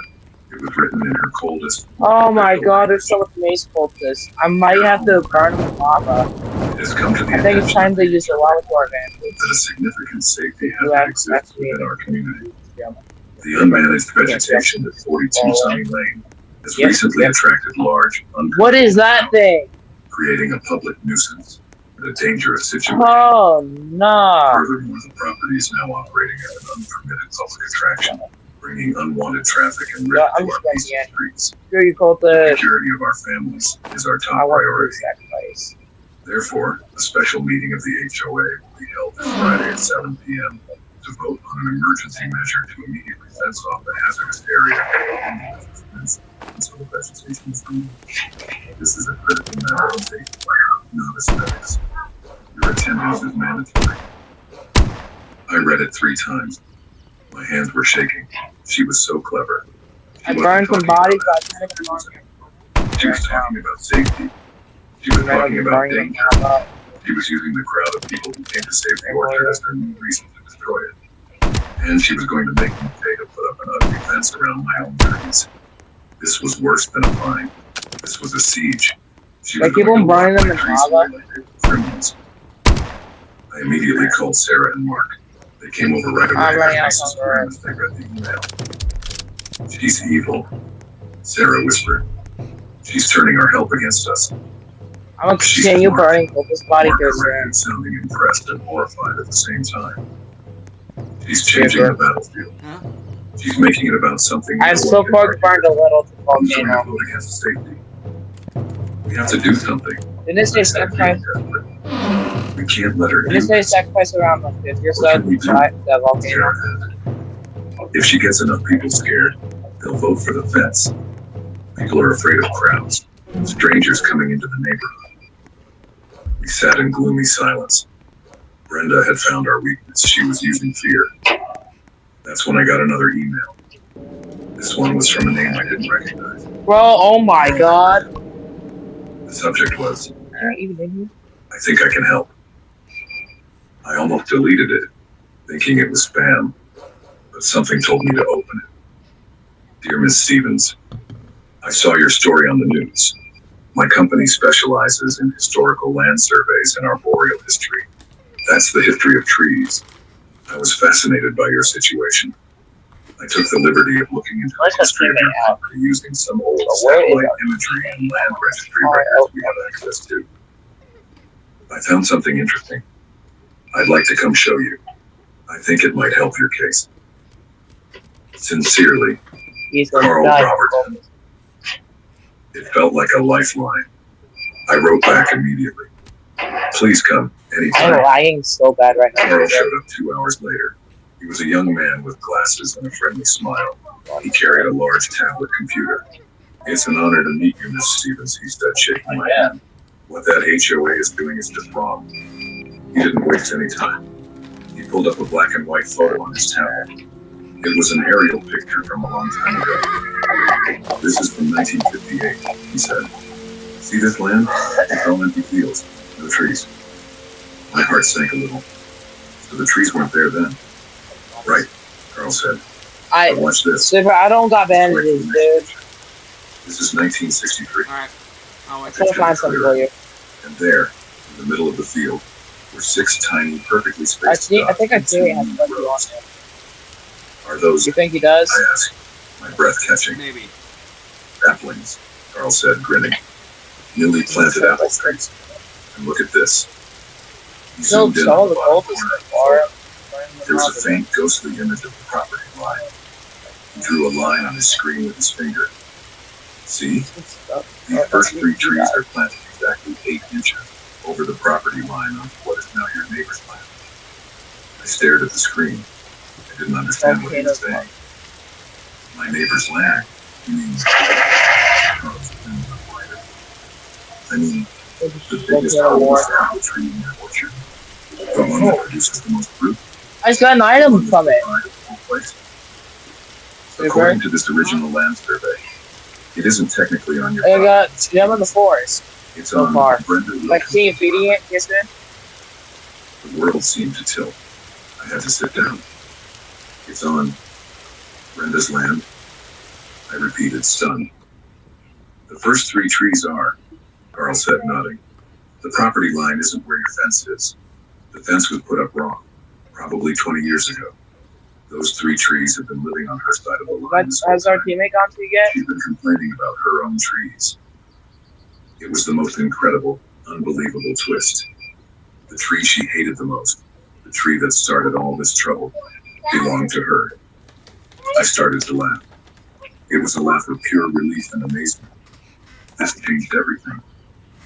It was written in her coldest. Oh my god, there's so much maze cultists. I might have to burn them with lava. It has come to the I think it's time to use the lava to our advantage. that a significant safety You hazard have exists to be within our community. Yeah. The unmanaged vegetation at 42 Sunny Lane has Yes, recently yes. attracted large, What is that thing? creating a public nuisance and a dangerous situation. Oh no. Furthermore, the property is now operating as an unpermitted public attraction, bringing unwanted traffic and risk Yeah, to I'm our just peaceful gonna streets. Screw you, The cultist. security of our families is our I top want to priority. sacrifice. Therefore, a special meeting of the HOA will be held this Friday at 7 p.m. to vote on an emergency measure to immediately fence off the hazardous area until the vegetation is removed. This is a critical matter of safety, not aesthetics. Your attendance is mandatory. I read it 3 times. My hands were shaking. She was so clever. I burned some bodies, but I can't even remember. She was talking about safety. She was talking about danger. lava. She was using the crowd of people who came to save the orchard as her new reason to destroy it. And she was going to make me pay to put up an ugly fence around my own trees. This was worse than a fine. This was a siege. She was Like, keep going on to burning lock them my in trees lava? away like they were criminals. I immediately called Sarah and Mark. They came over right away. I'm running and out faces of were words. as they read the email. She's evil, Sarah whispered. She's turning our help against us. I'm gonna continue burning cultist body Mark because corrected, sounding impressed and horrified at the same time. She's changing the battlefield. Huh? She's making it about something. I've no so one can far burned a little to the Who's going to volcano. vote against safety? We have to do something. Didn't it say sacrifice? We can't let her Didn't do it say this. sacrifice around like 50 or so What can we do? to the volcano? Sarah asked. If she gets enough people scared, they'll vote for the fence. People are afraid of crowds, strangers coming into the neighborhood. We sat in gloomy silence. Brenda had found our weakness. She was using fear. That's when I got another email. This one was from a name I didn't recognize. Bro, oh my god. The subject was, Even in here? I think I can help. I almost deleted it, thinking it was spam, but something told me to open it. Dear Miss Stevens, I saw your story on the news. My company specializes in historical land surveys and arboreal history. That's the history of trees. I was fascinated by your situation. I took the liberty of looking into the history of your property using some old satellite imagery and land registry records we have access to. I found something interesting. I'd like to come show you. I think it might help your case. Sincerely, Carl Robertson. It felt like a lifeline. I wrote back immediately. Please come anytime. I'm lagging so bad right now. Carl showed up 2 hours later. He was a young man with glasses and a friendly smile. He carried a large tablet computer. It's an honor to meet you, Miss Stevens, he said, shaking my hand. What that HOA is doing is just wrong. He didn't waste any time. He pulled up a black and white photo on his tablet. It was an aerial picture from a long time ago. This is from 1958, he said. See this land? It's all empty fields, no trees. My heart sank a little. So the trees weren't there then. Right, Carl said. But watch this. Super, I don't got bandages, dude. This is 1963. Alright. I'm trying to find something for you. And there, in the middle of the field, were 6 tiny, perfectly spaced I think I do have something on him. Are those... You think he does? I asked, my breath catching. Maybe. Saplings, Carl said, grinning. Newly planted apple trees. And look at this. He zoomed in on the bottom corner. There was a faint, ghostly image of the property line. He drew a line on his screen with his finger. See? The first 3 trees are planted exactly 8 inches over the property line on what is now your neighbor's land. I stared at the screen. I didn't understand what he was saying. My neighbor's land? You mean... I mean, the biggest harvest apple tree in your orchard. The one that produces the most fruit. I just got an item from it. According to this original land survey, it isn't technically on your I got Gem of the Forest. It's so on far. Brenda. Like, seeing it feeding it yesterday? The world seemed to tilt. I had to sit down. It's on Brenda's land. I repeated, stunned. The first 3 trees are, Carl said, nodding. The property line isn't where your fence is. The fence was put up wrong, probably 20 years ago. Those 3 trees have been living on her side of the line. Has our teammate gone to yet? She's been complaining about her own trees. It was the most incredible, unbelievable twist. The tree she hated the most, the tree that started all this trouble, belonged to her. I started to laugh. It was a laugh of pure relief and amazement. This changed everything.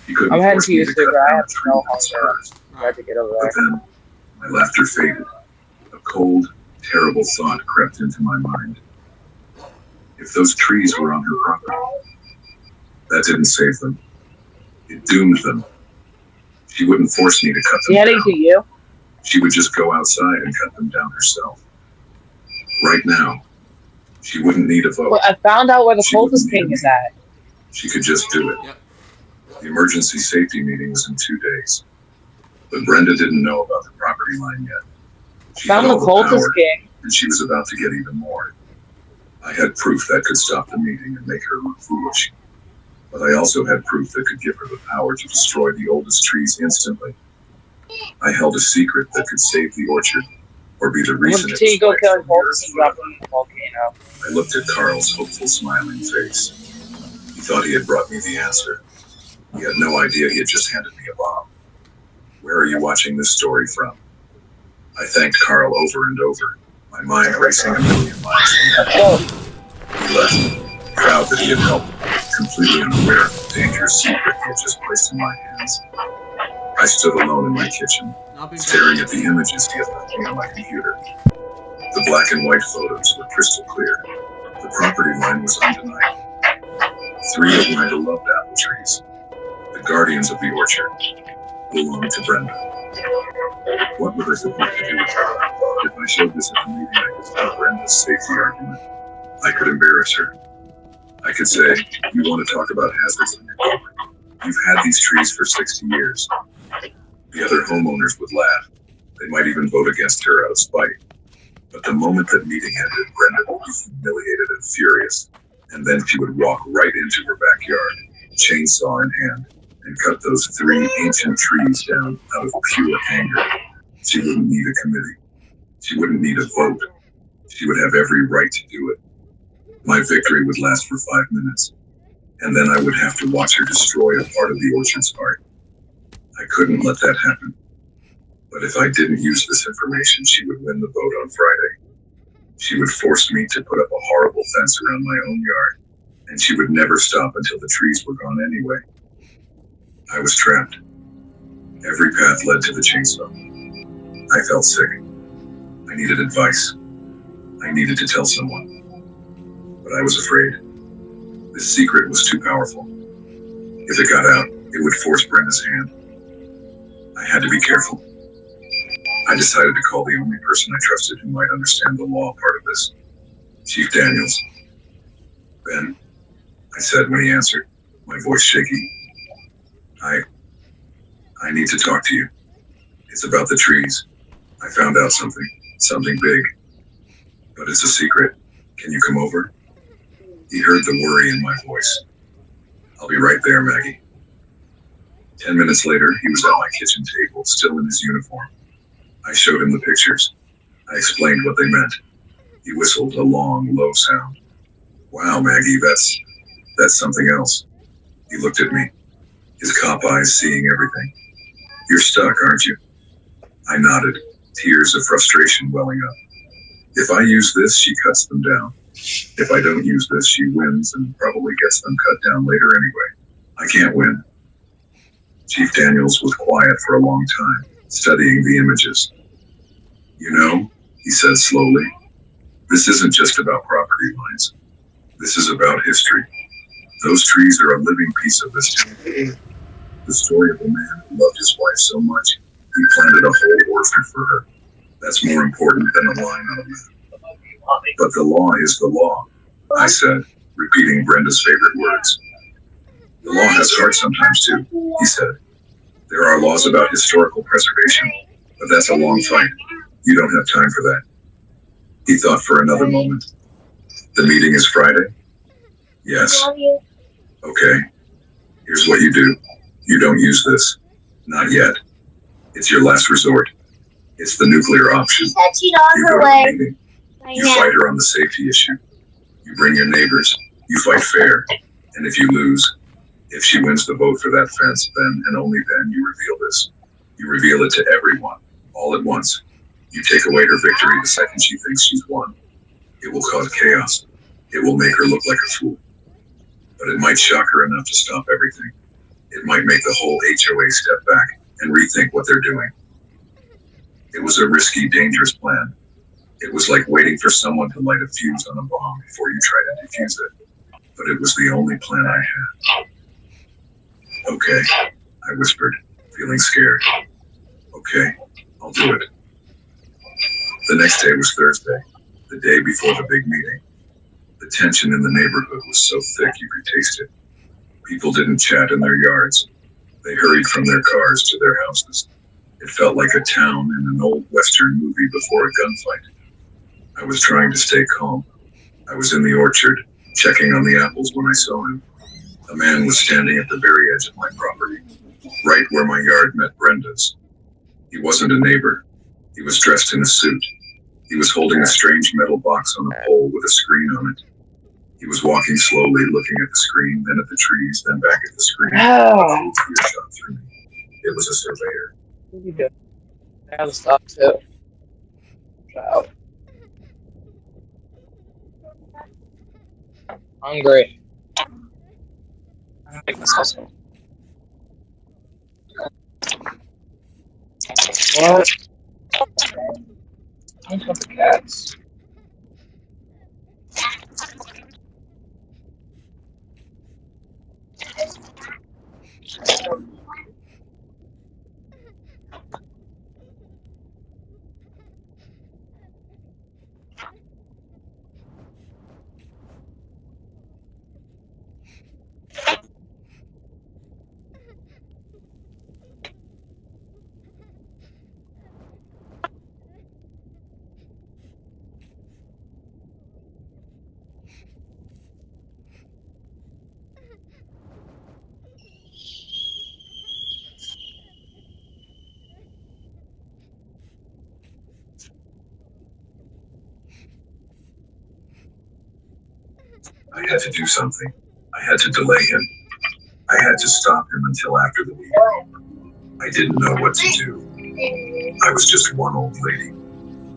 He couldn't I'm heading force to me you, to Super. cut I down have a to tree know that's hers. how to get over But there. then, my laughter faded. A cold, terrible thought crept into my mind. If those trees were on her property, that didn't save them. It doomed them. She wouldn't force me to cut them heading down. to you? She would just go outside and cut them down herself. Right now, she wouldn't need a vote. Well, I found out where the cultist king is at. She could just do it. Yep. The emergency safety meeting was in 2 days. But Brenda didn't know about the property line yet. She Found had the all cultist power, king. and she was about to get even more. I had proof that could stop the meeting and make her look foolish. But I also had proof that could give her the power to destroy the oldest trees instantly. I held a secret that could save the orchard, or be the reason it was Go wiped kill from the earth. cultists and drop them in the volcano. I looked at Carl's hopeful, smiling face. He thought he had brought me the answer. He had no idea he had just handed me a bomb. Where are you watching this story from? I thanked Carl over and over, my mind racing a million miles from him. He left, proud that he had helped, completely unaware of the dangerous secret he had just placed in my hands. I stood alone in my kitchen, staring at the images he had left me on my computer. The black and white photos were crystal clear. The property line was undeniable. 3 of my beloved apple trees, the guardians of the orchard, belonged to Brenda. What was I supposed to do with her? If I showed this at the meeting, I could stop Brenda's safety argument. I could embarrass her. I could say, you want to talk about hazards in your property? You've had these trees for 60 years. The other homeowners would laugh. They might even vote against her out of spite. But the moment that meeting ended, Brenda would be humiliated and furious. And then she would walk right into her backyard, chainsaw in hand, and cut those 3 ancient trees down out of pure anger. She wouldn't need a committee. She wouldn't need a vote. She would have every right to do it. My victory would last for 5 minutes, and then I would have to watch her destroy a part of the orchard's heart. I couldn't let that happen. But if I didn't use this information, she would win the vote on Friday. She would force me to put up a horrible fence around my own yard, and she would never stop until the trees were gone anyway. I was trapped. Every path led to the chainsaw. I felt sick. I needed advice. I needed to tell someone. But I was afraid. This secret was too powerful. If it got out, it would force Brenda's hand. I had to be careful. I decided to call the only person I trusted who might understand the law part of this. Chief Daniels. Ben, I said when he answered, my voice shaky. I need to talk to you. It's about the trees. I found out something big. But it's a secret. Can you come over? He heard the worry in my voice. I'll be right there, Maggie. 10 minutes later, he was at my kitchen table, still in his uniform. I showed him the pictures. I explained what they meant. He whistled a long, low sound. Wow, Maggie, that's something else. He looked at me, his cop eyes seeing everything. You're stuck, aren't you? I nodded, tears of frustration welling up. If I use this, she cuts them down. If I don't use this, she wins and probably gets them cut down later anyway. I can't win. Chief Daniels was quiet for a long time, studying the images. You know, he said slowly, this isn't just about property lines. This is about history. Those trees are a living piece of this town. The story of a man who loved his wife so much, he planted a whole orchard for her. That's more important than a line on a map. But the law is the law, I said, repeating Brenda's favorite words. The law has heart sometimes too, he said. There are laws about historical preservation, but that's a long fight. You don't have time for that. He thought for another moment. The meeting is Friday? Yes. Okay. Here's what you do. You don't use this. Not yet. It's your last resort. It's the nuclear option. You go to the meeting. You fight her on the safety issue. You bring your neighbors. You fight fair. And if you lose, if she wins the vote for that fence, then and only then you reveal this. You reveal it to everyone, all at once. You take away her victory the second she thinks she's won. It will cause chaos. It will make her look like a fool. But it might shock her enough to stop everything. It might make the whole HOA step back and rethink what they're doing. It was a risky, dangerous plan. It was like waiting for someone to light a fuse on a bomb before you try to defuse it. But it was the only plan I had. Okay, I whispered, feeling scared. Okay, I'll do it. The next day was Thursday, the day before the big meeting. The tension in the neighborhood was so thick you could taste it. People didn't chat in their yards. They hurried from their cars to their houses. It felt like a town in an old Western movie before a gunfight. I was trying to stay calm. I was in the orchard, checking on the apples when I saw him. A man was standing at the very edge of my property, right where my yard met Brenda's. He wasn't a neighbor. He was dressed in a suit. He was holding a strange metal box on a pole with a screen on it. He was walking slowly, looking at the screen, then at the trees, then back at the screen. Oh. Shot through me. It was a surveyor. What are you doing? I gotta stop too. Wow. Hungry. I like this hustle. What? I want the cats. I had to do something. I had to delay him. I had to stop him until after the meeting. I didn't know what to do. I was just one old lady.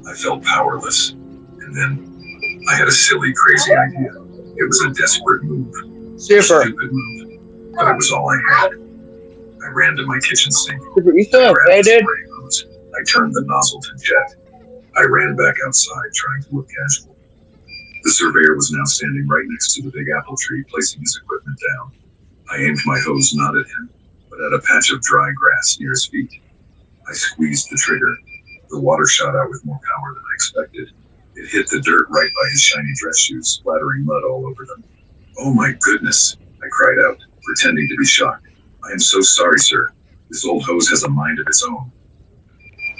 I felt powerless. And then I had a silly, crazy idea. It was a desperate move. Super. A stupid move. But it was all I had. I ran to my kitchen sink. Super, you still okay, dude? I turned the nozzle to jet. I ran back outside, trying to look casual. The surveyor was now standing right next to the big apple tree, placing his equipment down. I aimed my hose not at him, but at a patch of dry grass near his feet. I squeezed the trigger. The water shot out with more power than I expected. It hit the dirt right by his shiny dress shoes, splattering mud all over them. "Oh my goodness," I cried out, pretending to be shocked. "I am so sorry, sir. This old hose has a mind of its own."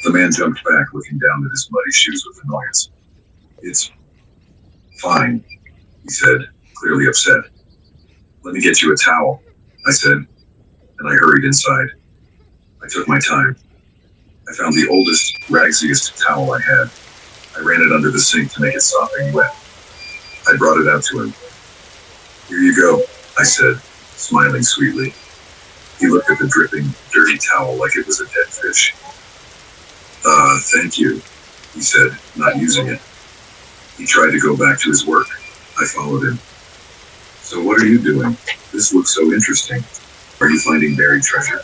The man jumped back, looking down at his muddy shoes with annoyance. "It's fine," he said, clearly upset. "Let me get you a towel," I said, and I hurried inside. I took my time. I found the oldest, ragsiest towel I had. I ran it under the sink to make it sopping wet. I brought it out to him. "Here you go," I said, smiling sweetly. He looked at the dripping, dirty towel like it was a dead fish. Thank you," he said, not using it. He tried to go back to his work. I followed him. "So what are you doing? This looks so interesting. Are you finding buried treasure?"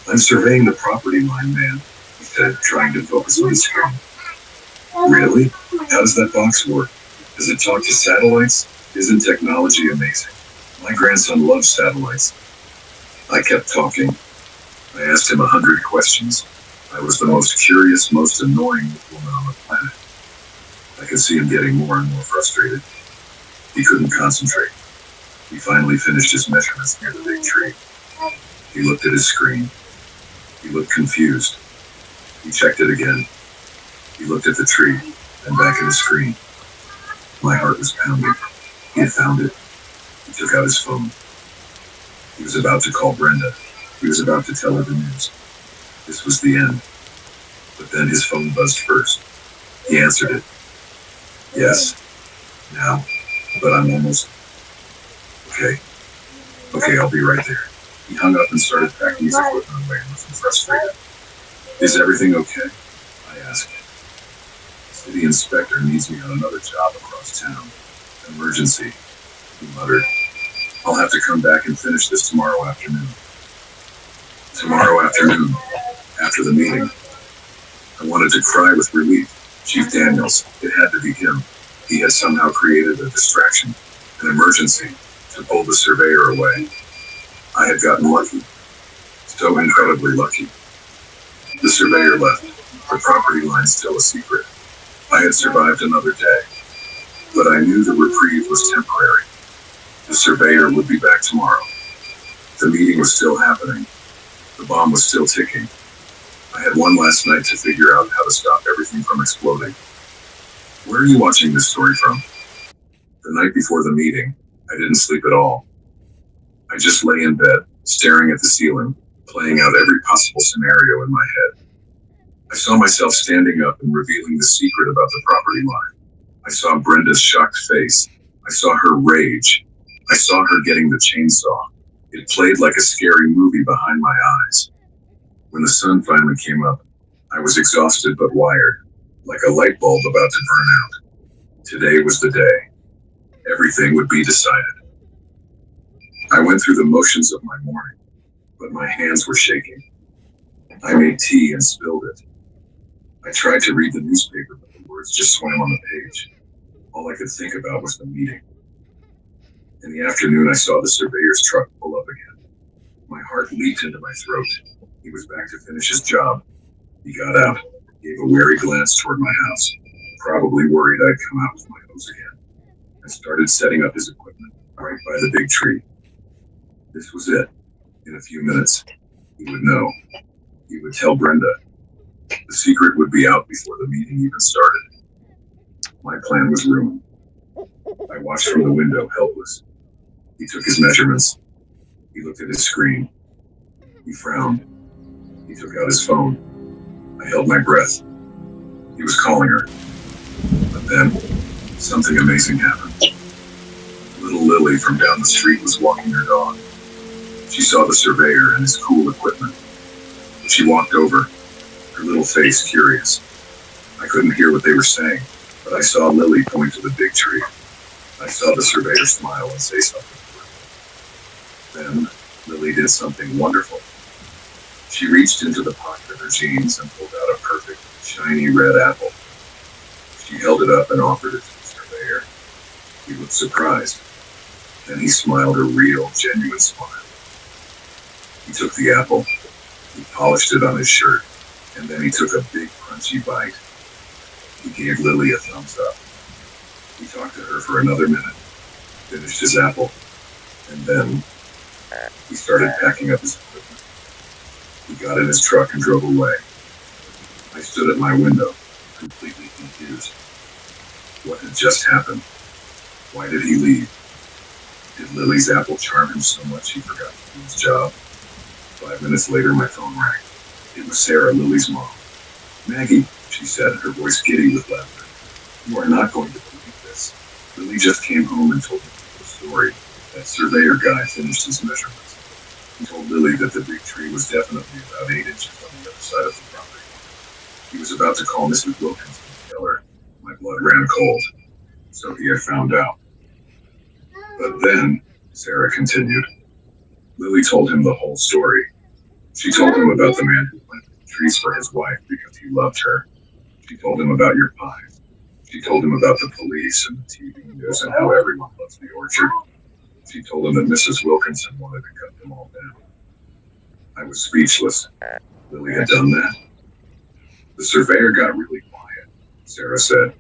"I'm surveying the property line, man," he said, trying to focus on his screen. "Really? How does that box work? Does it talk to satellites? Isn't technology amazing? My grandson loves satellites." I kept talking. I asked him 100 questions. I was the most curious, most annoying woman on the planet. I could see him getting more and more frustrated. He couldn't concentrate. He finally finished his measurements near the big tree. He looked at his screen. He looked confused. He checked it again. He looked at the tree, and back at the screen. My heart was pounding. He had found it. He took out his phone. He was about to call Brenda. He was about to tell her the news. This was the end. But then his phone buzzed first. He answered it. "Yes. Now. But I'm almost... Okay. Okay, I'll be right there." He hung up and started packing his equipment away, looking frustrated. "Is everything okay?" I asked. "The city inspector needs me on another job across town. Emergency," he muttered. "I'll have to come back and finish this tomorrow afternoon." Tomorrow afternoon, after the meeting. I wanted to cry with relief. Chief Daniels, it had to be him. He had somehow created a distraction, an emergency, to pull the surveyor away. I had gotten lucky. So incredibly lucky. The surveyor left, the property line still a secret. I had survived another day. But I knew the reprieve was temporary. The surveyor would be back tomorrow. The meeting was still happening. The bomb was still ticking. I had one last night to figure out how to stop everything from exploding. Where are you watching this story from? The night before the meeting, I didn't sleep at all. I just lay in bed, staring at the ceiling, playing out every possible scenario in my head. I saw myself standing up and revealing the secret about the property line. I saw Brenda's shocked face. I saw her rage. I saw her getting the chainsaw. It played like a scary movie behind my eyes. When the sun finally came up, I was exhausted but wired, like a light bulb about to burn out. Today was the day. Everything would be decided. I went through the motions of my morning, but my hands were shaking. I made tea and spilled it. I tried to read the newspaper, but the words just swam on the page. All I could think about was the meeting. In the afternoon, I saw the surveyor's truck pull up again. My heart leaped into my throat. He was back to finish his job. He got out, gave a wary glance toward my house, probably worried I'd come out with my hose again, and started setting up his equipment right by the big tree. This was it. In a few minutes, he would know. He would tell Brenda. The secret would be out before the meeting even started. My plan was ruined. I watched from the window, helpless. He took his measurements. He looked at his screen. He frowned. He took out his phone. I held my breath. He was calling her. But then, something amazing happened. Little Lily from down the street was walking her dog. She saw the surveyor and his cool equipment. She walked over, her little face curious. I couldn't hear what they were saying, but I saw Lily point to the big tree. I saw the surveyor smile and say something to her. Then, Lily did something wonderful. She reached into the pocket of her jeans and pulled out a perfect, shiny red apple. She held it up and offered it to the surveyor. He looked surprised. Then he smiled a real, genuine smile. He took the apple, he polished it on his shirt, and then he took a big, crunchy bite. He gave Lily a thumbs up. He talked to her for another minute, finished his apple, and then he started packing up his equipment. He got in his truck and drove away. I stood at my window, completely confused. What had just happened? Why did he leave? Did Lily's apple charm him so much he forgot to do his job? 5 minutes later, my phone rang. It was Sarah, Lily's mom. "Maggie," she said, her voice giddy with laughter. "You are not going to believe this. Lily just came home and told me the story. That surveyor guy finished his measurements. He told Lily that the big tree was definitely about 8 inches on the other side of the property. He was about to call Mrs. Wilkins and tell her. My blood ran cold. So he had found out. But then, Sarah continued, Lily told him the whole story. She told him about the man who planted trees for his wife because he loved her. She told him about your pies. She told him about the police and the TV news and how everyone loves the orchard. She told him that Mrs. Wilkinson wanted to cut them all down. I was speechless. Lily had done that. The surveyor got really quiet, Sarah said.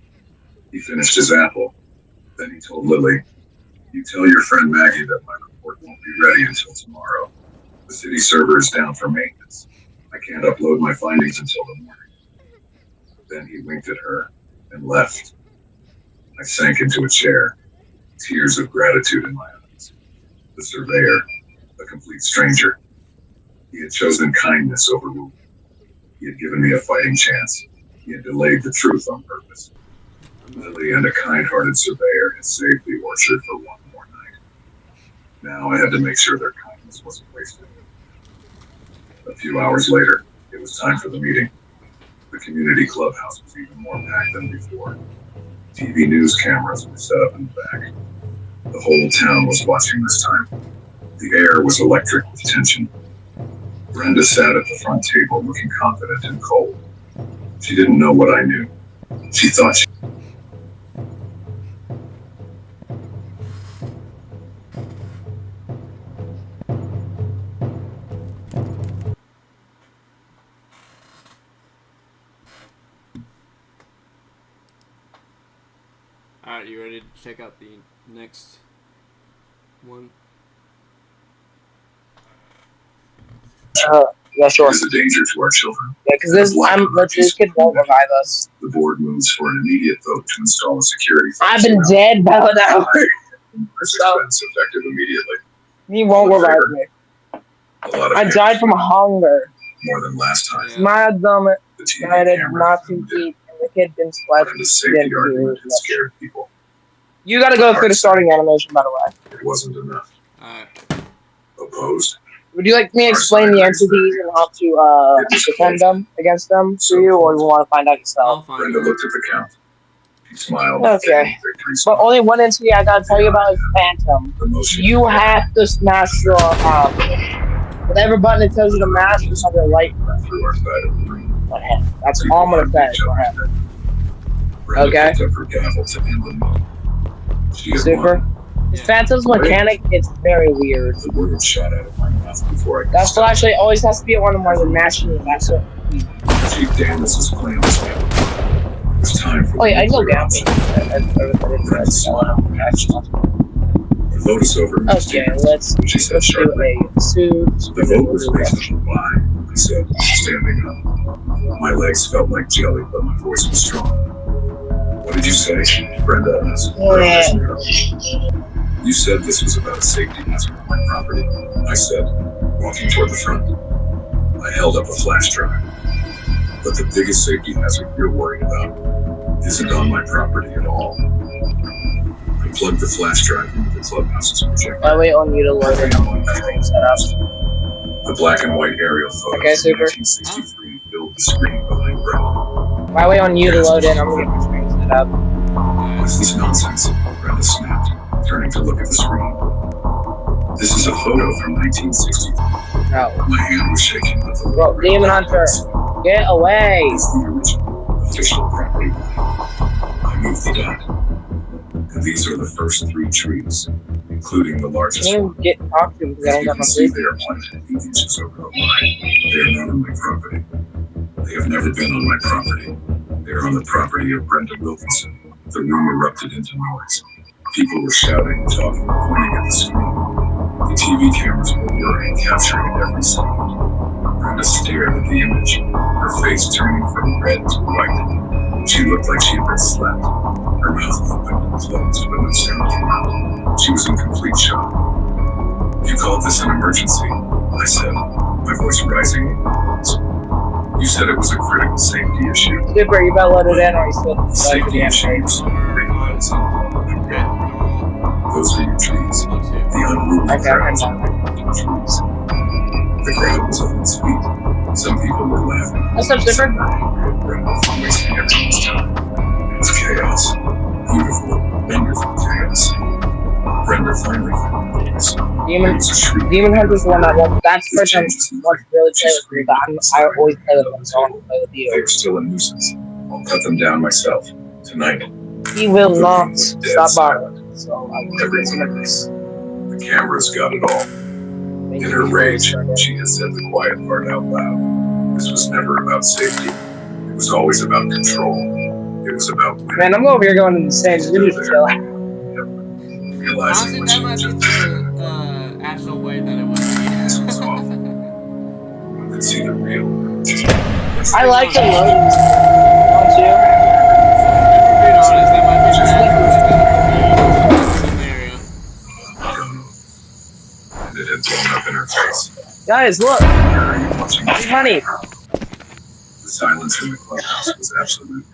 He finished his apple. Then he told Lily, "You tell your friend Maggie that my report won't be ready until tomorrow. The city server is down for maintenance. I can't upload my findings until the morning." Then he winked at her and left. I sank into a chair, tears of gratitude in my eyes. The surveyor, a complete stranger. He had chosen kindness over rule. He had given me a fighting chance. He had delayed the truth on purpose. Lily and a kind-hearted surveyor had saved the orchard for one more night. Now I had to make sure their kindness wasn't wasted. A few hours later, it was time for the meeting. The community clubhouse was even more packed than before. TV news cameras were set up in the back. The whole town was watching this time. The air was electric with tension. Brenda sat at the front table looking confident and cold. She didn't know what I knew. She thought she... Alright, you ready to check out the next one? Yeah, sure. It is a danger to our children. Yeah, because this kid won't revive us. The board moves for an immediate vote to install a security fence. I've been dead about an hour. This fence effective immediately. He won't revive me. A lot of I died from hunger. more than last time. My stomach The TV started camera not too filmed it. deep, and the kid didn't splash. The safety argument had scared people. You gotta go through the starting animation, by the way. It wasn't enough. Opposed? Would you like me to explain the entities and how to defend them against them to you, or you want to find out yourself? Brenda looked at the count. She smiled. Okay. Victory But smile. only one entity I gotta tell you about is Phantom. You have to smash your whatever button it tells you to mash, just have your light. Through our side of the room. That's all I'm gonna say. Go ahead. Brenda Okay. picked up her gavel to end the move. She had Super. won. Phantom's mechanic, it's very weird. The word shot out of my mouth before I could That's stop. what actually always has to be one of my mashing it. That's it. Chief Danis's plan was down. It was time for Oh yeah, I know nuclear Gambit. option. Brenda smiled. The vote is over. Okay, let's She said do sharply. a suit. The vote was based on why, I said, standing up. My legs felt like jelly, but my voice was strong. What did you say? Brenda asked. You said this was about a safety hazard on my property. I said, walking toward the front. I held up a flash drive. But the biggest safety hazard you're worried about isn't on my property at all. I plugged the flash drive into the clubhouse's projector. I wait on you to load it. The black and white aerial photos Okay, from super. 1963 filled the screen behind Brenda. While I wait on you to load in, I'm gonna get my screen set up. What's this nonsense? Brenda snapped, turning to look at the screen. This is a photo from 1963. No. My hand was shaking, but the Bro, Demon Hunter, get away! is the original official property line. I moved the dot. And these are the first 3 trees, including the largest Can one. you get talk to him because I As don't you got can my see, sleep? they are planted 8 inches over the line. They are not on my property. They have never been on my property. They are on the property of Brenda Wilkinson. The room erupted into noise. People were shouting, talking, pointing at the screen. The TV cameras were whirring, capturing every sound. Brenda stared at the image, her face turning from red to white. She looked like she had been slapped. Her mouth opened and closed, but no sound came out. She was in complete shock. You called this an emergency, I said, my voice rising in words. You said it was a critical safety issue. Super, you better load it in or you still The safety issues, those are your trees. The unruly crowds trees. The crowd was on its feet. Some people were laughing. What's up, Super? Brenda for wasting everyone's time. It was chaos. Beautiful, wonderful chaos. Brenda finally found the voice. Demon Hunter's the one that wants. That's the person who wants to really play with me, but I always play with him, so I want to play with you. They're still a nuisance. I'll cut them down myself tonight. He will not stop bothering. So I'm The cameras got it all. In her rage, she had said the quiet part out loud. This was never about safety. It was always about control. It was about winning. Man, I'm over here going insane. You need to chill. Realizing Honestly, what that she might had be just the actual way that it was. This was awful. One could see the real. I like the load. Don't you? Being honest, that might be the And it had blown up in her face. Guys, look. Watching Honey. the silence in the clubhouse was absolute.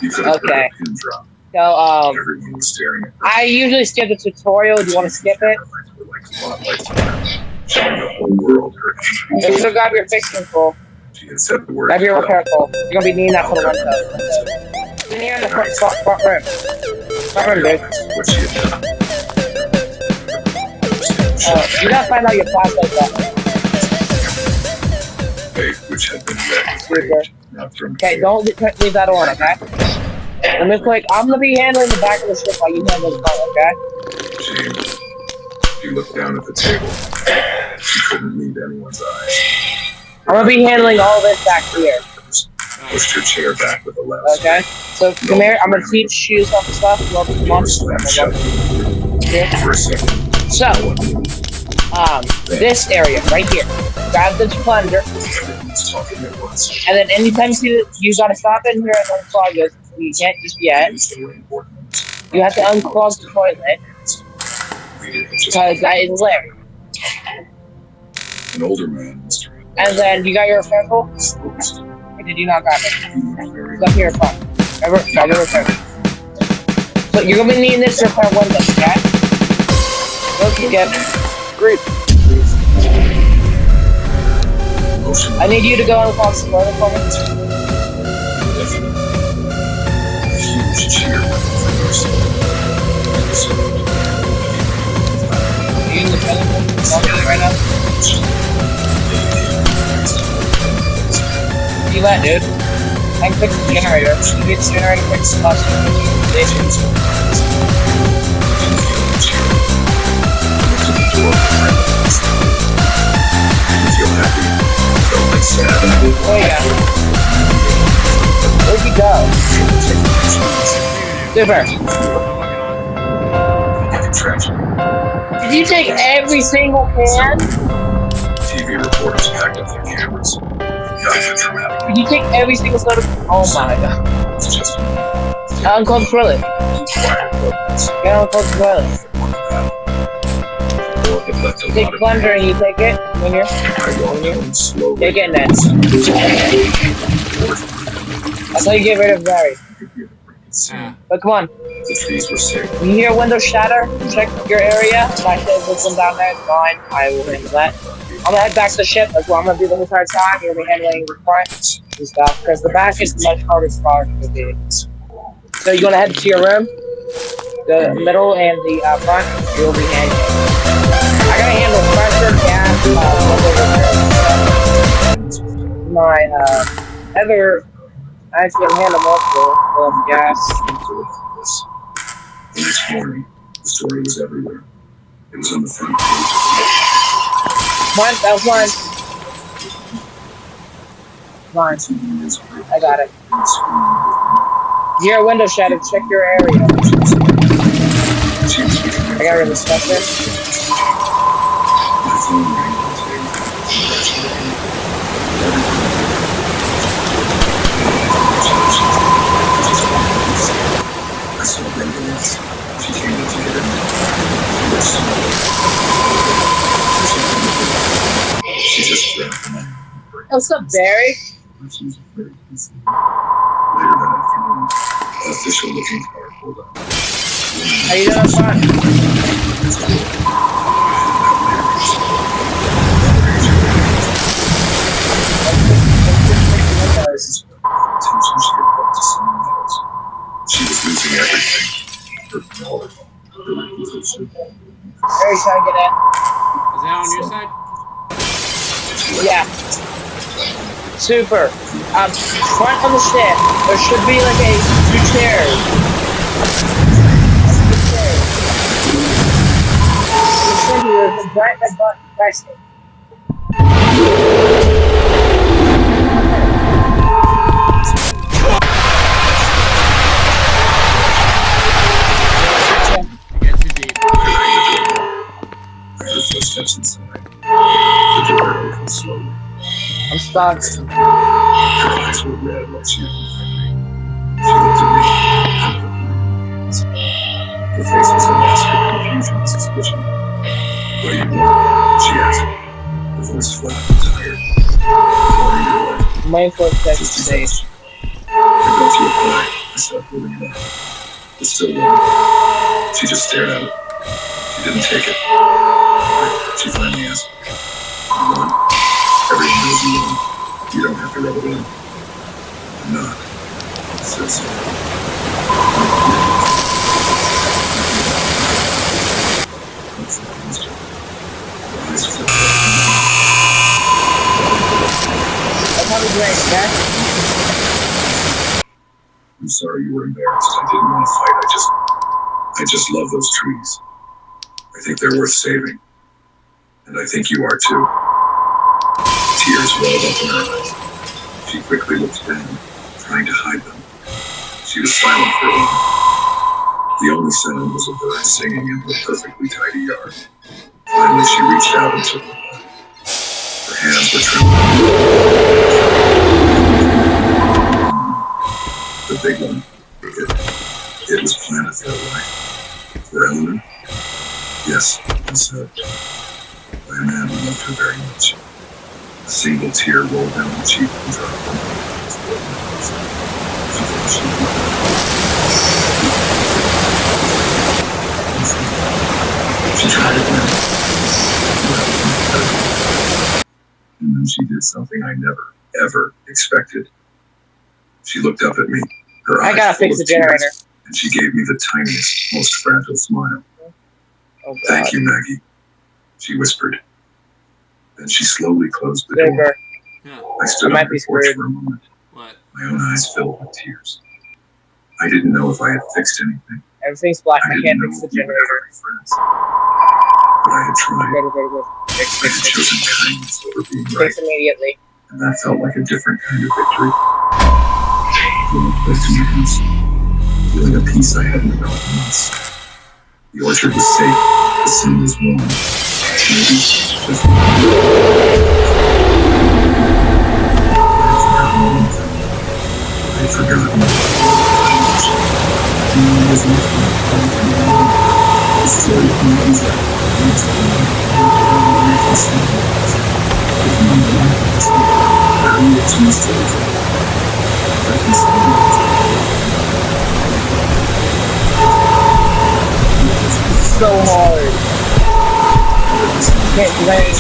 You could have heard Okay. a pin drop. So, Everyone was staring at I usually skip the tutorial. Do you want to skip it? spotlights on her, showing the whole world her Make sure to grab your fixing tool. She had said the word. Grab your repair tool. You're gonna be needing that for the window. In here in the front room. Front room, dude. What she had done. You gotta find out your flashlight that. Which had been red with Super. rage, not from Okay, don't leave that on, okay? Let me click. I'm gonna be handling the back of the ship while you handle the front, okay? James. She looked down at the table. She couldn't meet anyone's eyes. I'm gonna be handling all this back here. Pushed her chair back with a loud Okay? So come here. I'm gonna teach you some stuff. Come on. Here. For a second. So, this area right here. Grab the plunger, Everyone's talking at once. and then anytime you see that, you gotta stop in here and unclog this. You can't just yet. You have to unclog the toilet because that is Larry. An older man, Mr. And then you got your repair tool? Or did you not grab it? It's up here in front. Grab your repair. So you're gonna be needing this to repair windows, okay? Go get Great. I need you to go and unclog the toilet for me. A huge cheer went from her side. Are you in the toilet right now? Where you at, dude? I can fix the generator. You get the generator fixed last Oh yeah. Where'd you go? Super. Did you take every single can? TV reporters packed up their cameras. Got dramatic. Did you take every single soda? Oh my god. Unclog the toilet. Get unclog the toilet. Take plunger and you take it when you're take it then. That's how you get rid of Barry. But come on. The trees were safe. When you hear windows shatter, check your area. If I said this one down there, it's fine. I will handle that. I'm gonna head back to the ship. That's what I'm gonna do the entire time. You're gonna be handling the front and stuff, because the back is the much harder part to do. So you're gonna head to your room, the middle and the front. You'll be handling. I gotta handle pressure, gas, my other. I actually gotta handle multiple gas. The next morning, the story was everywhere. It was on the front page. Mine, that was mine. Mine. I got it. Your window shattered. Check your area. I got rid of the special. My phone rang I saw Brenda once. She came in to get her. She just grabbed the money. What's up, Barry? She was very busy. Later that afternoon, an official looking car pulled up. How you doing, son? She was losing everything. Her power, her reputation. Barry, trying to get in. Is that on your side? Yeah. Super. Front of the ship, there should be like two chairs. There's a bright red button pressed it. Footsteps inside. The door opened slowly. I'm stuck. Her eyes were red like she had been fighting. She looked at me. Her face was a mask of confusion and suspicion. What do you want? She asked. Her voice flat and tired. Main footsteps today. I got you a cry. I stopped holding it up. It's still warm. She just stared at it. She didn't take it. She finally asked, "You want? Everyone knows you want. You don't have to rub it in." I'm not. I said so. I'm sorry you were embarrassed. I didn't want to fight. I just love those trees. I think they're worth saving. And I think you are too. Tears welled up in her eyes. She quickly looked down, trying to hide them. She was silent for a while. The only sound was a bird singing in her perfectly tidy yard. Finally, she reached out and took the pot. Her hands were trembling. The big one. It was planted for a wife. For Eleanor? Yes, I said. By a man who loved her very much. A single tear rolled down her cheek and dropped on her face. She thought she would. She tried again. And then she did something I never, ever expected. She looked up at me. Her eyes I gotta fix the generator. And she gave me the tiniest, most fragile smile. Oh, "Thank you, Maggie," she whispered. Then she slowly closed the door. I stood on the porch for a moment. What? My own eyes filled with tears. I didn't know if I had fixed anything. Everything's black. I can't didn't fix know the if we would generator. ever be friends. But I had tried. Go. I had chosen kindness over being right. Fix immediately. And that felt like a different kind of victory. Going back to my house, feeling a peace I hadn't felt in months. The orchard was safe, the sun was warm. Maybe just I had forgotten. The story of my life. So hard. Can't blame.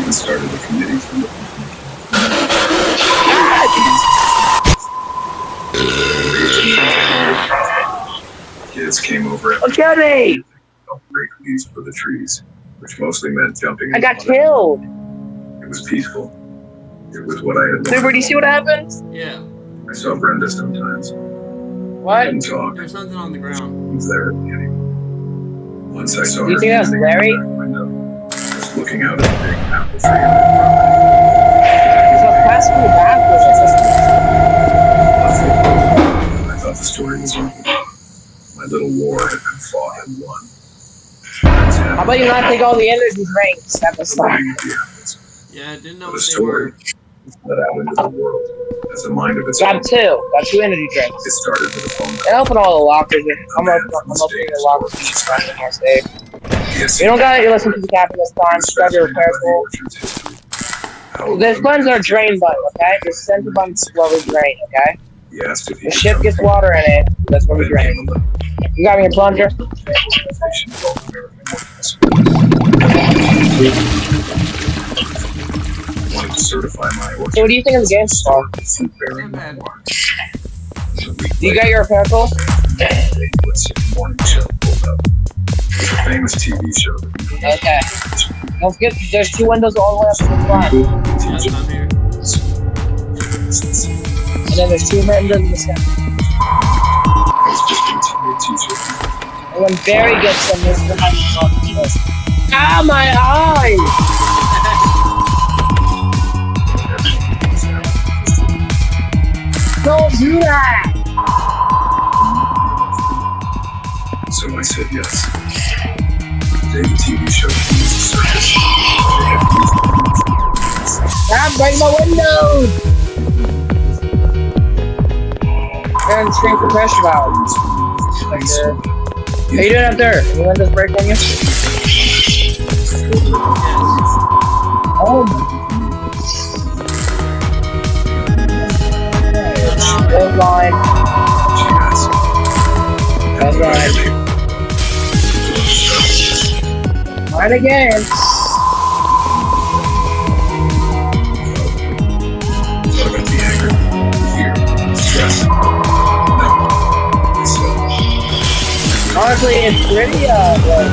even started a committee to look into kids came over at me! Break leaves for the trees, which mostly meant jumping. I got killed! It was peaceful. It was what I had. Super, do you see what happened? Yeah. I saw Brenda sometimes. What? I didn't talk. There's something on the ground. He was there at the beginning. Once I saw Do you her think that's standing Larry? in the back window, just looking out at the big apple tree. So pass me backwards. I thought the story was over. My little war had been fought and won. How about you not take all the energy drinks at the start? Yeah, I didn't know But a what they story were. let out into the world as a mind of its own. Got two energy drinks. It started with a phone And call. open all the lockers. I'm opening the lockers and just finding more safe. You don't gotta listen to the captain this time. Start your repair tool. There's buttons that are drain button, okay? The center button's where we drain, okay? He asked if he The could ship come gets take water in it. That's where we drain. You got me a plunger? transportation called American Workers. Wanted to certify my order. So what do you think of the game so far? Seafaring marks. Do you got your repair tool? They put some morning show pulled up. It was a famous TV show. Okay. Don't forget, there's two windows all the way up to the front. And then there's two windows in the center. I was just a TV teacher. And when Barry gets them, this is how you talk to us. Ah, my eye! Don't do that! So I said yes. Today the TV show was a circus. I'm breaking my windows! And screen compression valve. Like there. How you doing up there? Any windows break on you? Oh my. That's line. That's line. Mine again. So I'm gonna be angry, fear, stress. No. Honestly, it's pretty, like...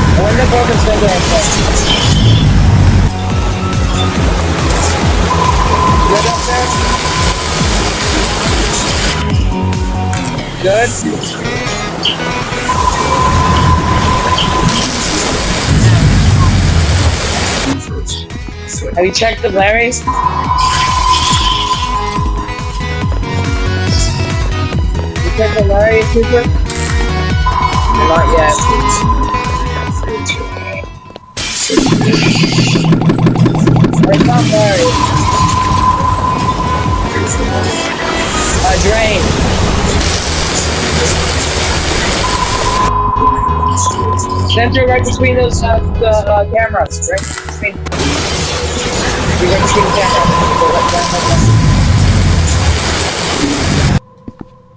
I wonder if I can send it. Good up there? Good? Have you checked the Larry's? You checked the Larry's, Cooper? Not yet. Where's not Larry? Drain. Center right between those cameras. Right between. Right between the cameras.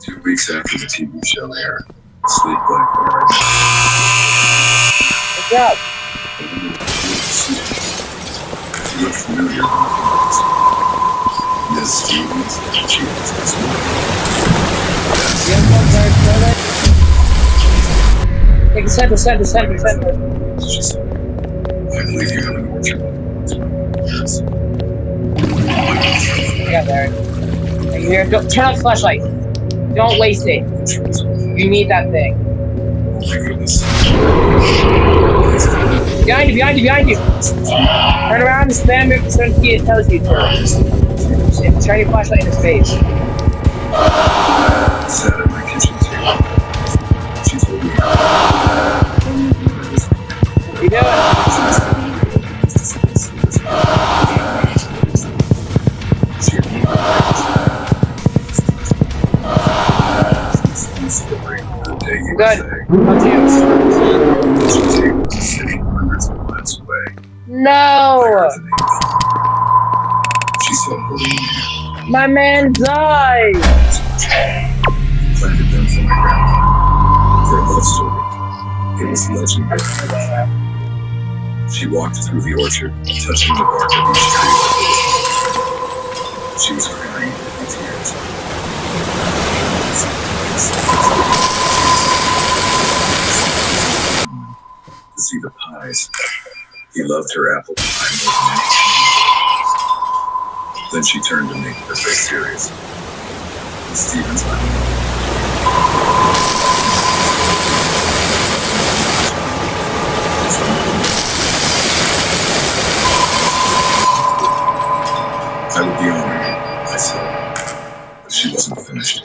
2 weeks after the TV show aired, sleep like Larry. What's up? She looked familiar. Miss Stevens, she was this morning. Take the center. She said, I believe you have an orchard. Yes. Yeah, Larry. You hear? Don't turn on the flashlight. Don't waste it. You need that thing. Oh my goodness. Behind you. Turn around and spam it so it tells you to. And shine your flashlight in his face. I sat at my kitchen table. She told me. What are you doing? Good. How's you? Sitting hundreds of miles away. No! She said, My man died! planted them for my grandpa. For a love story. It was legendary. She walked through the orchard, touching the bark of each tree. She was crying in tears. To see the pies. He loved her apple pie more than anything. Then she turned to me, her face serious. Steven's I would be honored, I said, but she wasn't finished.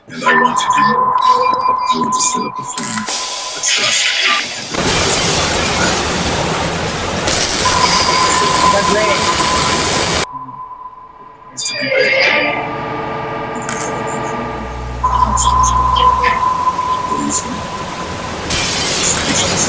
And I want to do more. I want to set up a firm, a trust. That's great. It's to be big. Please, speechless.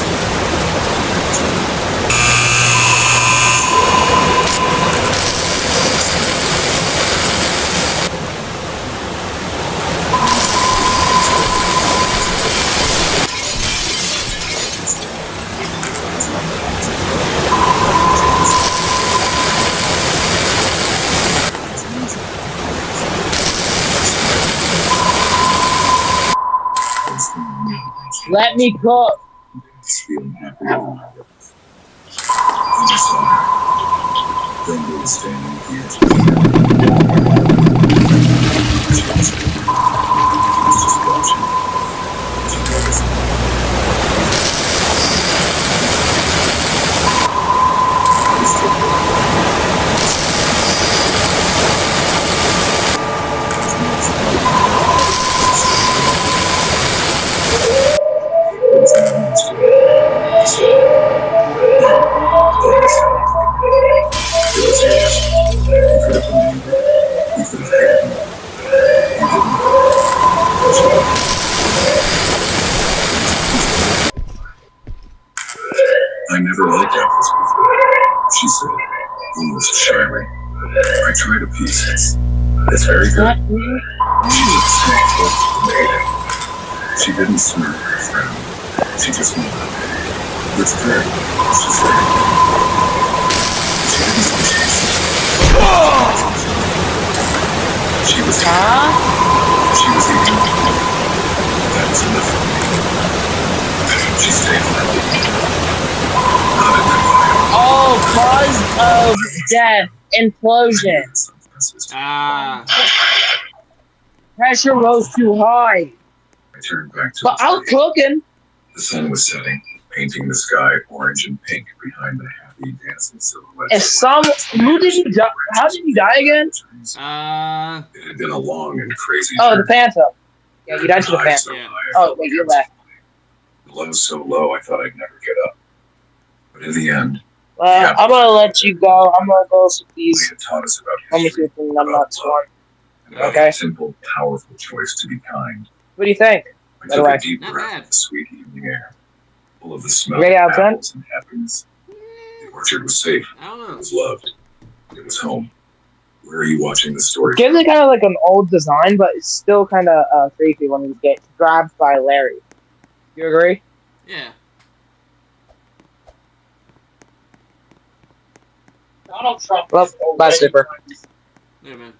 Let me cook. Feeling happy with my work. And I saw her. Brenda was standing at the edge of the She was just watching. She noticed. I never liked apples before, she said, almost shyly. I tried a piece. It's very good. She just smiled and ate it. She didn't smirk or frown. She just nodded. It's good, she said. She didn't say she was eating. She was eating. That was enough for me. She stayed for a Oh, cause of death, implosion. Pressure rose too high. I turned back to But I was cooking. The sun was setting, painting the sky orange and pink behind the happy dancing silhouettes. Who did you die? How did you die again? It had been a long and crazy Oh, journey. the Panther. Yeah, you died to the Panther. Oh, wait, you're left. The low so low I thought I'd never get up. But in the end, Well, I'm gonna let you go. I'm gonna go with these. they had taught us about Let me see history, if I'm not sworn. and about Okay. the simple, powerful choice to be kind. What do you think? I By the took way. a deep breath of the sweet evening air, full of the smell Ready of out, son? apples and happiness. The orchard was safe. It was loved. It was home. Where are you watching the story? Gives it kind of like an old design, but it's still kind of creepy when you get grabbed by Larry. You agree? Yeah. Donald Trump. Well, bye, Super. Yeah, man.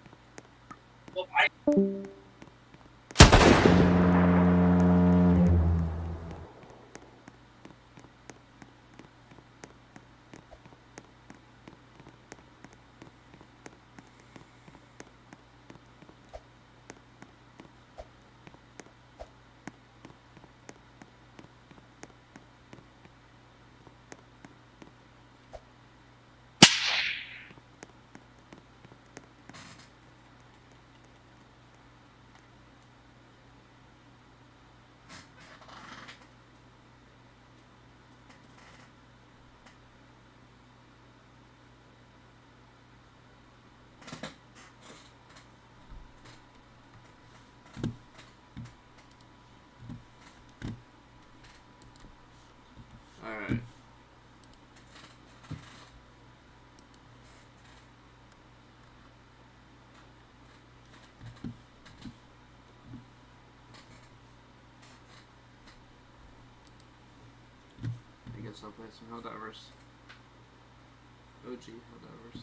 someplace. Helldivers. OG Helldivers.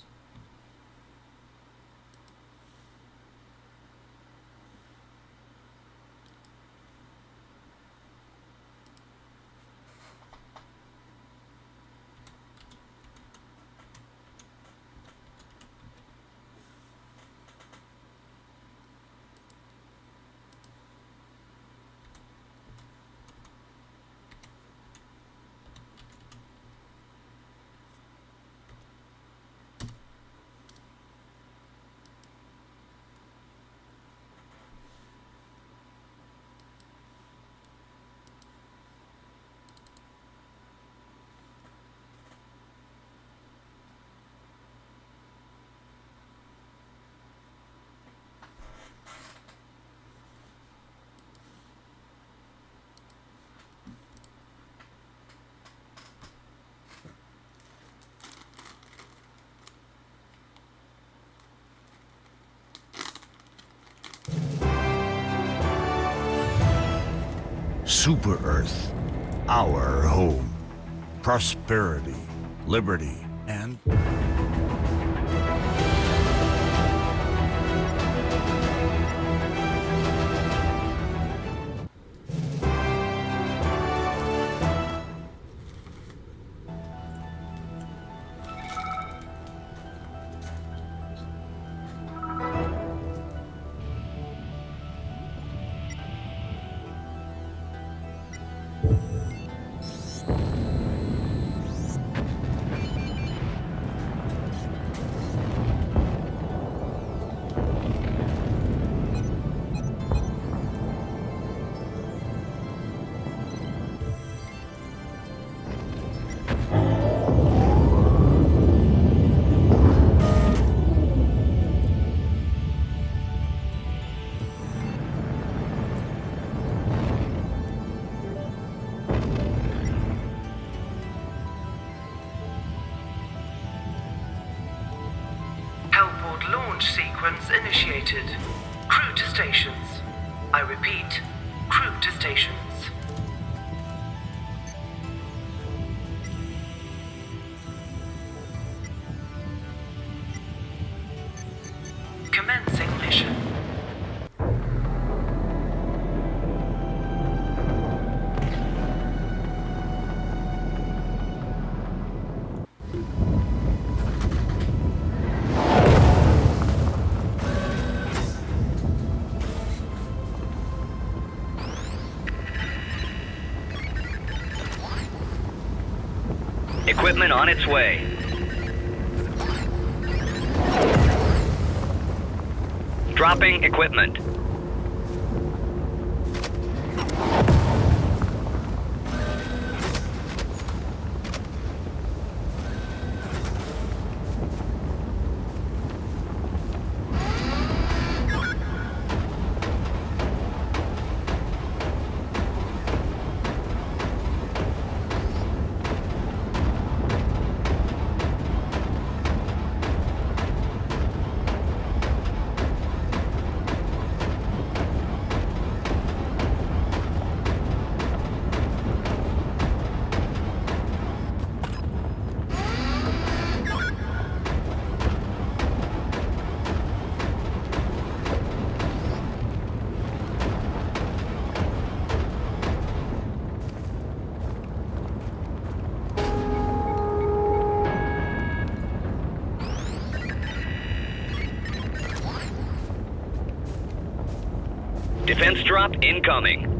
Super Earth, our home. Prosperity, liberty, and... Hellport launch sequence initiated. Crew to stations. I repeat, crew to stations. Commencing mission. Equipment on its way. Dropping equipment. Defense drop incoming.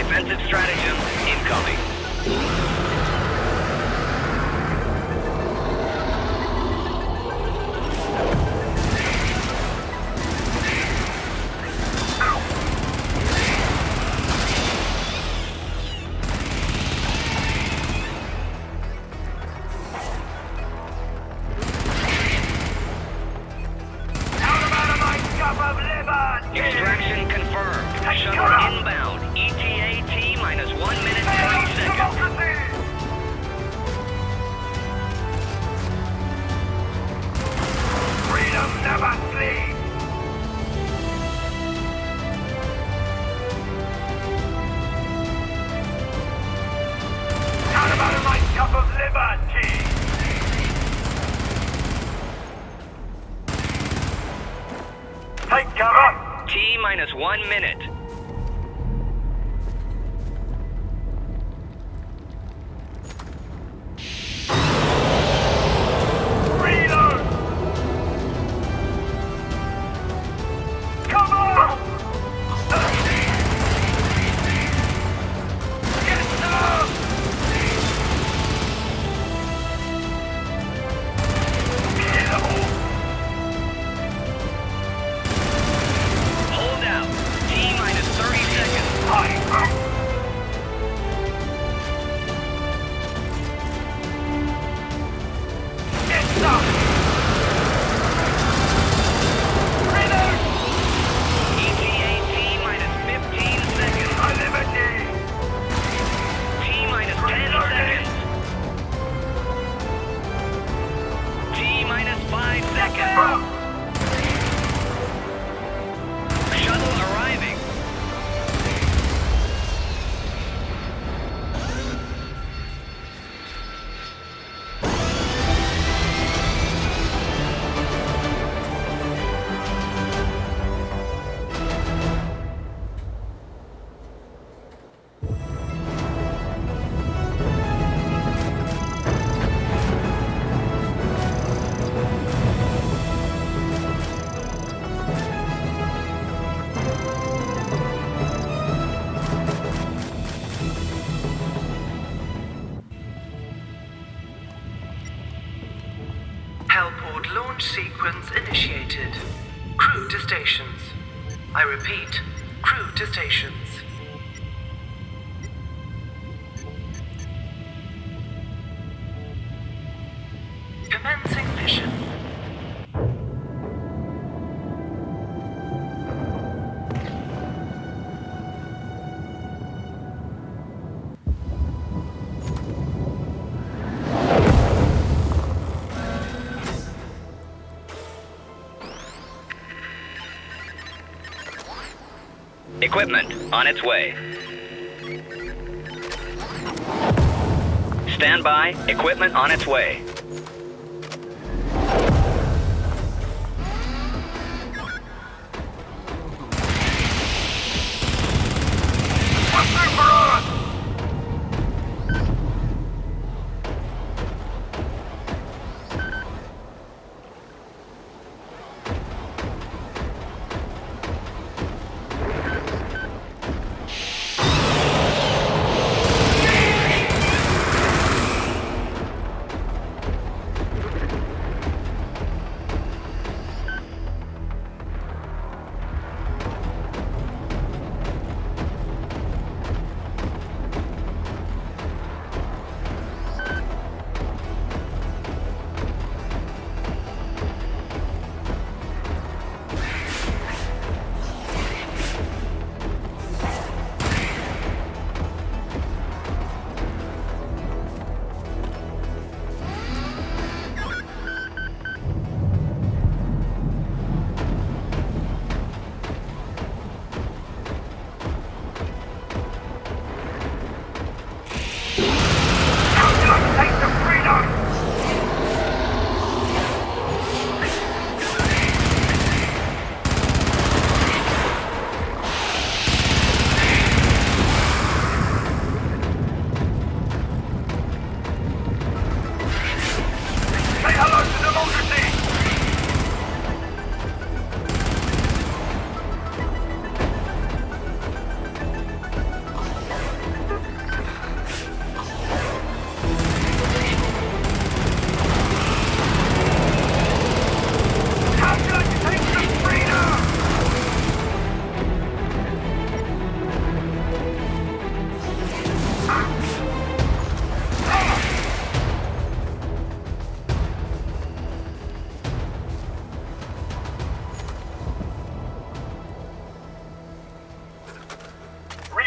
Defensive stratagem incoming. Extraction confirmed. Shuttle inbound. ETA T minus 1 minute 30 seconds. Freedom never sleeps! How about a nice cup of liberty? Take cover! T minus 1 minute. Reload! Come on! Get some! Hold out. T minus 30 seconds. Get some! Reload! ETA T minus 15 seconds. A liberty! T minus 10 seconds. T minus 5 seconds. Shuttle arriving. Hellport launch sequence initiated. Crew to stations. I repeat, crew to stations. Commencing mission. Equipment on its way. Stand by. Equipment on its way.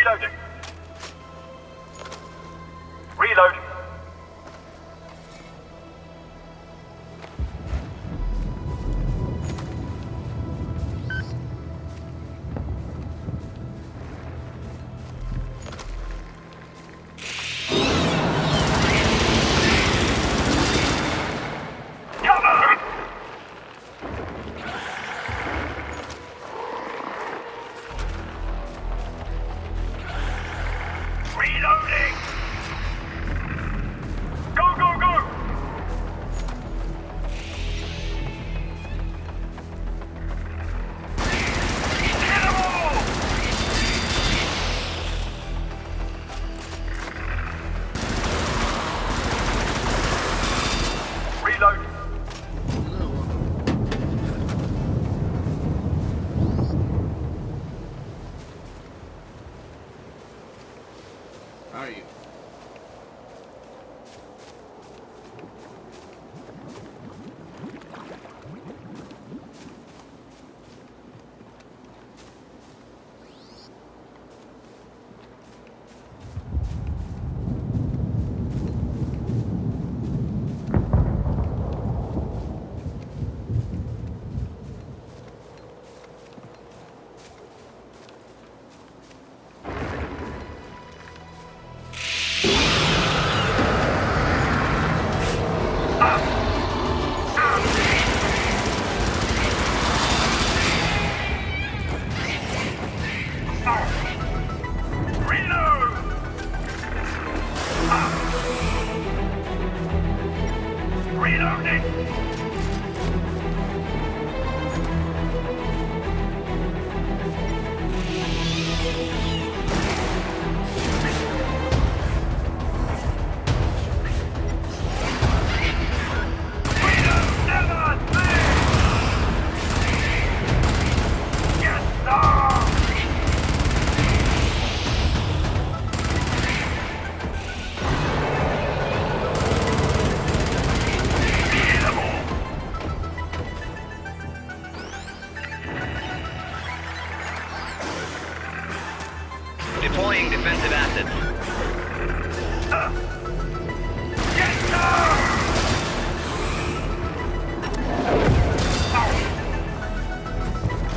Reloading. Reloading. Reloading! Go, go, go! Hit 'em all! Reload! How are you? Reloading! Deploying defensive assets.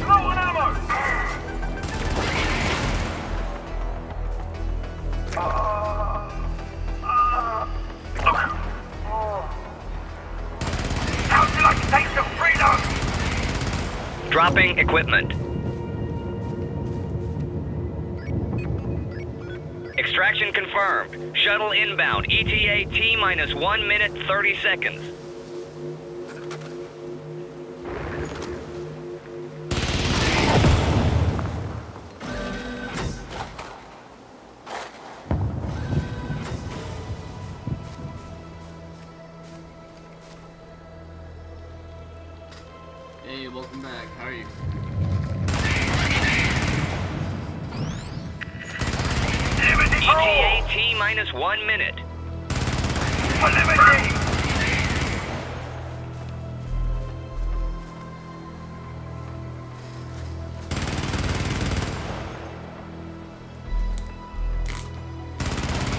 Low on ammo! How'd you like to take some freedom? Dropping equipment. Extraction confirmed. Shuttle inbound. ETA T-minus 1 minute 30 seconds. Hey, welcome back. How are you? ETA T-minus 1 minute. Eliminate!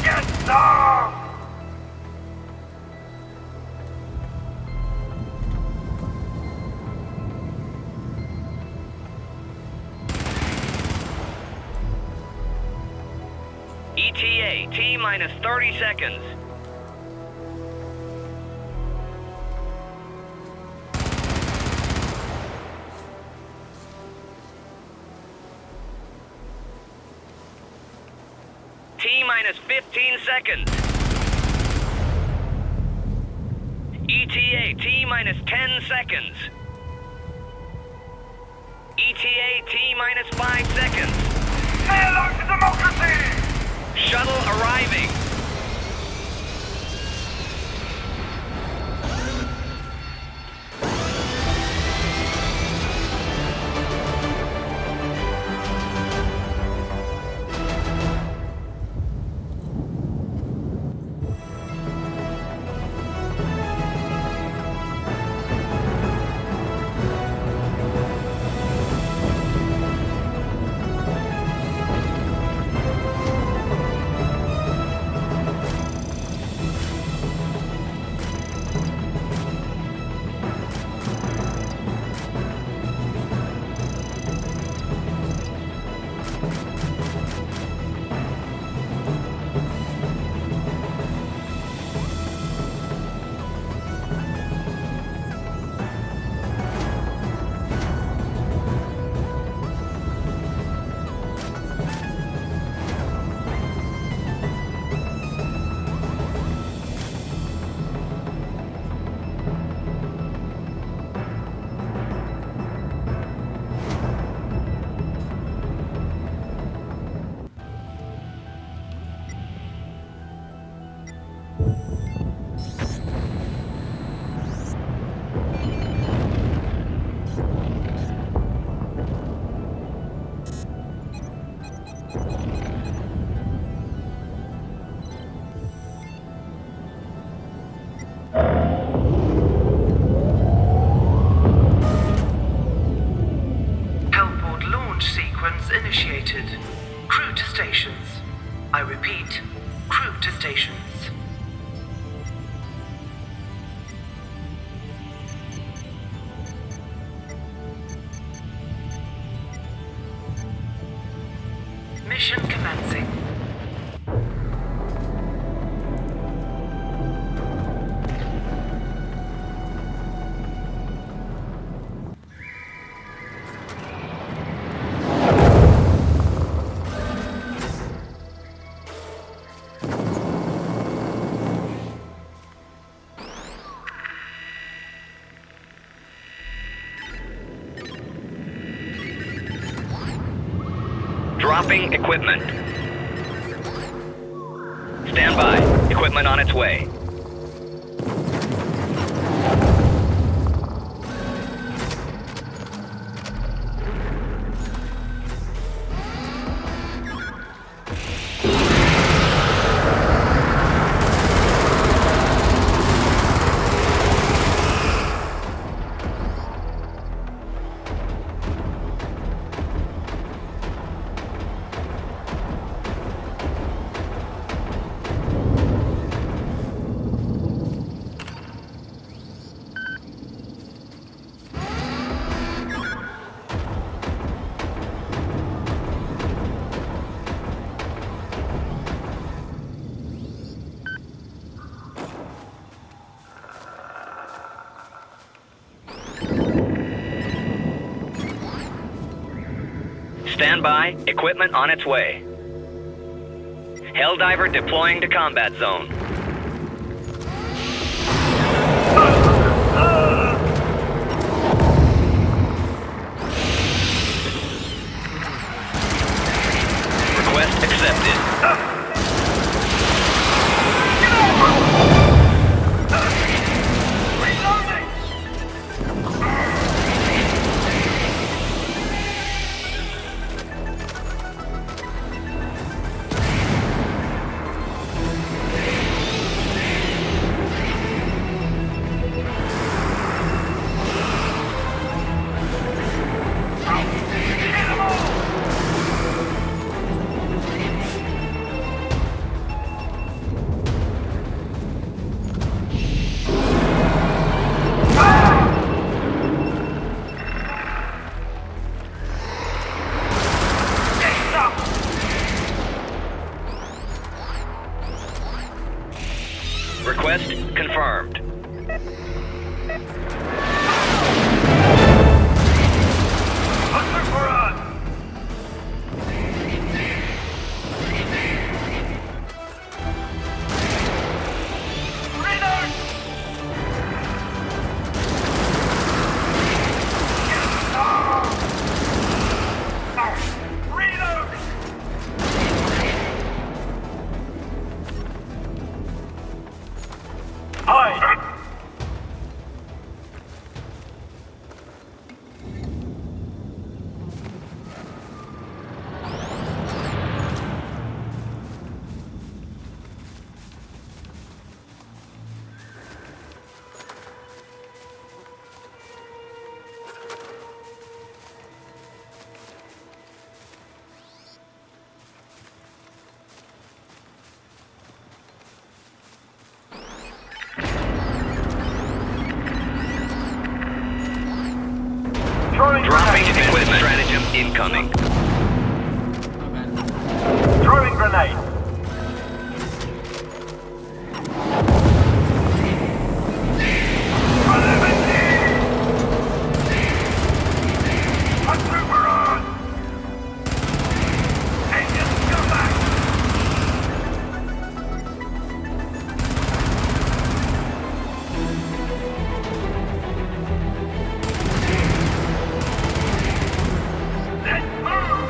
Yes, sir! ETA T-minus 30 seconds. T-minus 15 seconds. ETA T-minus 10 seconds. ETA T-minus 5 seconds. Say hello to democracy! Shuttle arriving. Crew to stations. I repeat, crew to stations. Mission commencing. Dropping equipment. Stand by. Equipment on its way. Stand by. Equipment on its way. Helldiver deploying to combat zone. Request accepted. Request confirmed. Dropping equipment. Stratagem incoming. Throwing grenade. Let's move!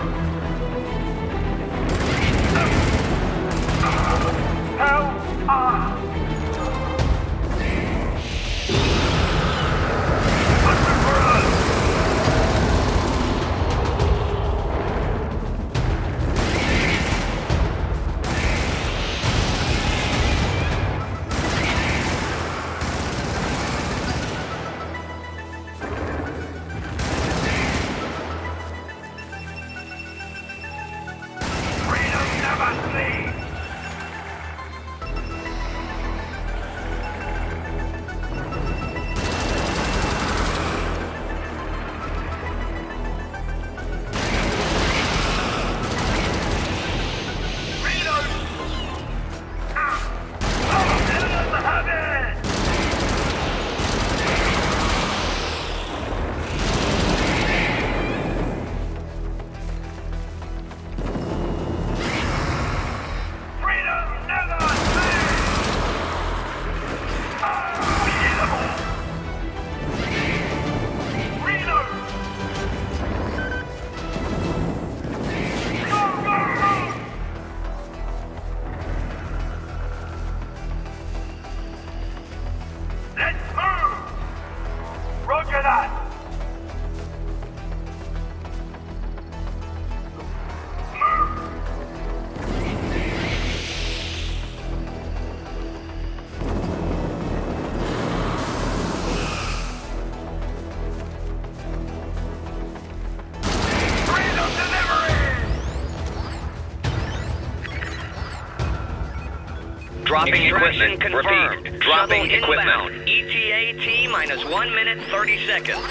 Dropping equipment. confirmed. Repeat. Dropping Shuttle equipment. inbound. ETA T minus 1 minute 30 seconds.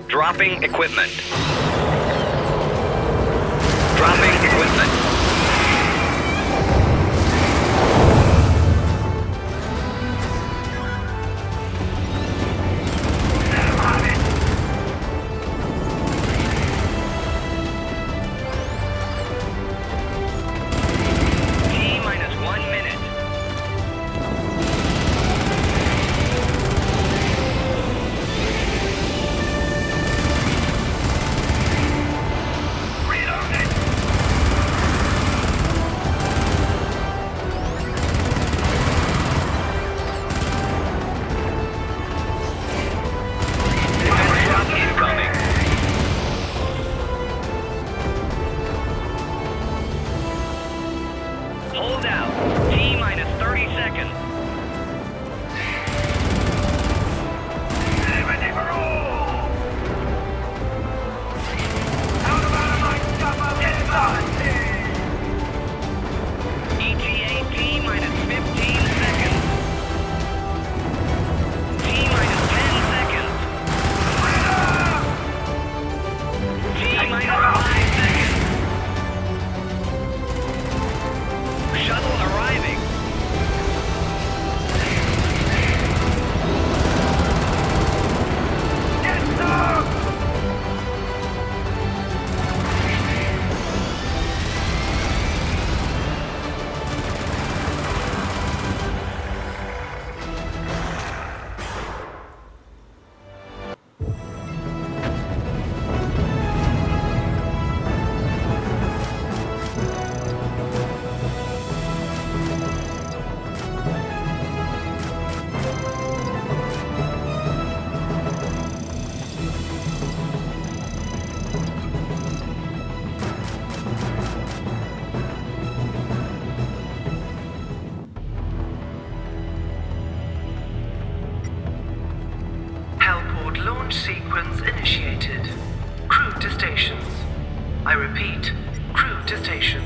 Dropping equipment. Dropping equipment. T minus 1 minute. Incoming. Hold out. T minus 30 seconds. ETA T minus 15 seconds. T minus 10 seconds. T minus 5 seconds. Shuttle arriving. Get some! Hellport launch sequence initiated. Crew to stations. I repeat, crew to stations.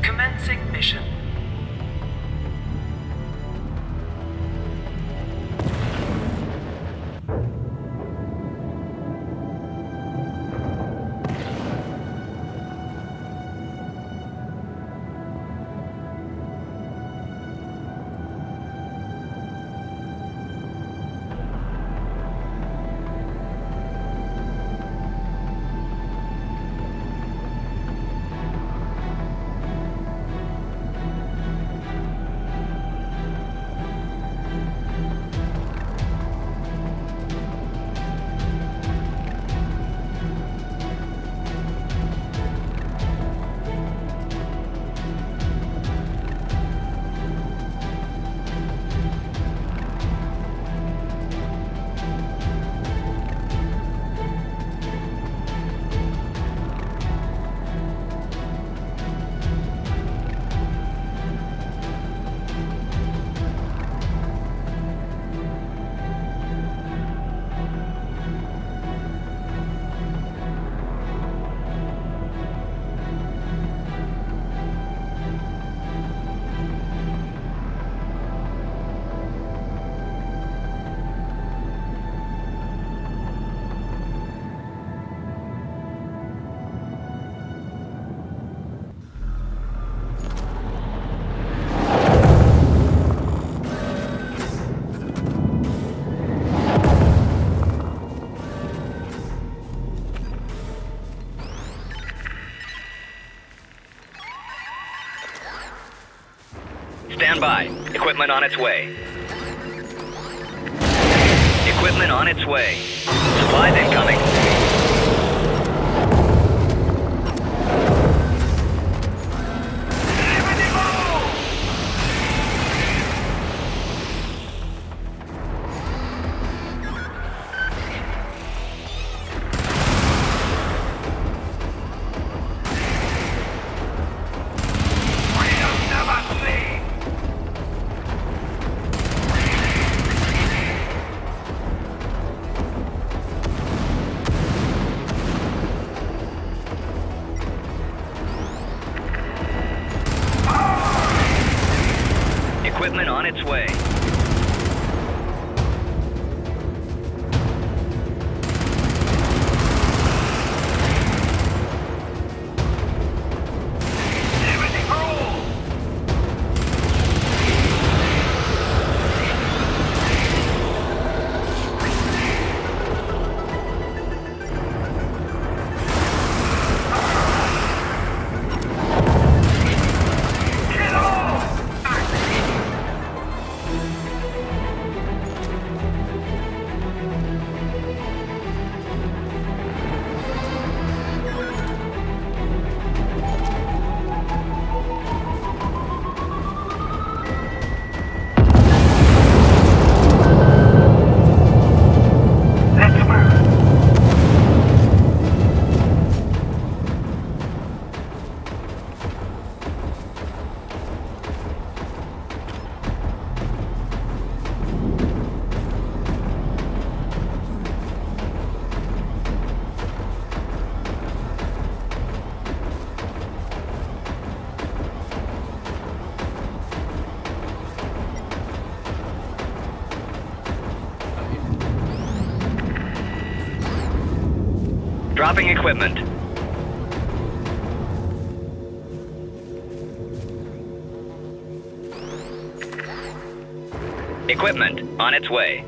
Commencing mission. Stand by. Equipment on its way. Equipment on its way. Supplies incoming. on its way. Dropping equipment. Equipment on its way.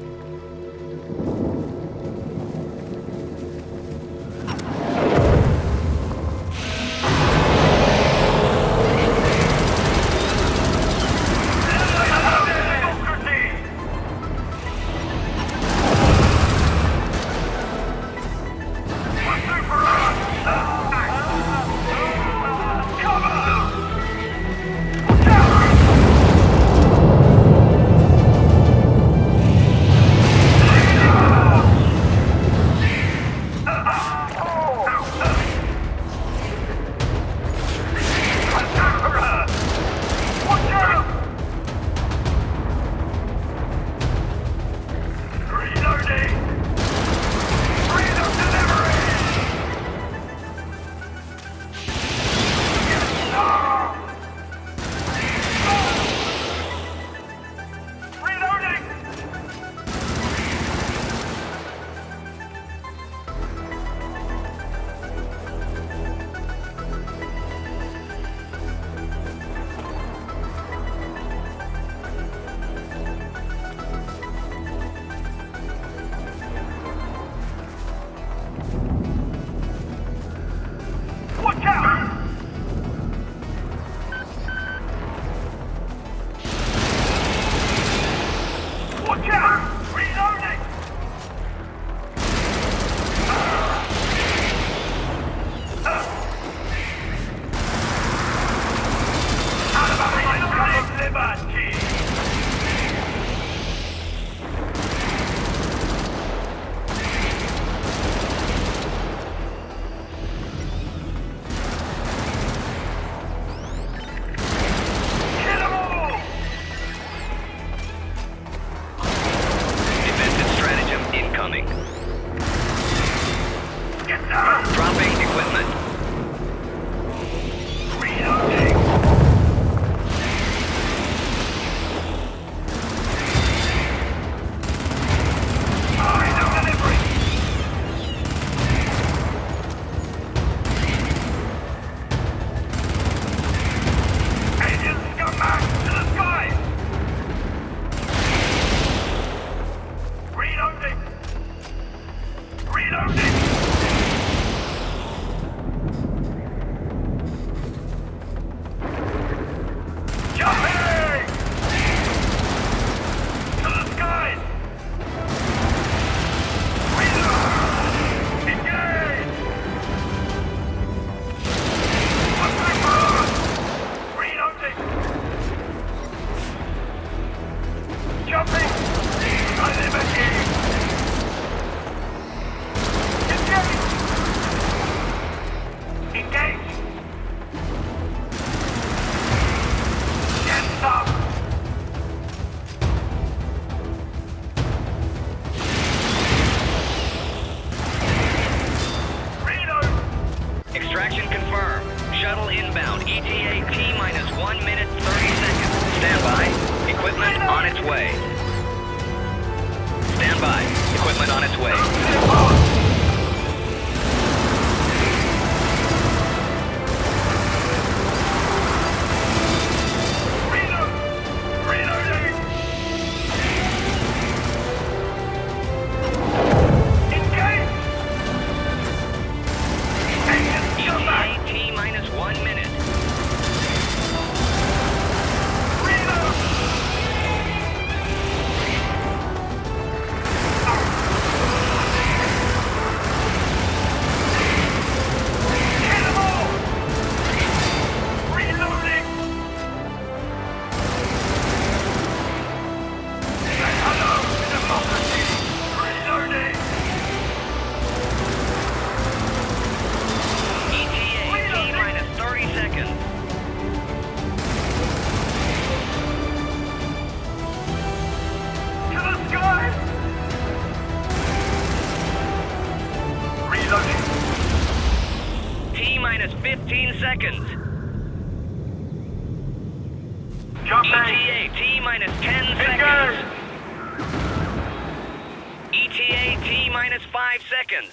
Dropping equipment. Extraction confirmed. Shuttle inbound. ETA T-minus 1 minute 30 seconds. Stand by. Equipment on its way. Stand by. Equipment on its way. T-minus 15 seconds. ETA T-minus 10 seconds. ETA T-minus 5 seconds.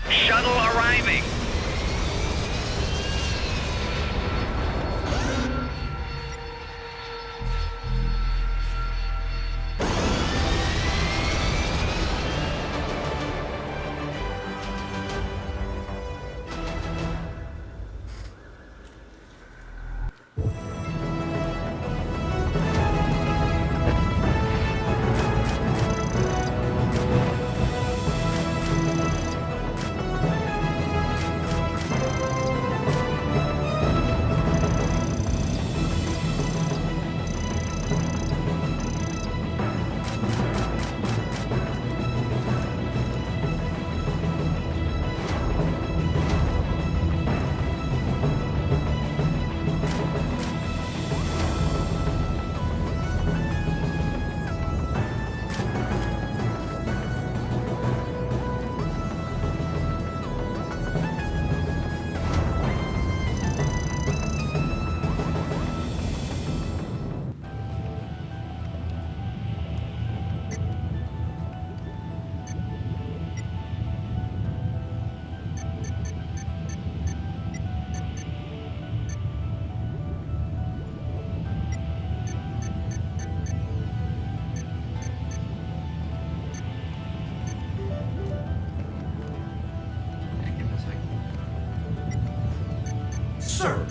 Shuttle arriving. Sir.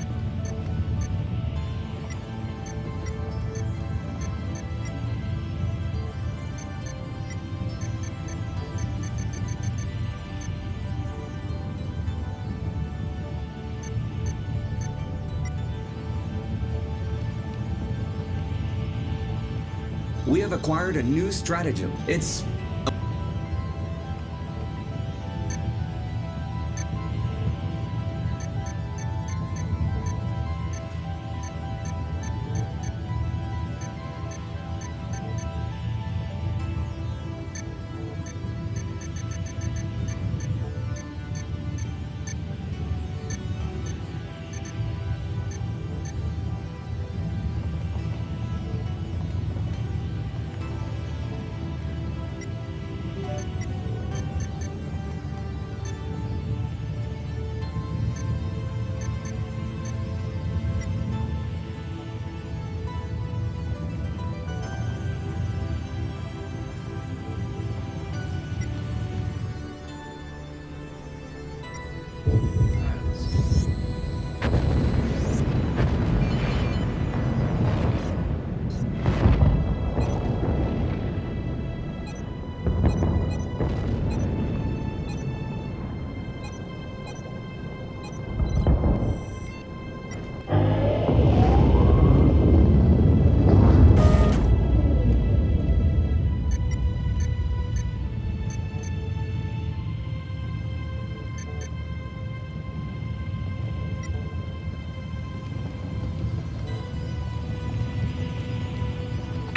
We have acquired a new stratagem. It's...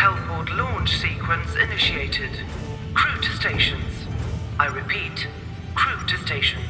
Hellport launch sequence initiated. Crew to stations. I repeat, crew to stations.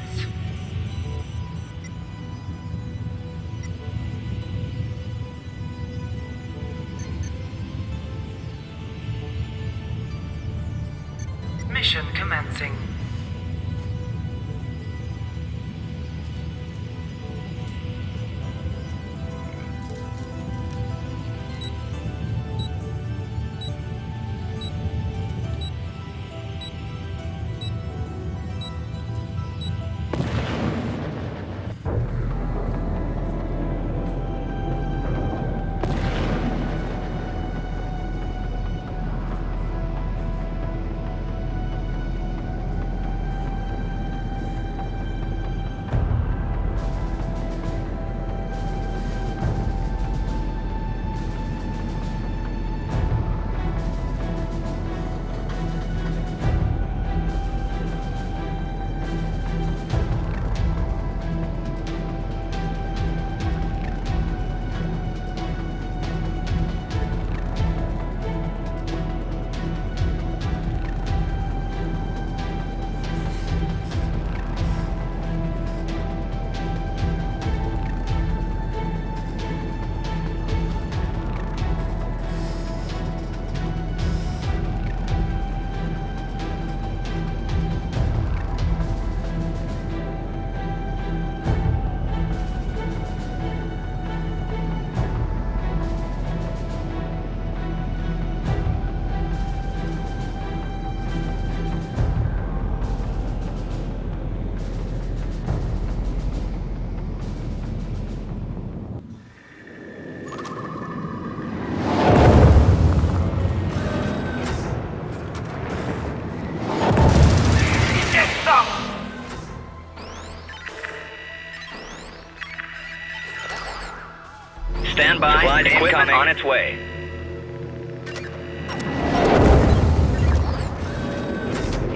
by. Supplies equipment on its way.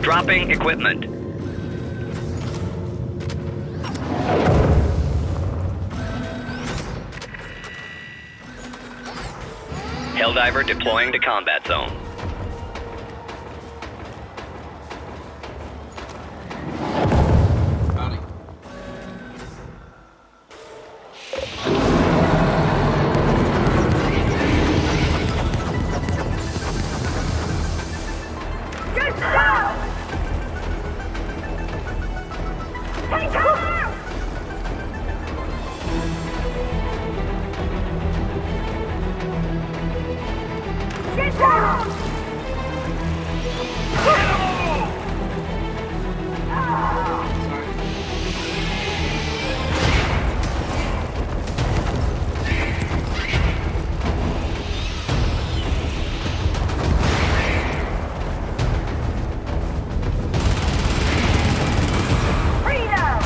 Dropping equipment. Helldiver deploying to combat zone. Howdy. Good job! Take cover! Get down! Freedom!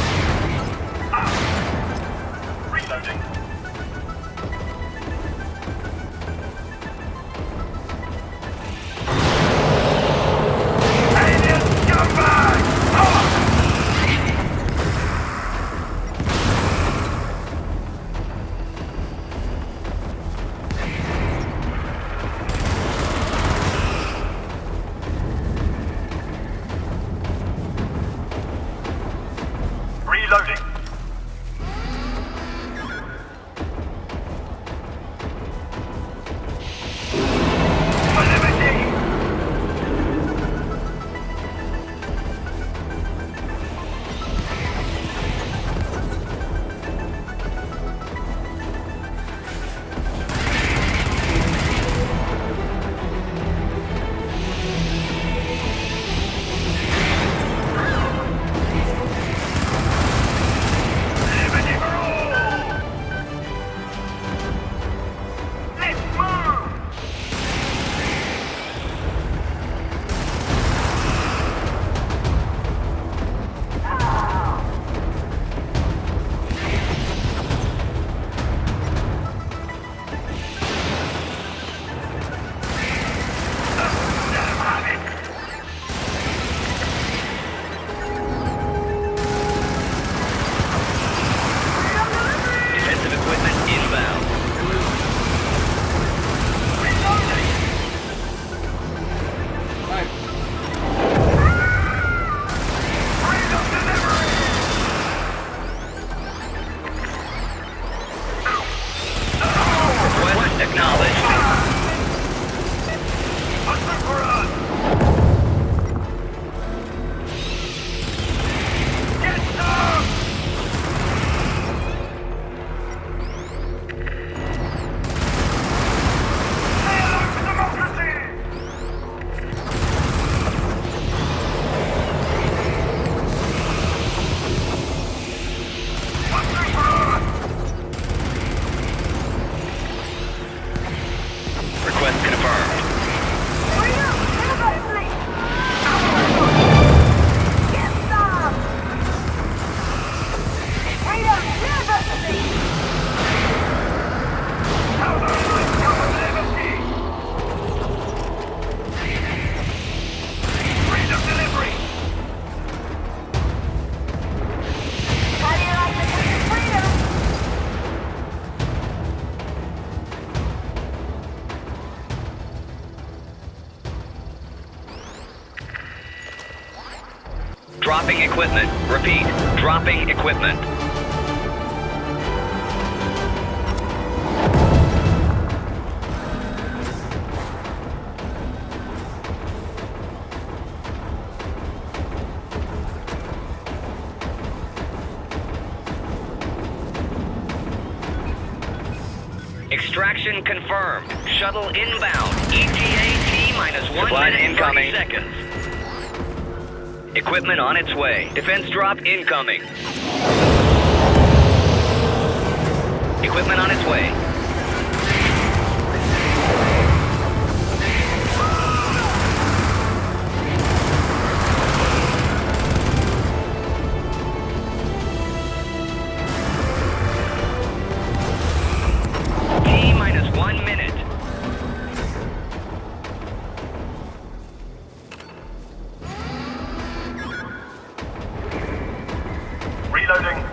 Reloading. Reloading. Defensive equipment inbound. Request acknowledged. Request confirmed. Get some! Freedom University! Freedom delivery. How do you like to take your freedom? Dropping equipment. Repeat. Dropping equipment. Extraction confirmed. Shuttle inbound. ETA T minus 1 minute and 30 seconds. Equipment on its way. Defense drop incoming. Equipment on its way. T Reloading.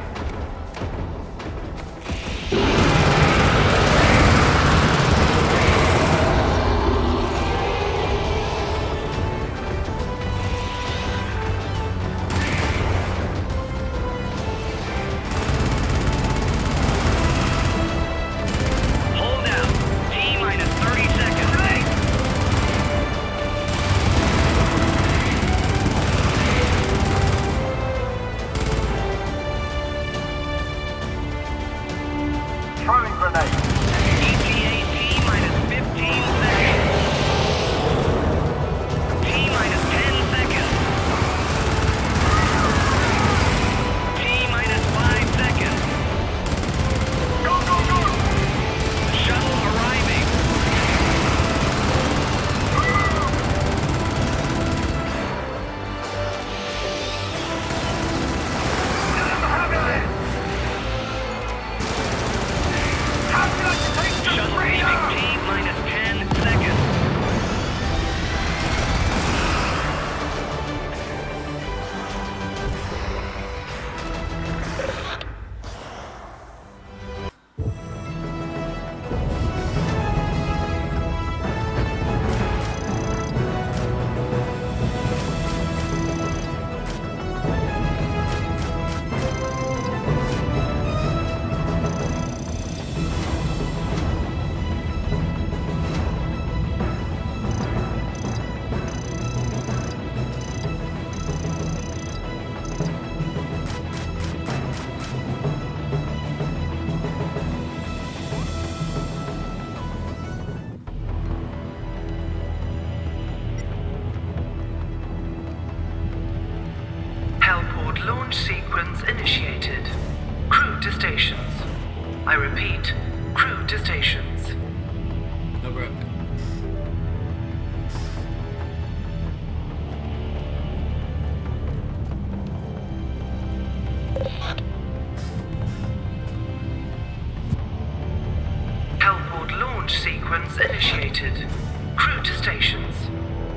Hold down. T-minus 30 seconds. Throwing grenade. ETA T-minus 15 seconds. T-minus 10 seconds. T-minus 5 seconds. Go, go, go! Shuttle arriving. Shuttle leaving T-minus 10 seconds. Hellport launch sequence initiated. Crew to stations. I repeat, crew to stations. No, bro. Hellport launch sequence initiated. Crew to stations.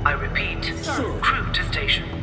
I repeat, crew to stations.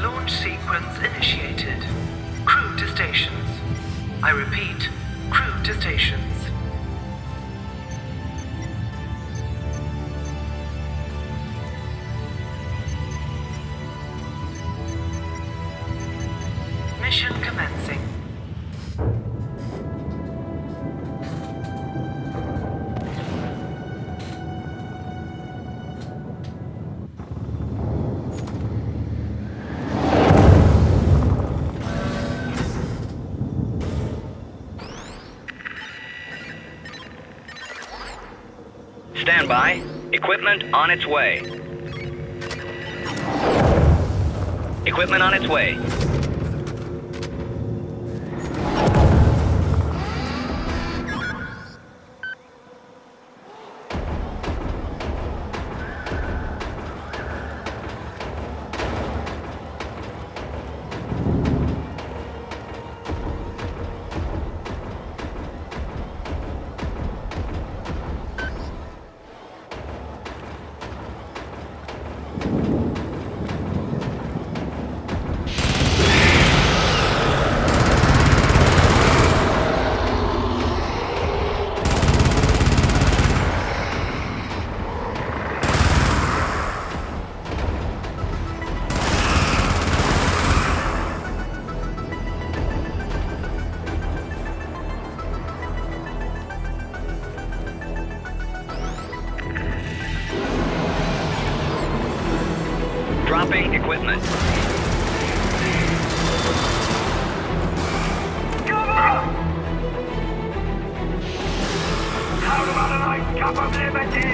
Launch sequence initiated. Crew to stations. I repeat, crew to stations. Mission commencing. Stand by. Equipment on its way. Equipment on its way. Dropping equipment. How about a nice cup of liberty?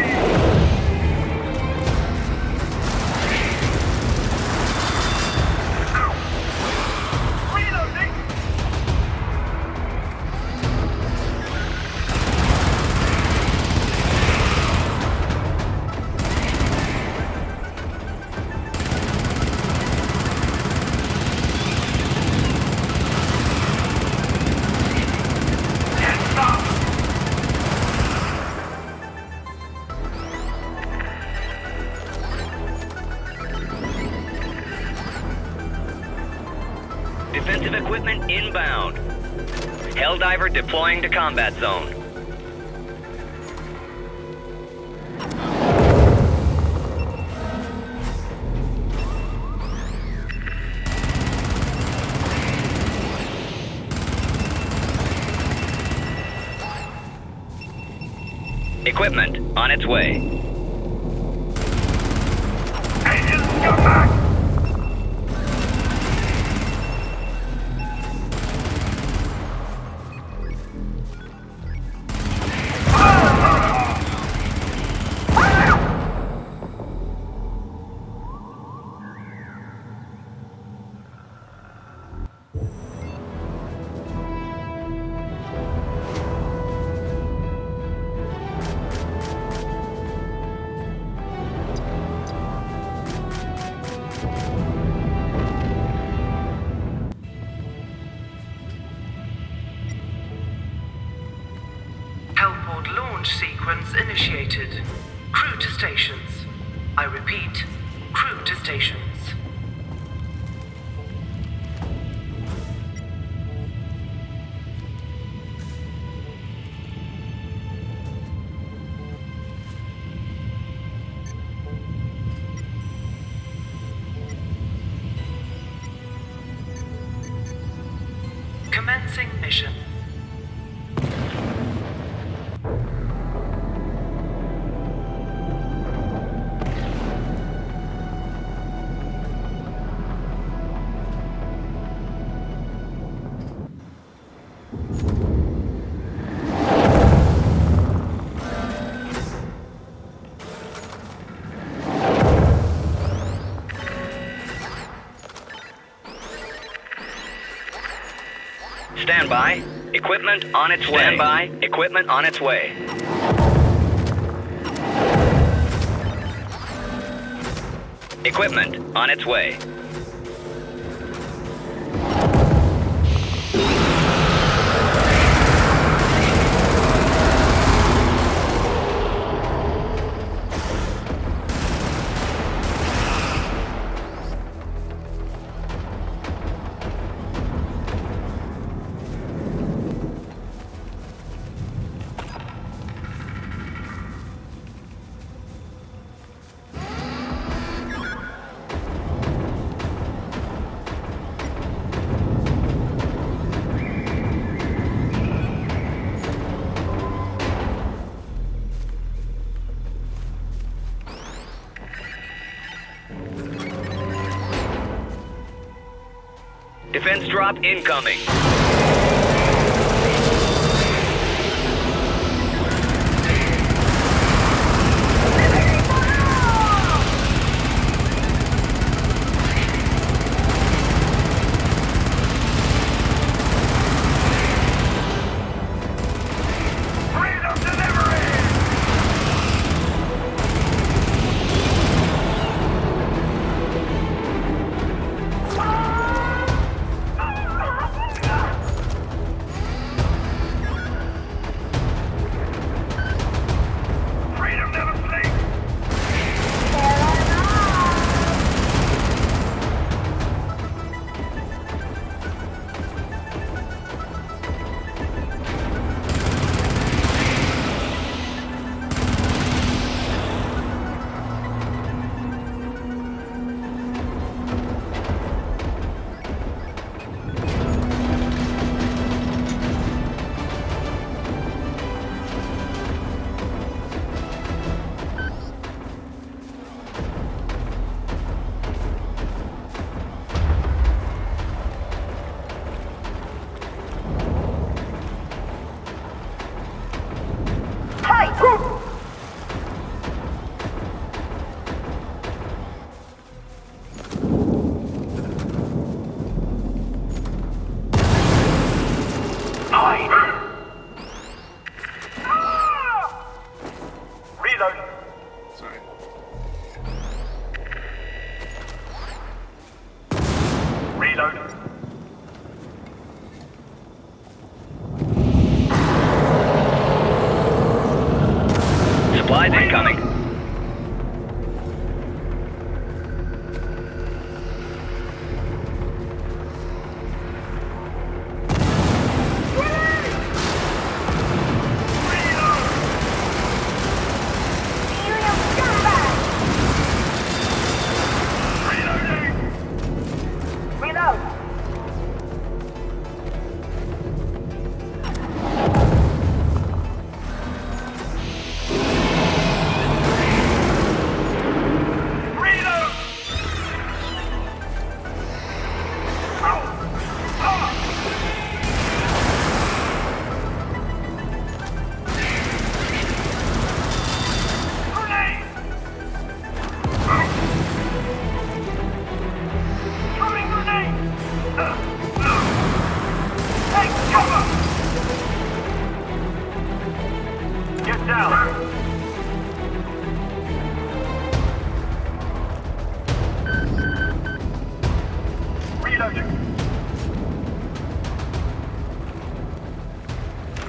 Defensive equipment inbound. Helldiver deploying to combat zone. Equipment on its way. Agents, come back! Hellport launch sequence initiated. Crew to stations. I repeat, crew to stations. Commencing mission. Stand by. Equipment on its way. Stand by. Equipment on its way. Equipment on its way. Defense drop incoming.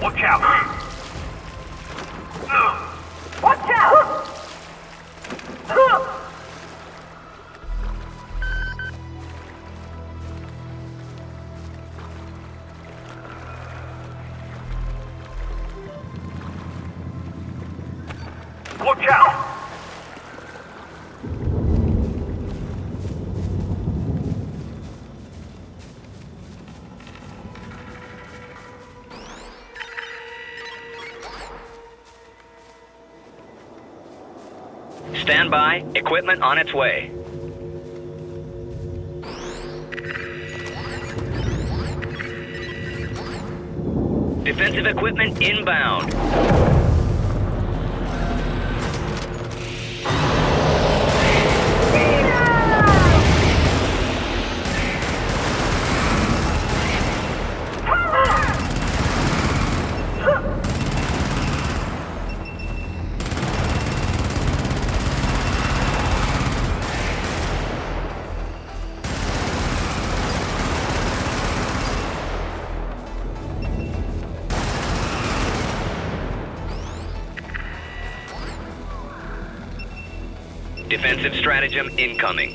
Watch out! Watch out! Watch out! Stand by. Equipment on its way. Defensive equipment inbound. Defensive stratagem incoming.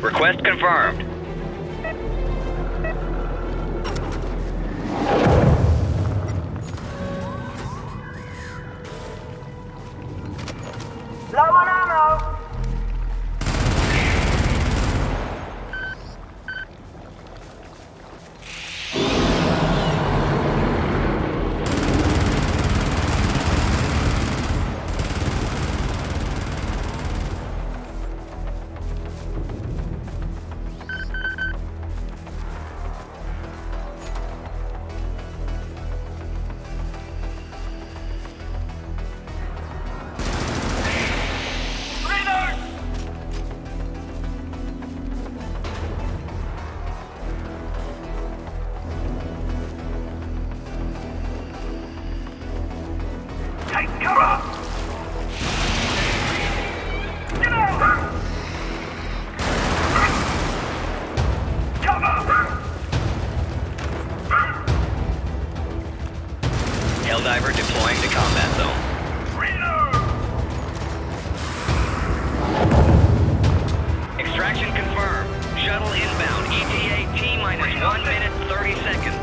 Request confirmed. Low on ammo! Take cover! Get out! Cover! Helldiver deploying to combat zone. Extraction confirmed. Shuttle inbound. ETA T-minus 1 minute 30 seconds.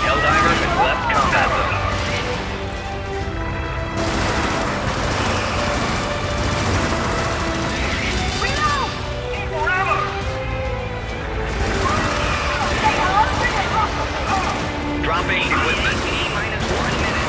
Helldiver has left combat zone. Dropping equipment T-minus 1 minute.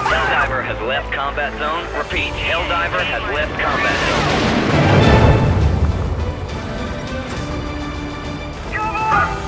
Helldiver has left combat zone. Repeat, Helldiver has left combat zone. Cover!